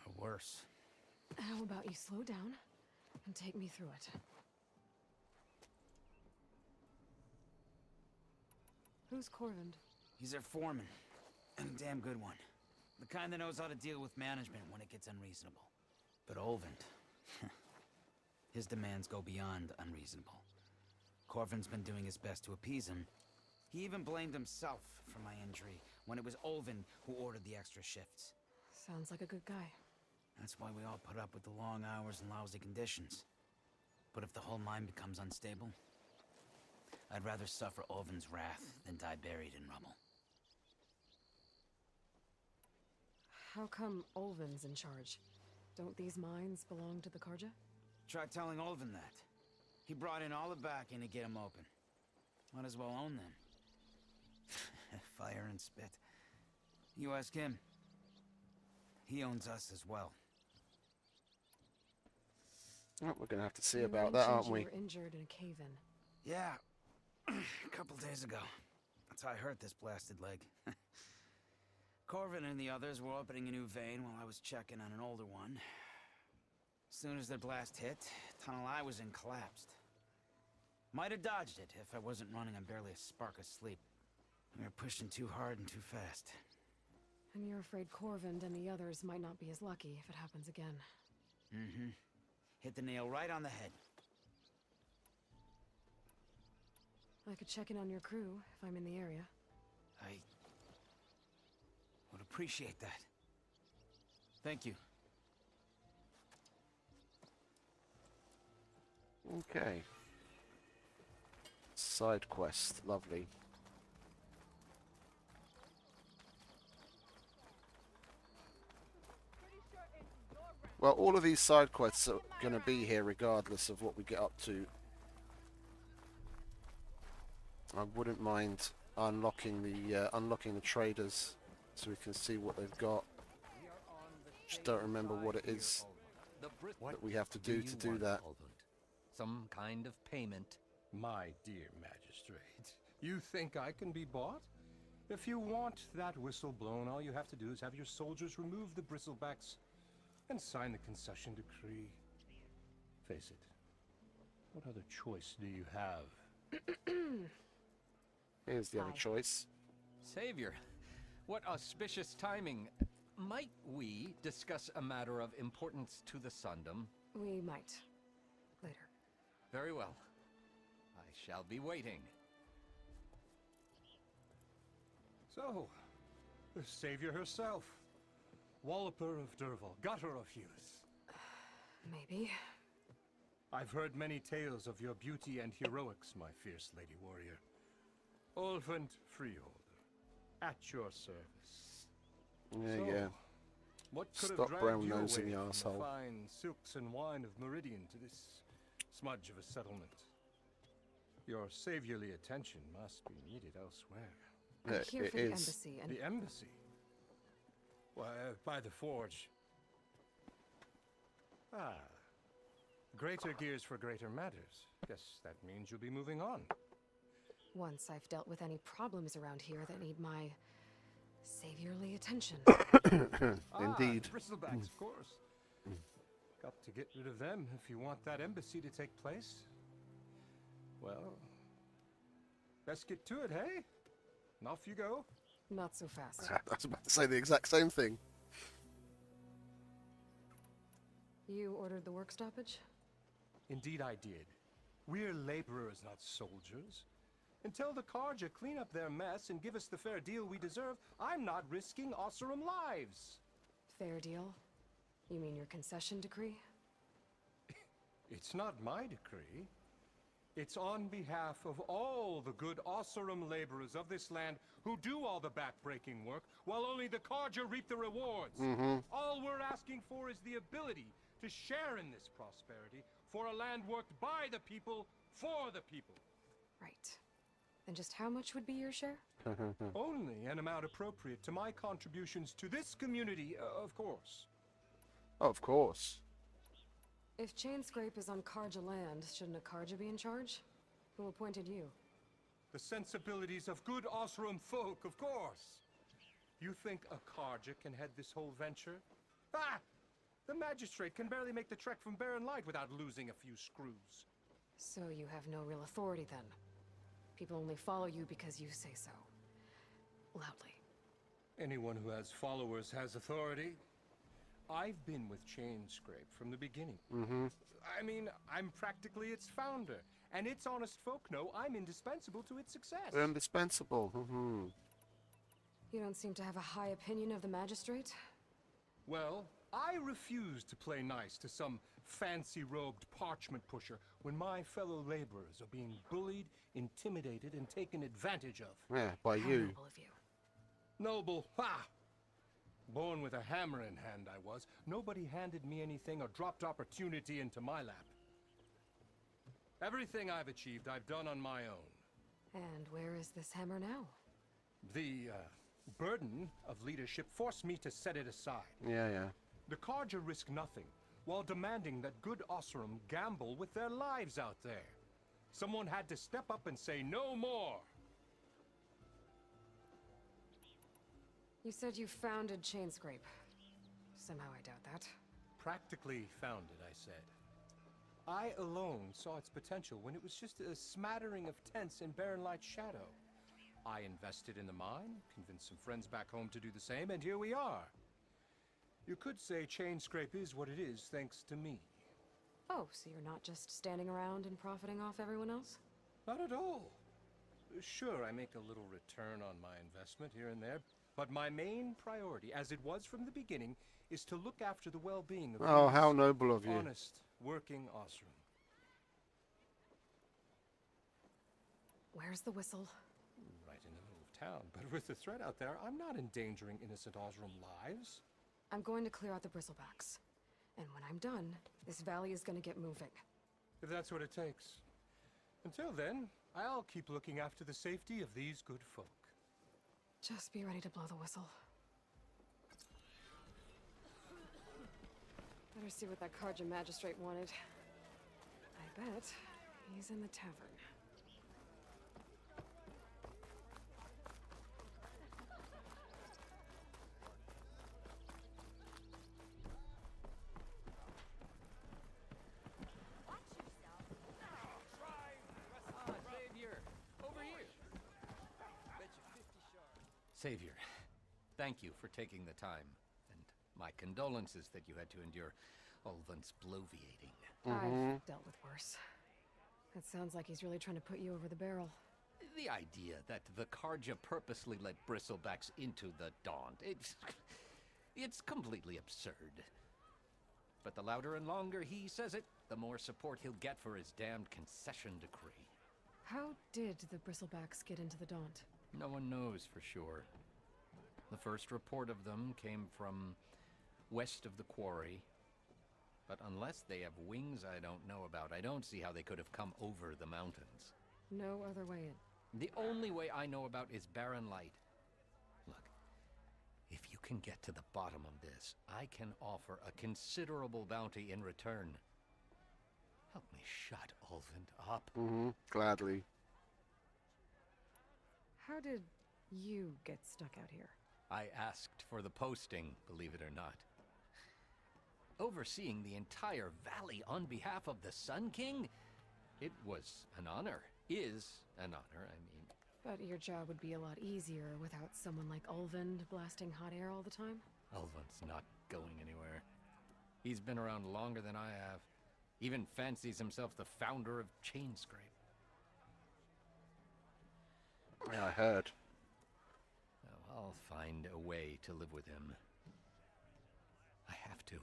Or worse. How about you slow down and take me through it? Who's Corvind? He's their foreman, and a damn good one. The kind that knows how to deal with management when it gets unreasonable. But Olvend, his demands go beyond unreasonable. Corvin's been doing his best to appease him. He even blamed himself for my injury when it was Olvend who ordered the extra shifts. Sounds like a good guy. That's why we all put up with the long hours and lousy conditions. But if the whole mine becomes unstable, I'd rather suffer Olvend's wrath than die buried in rubble. How come Olvin's in charge? Don't these mines belong to the Karja? Try telling Olvend that. He brought in all the backing to get them open. Might as well own them. Fire and spit. You ask him. He owns us as well. Well, we're going to have to see You about that, aren't mentioned we? You were injured in a cave-in. Yeah. A couple days ago. That's how I hurt this blasted leg. Corvin and the others were opening a new vein while I was checking on an older one. As soon as their blast hit, the tunnel I was in collapsed. Might have dodged it if I wasn't running on barely a spark of sleep. We were pushing too hard and too fast. And you're afraid Corvind and the others might not be as lucky if it happens again. Mm-hmm. Hit the nail right on the head. I could check in on your crew if I'm in the area. I would appreciate that. Thank you. Okay. Side quest, lovely. Well, all of these side quests are going to be here regardless of what we get up to. I wouldn't mind unlocking the traders so we can see what they've got. Just don't remember what it is that we have to do to do that. Some kind of payment. My dear magistrate, you think I can be bought? If you want that whistle blown, all you have to do is have your soldiers remove the bristlebacks and sign the concession decree. Face it, what other choice do you have? Here's the other choice. Savior, what auspicious timing. Might we discuss a matter of importance to the Sundom? We might. Later. Very well. I shall be waiting. So, the savior herself. Walloper of Derval, gutter of youth. Maybe. I've heard many tales of your beauty and heroics, my fierce lady warrior. Olvend Freeholder, at your service. Yeah. What could Stop have dragged brown you nosing away the from arsehole. the fine silks and wine of Meridian to this smudge of a settlement? Your saviorly attention must be needed elsewhere. I'm here for the embassy and... The embassy? Why, by the forge. Ah. Greater gears for greater matters. Guess that means you'll be moving on. Once I've dealt with any problems around here that need my saviorly attention. Indeed. Bristlebacks, of course. Got to get rid of them if you want that embassy to take place. Well, best get to it, hey? And off you go. Not so fast. I was about to say the exact same thing. You ordered the work stoppage? Indeed I did. We're laborers, not soldiers. Until the Karja clean up their mess and give us the fair deal we deserve, I'm not risking Osseram lives. Fair deal? You mean your concession decree? It's not my decree. It's on behalf of all the good Osseram laborers of this land who do all the back-breaking work, while only the Karja reap the rewards. All we're asking for is the ability to share in this prosperity for a land worked by the people, for the people. Right. And just how much would be your share? Only an amount appropriate to my contributions to this community, of course. Of course. If Chainscrape is on Karja land, shouldn't a Karja be in charge? Who appointed you? The sensibilities of good Osseram folk, of course. You think a Karja can head this whole venture? Ah! The magistrate can barely make the trek from Barren Light without losing a few screws. So you have no real authority then? People only follow you because you say so. Loudly. Anyone who has followers has authority. I've been with Chainscrape from the beginning. Mm-hmm. I mean, I'm practically its founder, and its honest folk know I'm indispensable to its success. Indispensable. Mm-hmm. You don't seem to have a high opinion of the magistrate? Well, I refuse to play nice to some fancy-robed parchment pusher when my fellow laborers are being bullied, intimidated, and taken advantage of. Yeah, by How you. noble of you. Noble, ha! Born with a hammer in hand I was. Nobody handed me anything or dropped opportunity into my lap. Everything I've achieved, I've done on my own. And where is this hammer now? The, burden of leadership forced me to set it aside. Yeah. The Carja risk nothing, while demanding that good Osram gamble with their lives out there. Someone had to step up and say no more. You said you founded Chainscrape. Somehow I doubt that. Practically founded, I said. I alone saw its potential when it was just a smattering of tents in Barren Light's shadow. I invested in the mine, convinced some friends back home to do the same, and here we are. You could say Chainscrape is what it is thanks to me. Oh, so you're not just standing around and profiting off everyone else? Not at all. Sure, I make a little return on my investment here and there, but my main priority, as it was from the beginning, is to look after the well-being of Oh, these how noble of you. honest, working Osram. Where's the whistle? Right in the middle of town, but with the threat out there, I'm not endangering innocent Osram lives. I'm going to clear out the bristlebacks. And when I'm done, this valley is going to get moving. If that's what it takes. Until then, I'll keep looking after the safety of these good folk. Just be ready to blow the whistle. Better see what that Carja magistrate wanted. I bet he's in the tavern. Savior! Over here! Bet you 50 shards. Savior, thank you for taking the time. And my condolences that you had to endure Ulvan's bloviating. I've dealt with worse. It sounds like he's really trying to put you over the barrel. The idea that the Carja purposely let bristlebacks into the Daunt, it's completely absurd. But the louder and longer he says it, the more support he'll get for his damned concession decree. How did the bristlebacks get into the Daunt? No one knows for sure. The first report of them came from west of the quarry. But unless they have wings I don't know about, I don't see how they could have come over the mountains. No other way in. The only way I know about is Barren Light. Look, if you can get to the bottom of this, I can offer a considerable bounty in return. Help me shut Ulvund up. Gladly. How did you get stuck out here? I asked for the posting, believe it or not. Overseeing the entire valley on behalf of the Sun King? It was an honor. Is an honor, I mean. But your job would be a lot easier without someone like Ulvund blasting hot air all the time? Ulvund's not going anywhere. He's been around longer than I have. Even fancies himself the founder of Chainscrape. Yeah, I heard. Oh, I'll find a way to live with him. I have to.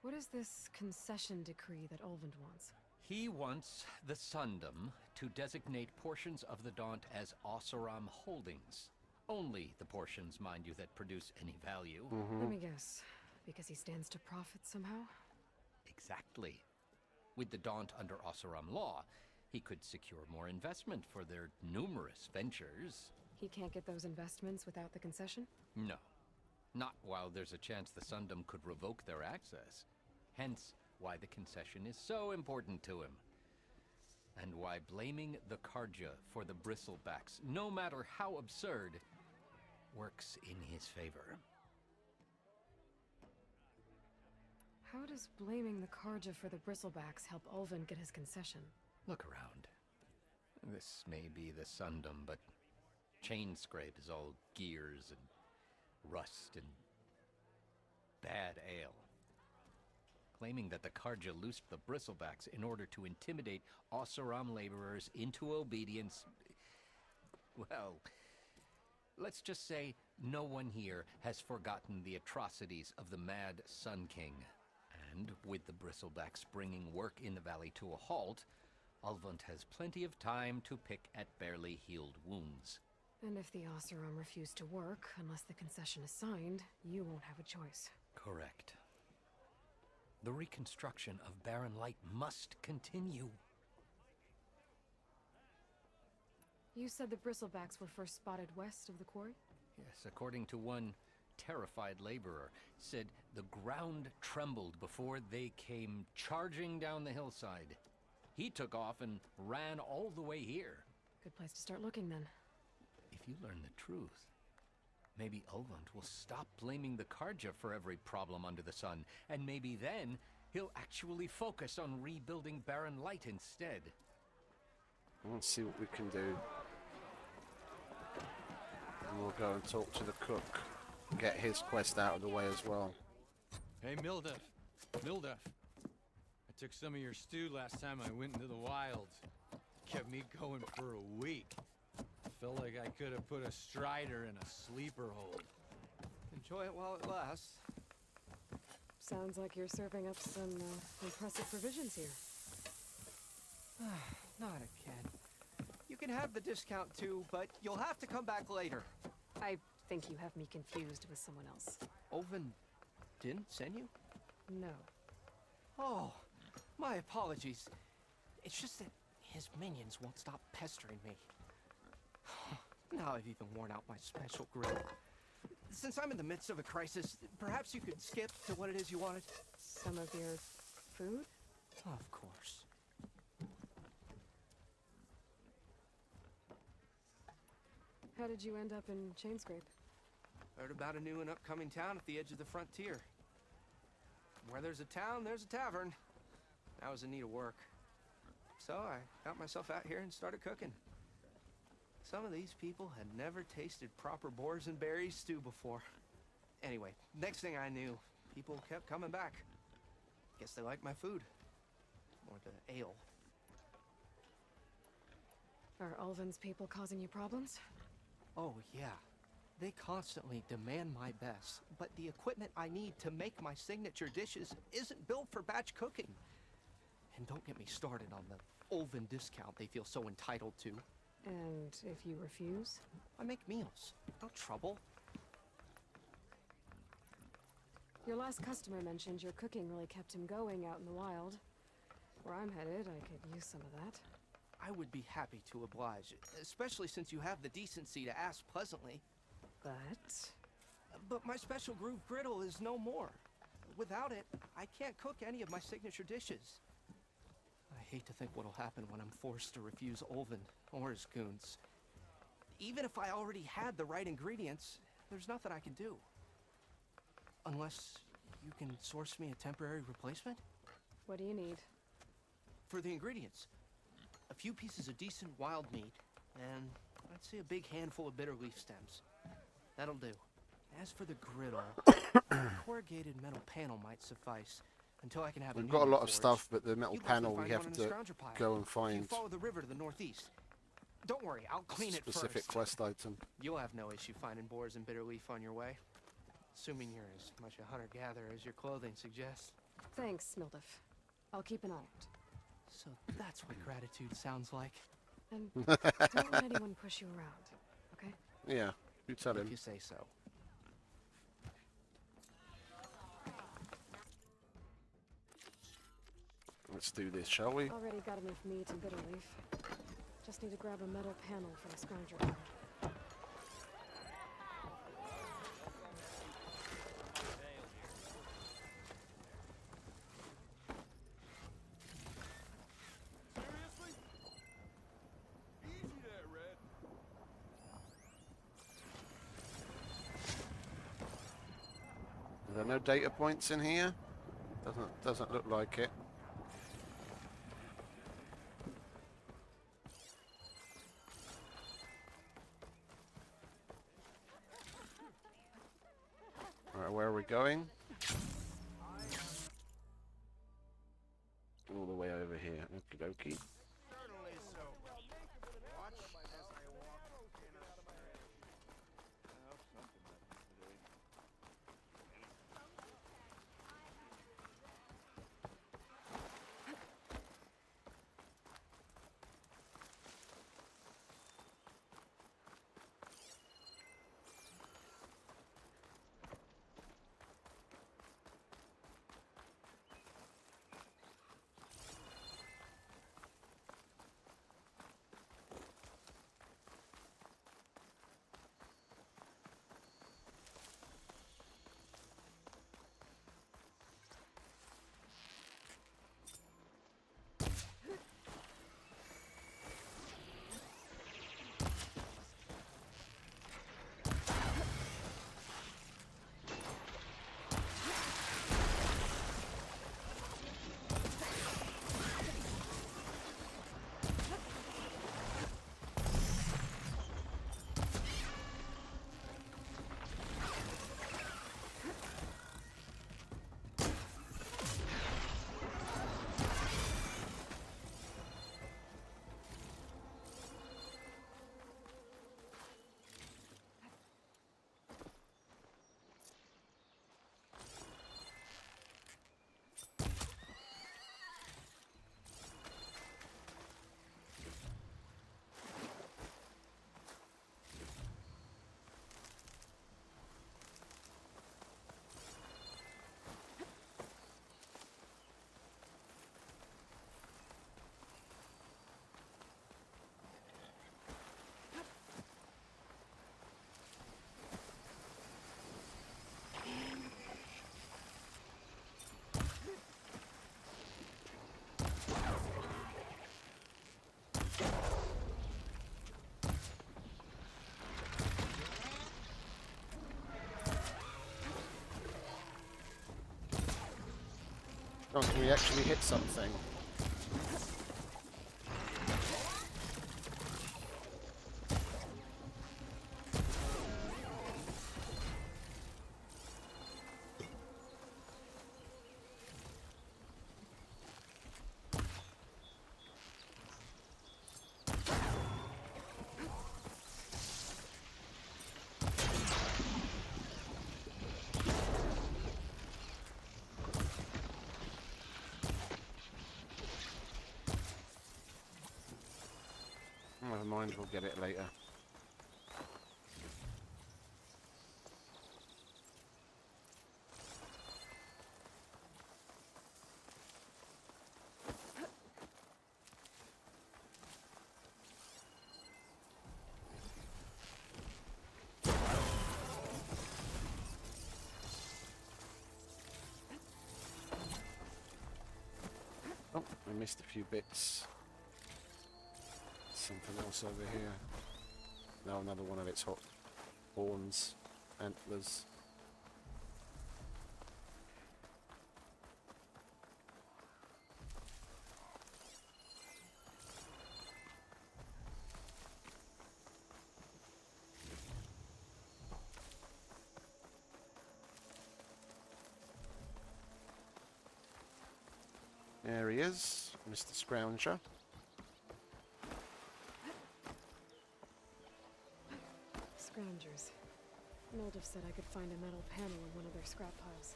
What is this concession decree that Ulvund wants? He wants the Sundom to designate portions of the Daunt as Ossaram holdings. Only the portions, mind you, that produce any value. Let me guess. Because he stands to profit somehow? Exactly. With the Daunt under Ossaram law, he could secure more investment for their numerous ventures. He can't get those investments without the concession? No. Not while there's a chance the Sundom could revoke their access. Hence, why the concession is so important to him. And why blaming the Carja for the bristlebacks, no matter how absurd, works in his favor. How does blaming the Carja for the bristlebacks help Ulvund get his concession? Look around. This may be the Sundom, but chain scrape is all gears and rust and bad ale. Claiming that the Karja loosed the bristlebacks in order to intimidate Oseram laborers into obedience. Well, let's just say no one here has forgotten the atrocities of the Mad Sun King. And with the bristlebacks bringing work in the valley to a halt, Ulvund has plenty of time to pick at barely healed wounds. And if the Oseram refuse to work, unless the concession is signed, you won't have a choice. Correct. The reconstruction of Barren Light must continue. You said the bristlebacks were first spotted west of the quarry? Yes, according to one terrified laborer, said the ground trembled before they came charging down the hillside. He took off and ran all the way here. Good place to start looking, then. If you learn the truth, maybe Ulvund will stop blaming the Karja for every problem under the sun, and maybe then he'll actually focus on rebuilding Barren Light instead. Let's see what we can do. And we'll go and talk to the cook. Get his quest out of the way as well. Hey, Mildef. Mildef. I took some of your stew last time I went into the wilds. Kept me going for a week. Felt like I could have put a strider in a sleeper hold. Enjoy it while it lasts. Sounds like you're serving up some impressive provisions here. Not again. You can have the discount too, but you'll have to come back later. I think you have me confused with someone else. Oven didn't send you? No. Oh, my apologies. It's just that his minions won't stop pestering me. Now I've even worn out my special grill. Since I'm in the midst of a crisis, perhaps you could skip to what it is you wanted? Some of your food? Of course. How did you end up in Chainscrape? Heard about a new and upcoming town at the edge of the frontier. Where there's a town, there's a tavern. I was in need of work. So I got myself out here and started cooking. Some of these people had never tasted proper boars and berries stew before. Anyway, next thing I knew, people kept coming back. Guess they liked my food. Or the ale. Are Ulvund's people causing you problems? Oh, yeah. They constantly demand my best, but the equipment I need to make my signature dishes isn't built for batch cooking. And don't get me started on the Ulvund discount they feel so entitled to. And if you refuse? I make meals. No trouble. Your last customer mentioned your cooking really kept him going out in the wild. Where I'm headed, I could use some of that. I would be happy to oblige, especially since you have the decency to ask pleasantly. But my special groove griddle is no more. Without it, I can't cook any of my signature dishes. I hate to think what'll happen when I'm forced to refuse Ulvund or his goons. Even if I already had the right ingredients, there's nothing I can do. Unless you can source me a temporary replacement? What do you need? For the ingredients, a few pieces of decent wild meat, and I'd say a big handful of bitter leaf stems. That'll do. As for the griddle, a corrugated metal panel might suffice until I can have. We've got a lot of stuff, but the metal panel we have to go and find. You follow the river to the northeast. Don't worry, I'll clean it first. Specific quest item. You'll have no issue finding boars and bitter leaf on your way, assuming you're as much a hunter-gatherer as your clothing suggests. Thanks, Mildef. I'll keep an eye out. So that's what gratitude sounds like. And don't let anyone push you around, okay? Yeah, you tell him. If you say so. Let's do this, shall we? Already got enough meat and bitter leaf. Just need to grab a metal panel for the scrounger guard. Are there no data points in here? Doesn't look like it. Alright, where are we going? All the way over here. Okie dokie. Oh, can we actually hit something? Never mind, we'll get it later. Oh, I missed a few bits. Something else over here. Now another one of its hot horns, antlers. There he is, Mr. Scrounger. Scroungers. Mildev said I could find a metal panel in one of their scrap piles.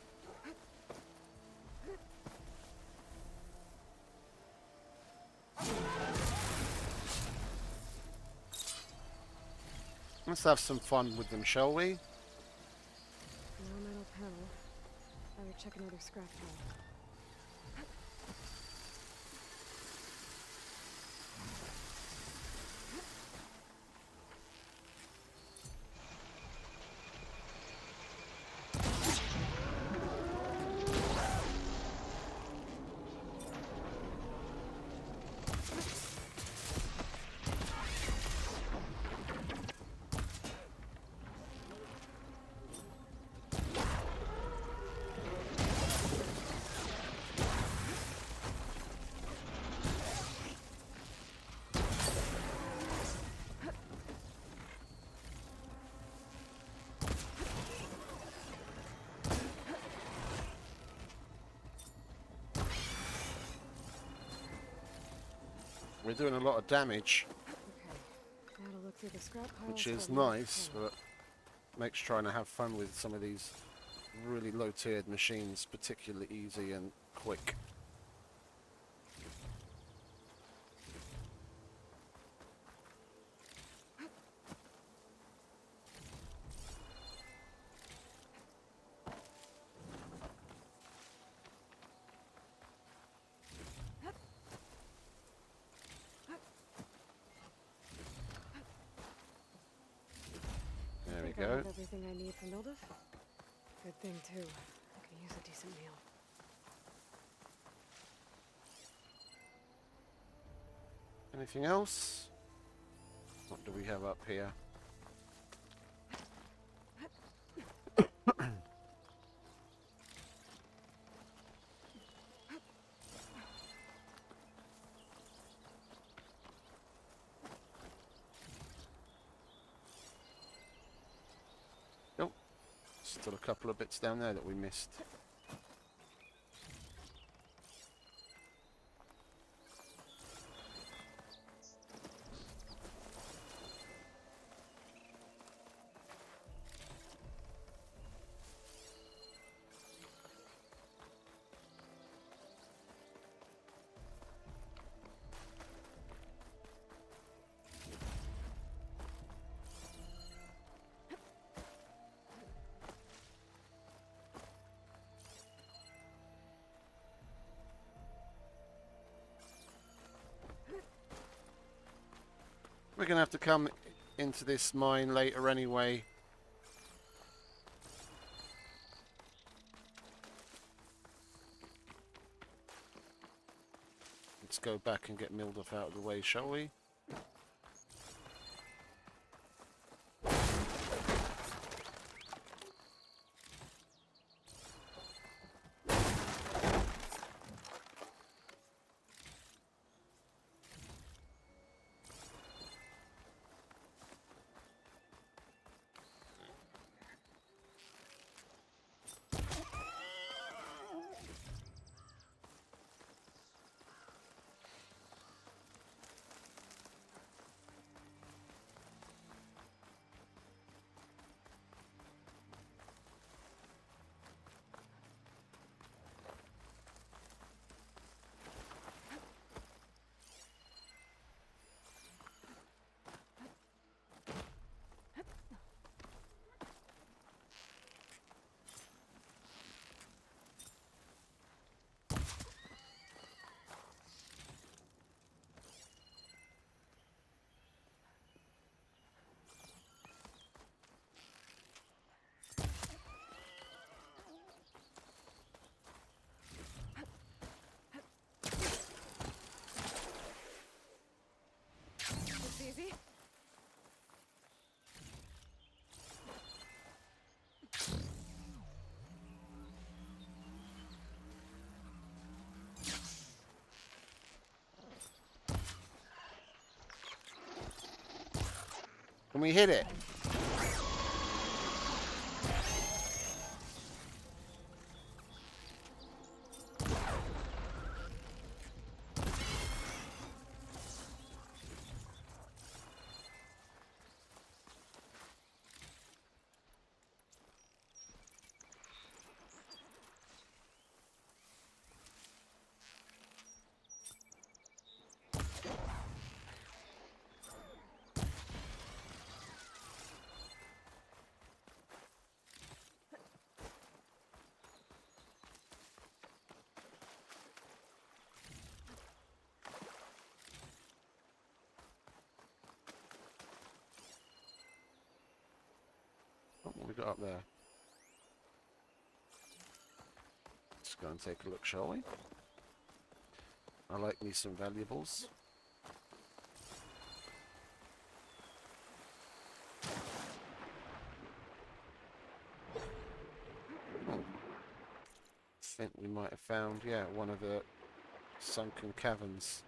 Let's have some fun with them, shall we? No metal panel. I would check another scrap pile. We're doing a lot of damage, Okay. Now to look through the scrap piles which for is more nice, coal. but makes trying to have fun with some of these really low-tiered machines particularly easy and quick. There we I think I go. have everything I need for Mildef. Good thing too. I could use a decent meal. Anything else? What do we have up here? Nope. Still a couple of bits down there that we missed. We're going to have to come into this mine later anyway. Let's go back and get Mildef out of the way, shall we? It's easy. Can we hit it? What have we got up there? Let's go and take a look, shall we? I like me some valuables. Oh. I think we might have found, yeah, one of the sunken caverns.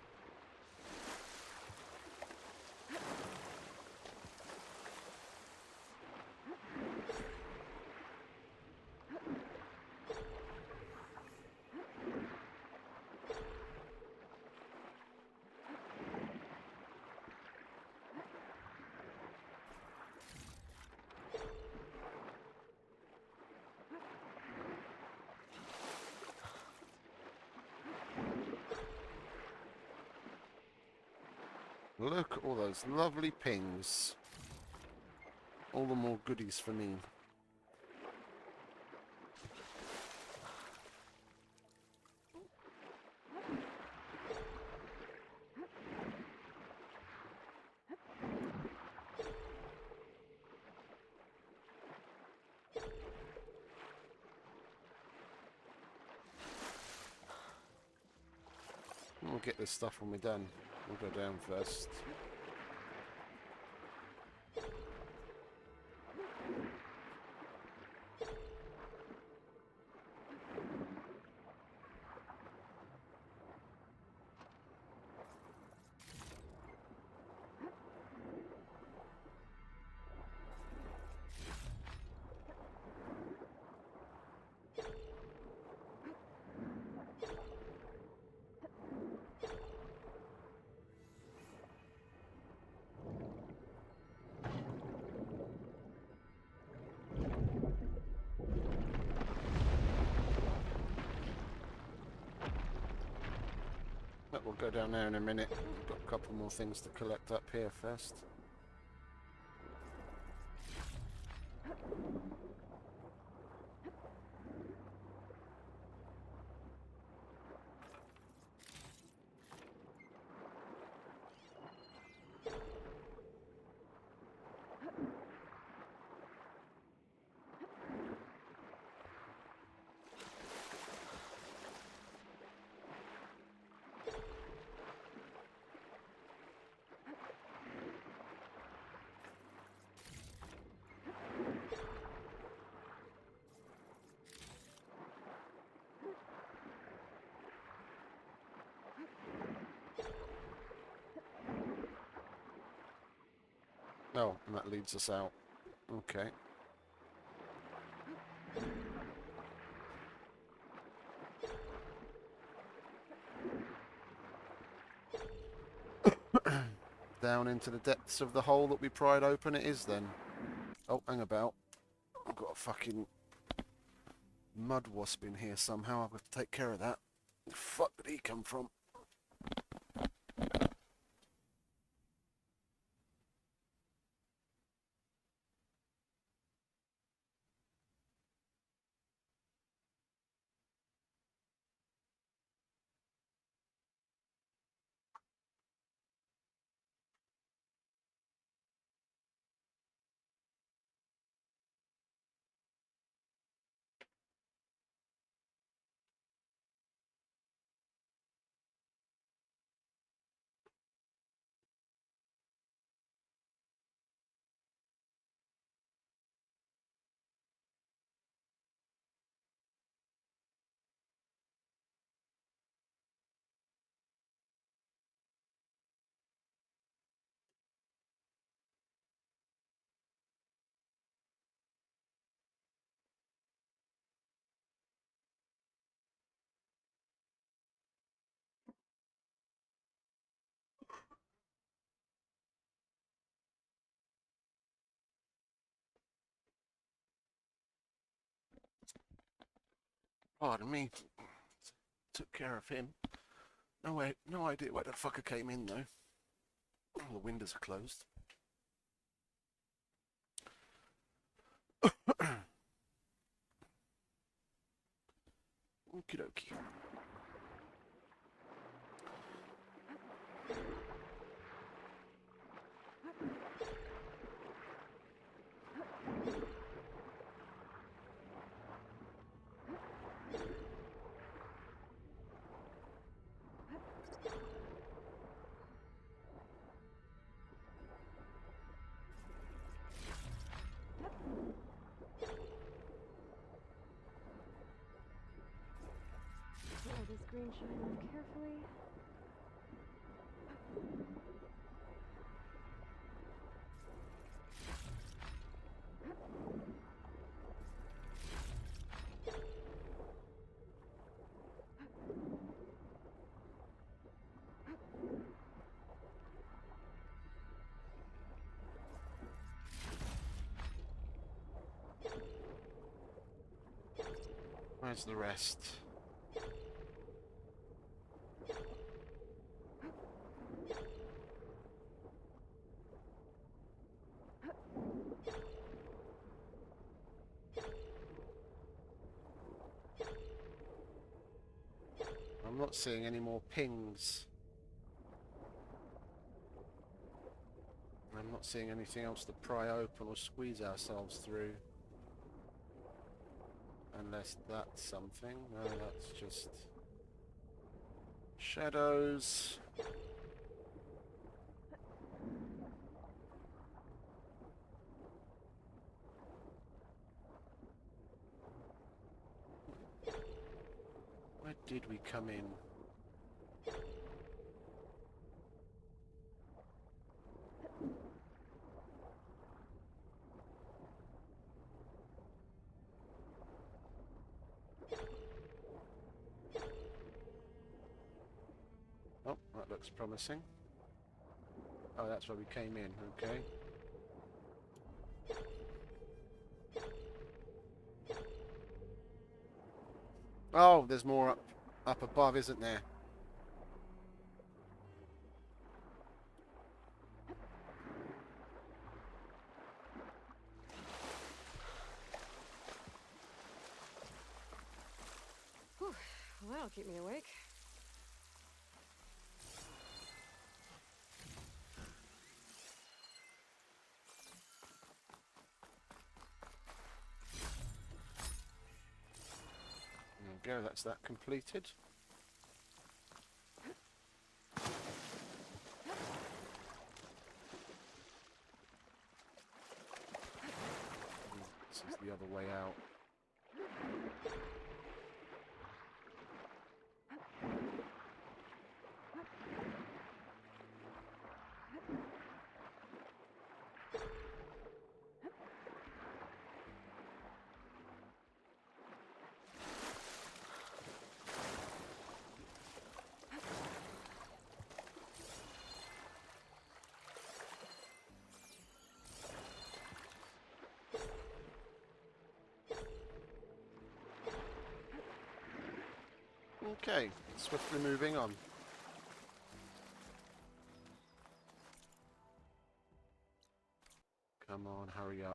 Look at all those lovely pings. All the more goodies for me. We'll get this stuff when we're done. We'll go down first. But we'll go down there in a minute. We've got a couple more things to collect up here first. Oh, and that leads us out. Okay. Down into the depths of the hole that we pried open it is then. Oh, hang about. I've got a fucking mud wasp in here somehow. I've got to take care of that. The fuck did he come from? Pardon me. Took care of him. No idea where the fucker came in though. All the windows are closed. Okie dokie. Pour this green shine on carefully. Where's the rest? I'm not seeing any more pings. I'm not seeing anything else to pry open or squeeze ourselves through. Unless that's something. No, that's just shadows. Where did we come in? Oh, that looks promising. Oh, that's where we came in, okay. Oh, there's more up above, isn't there? Whew, well, that'll keep me awake. There we go, that's that completed. This is the other way out. Okay, swiftly moving on. Come on, hurry up.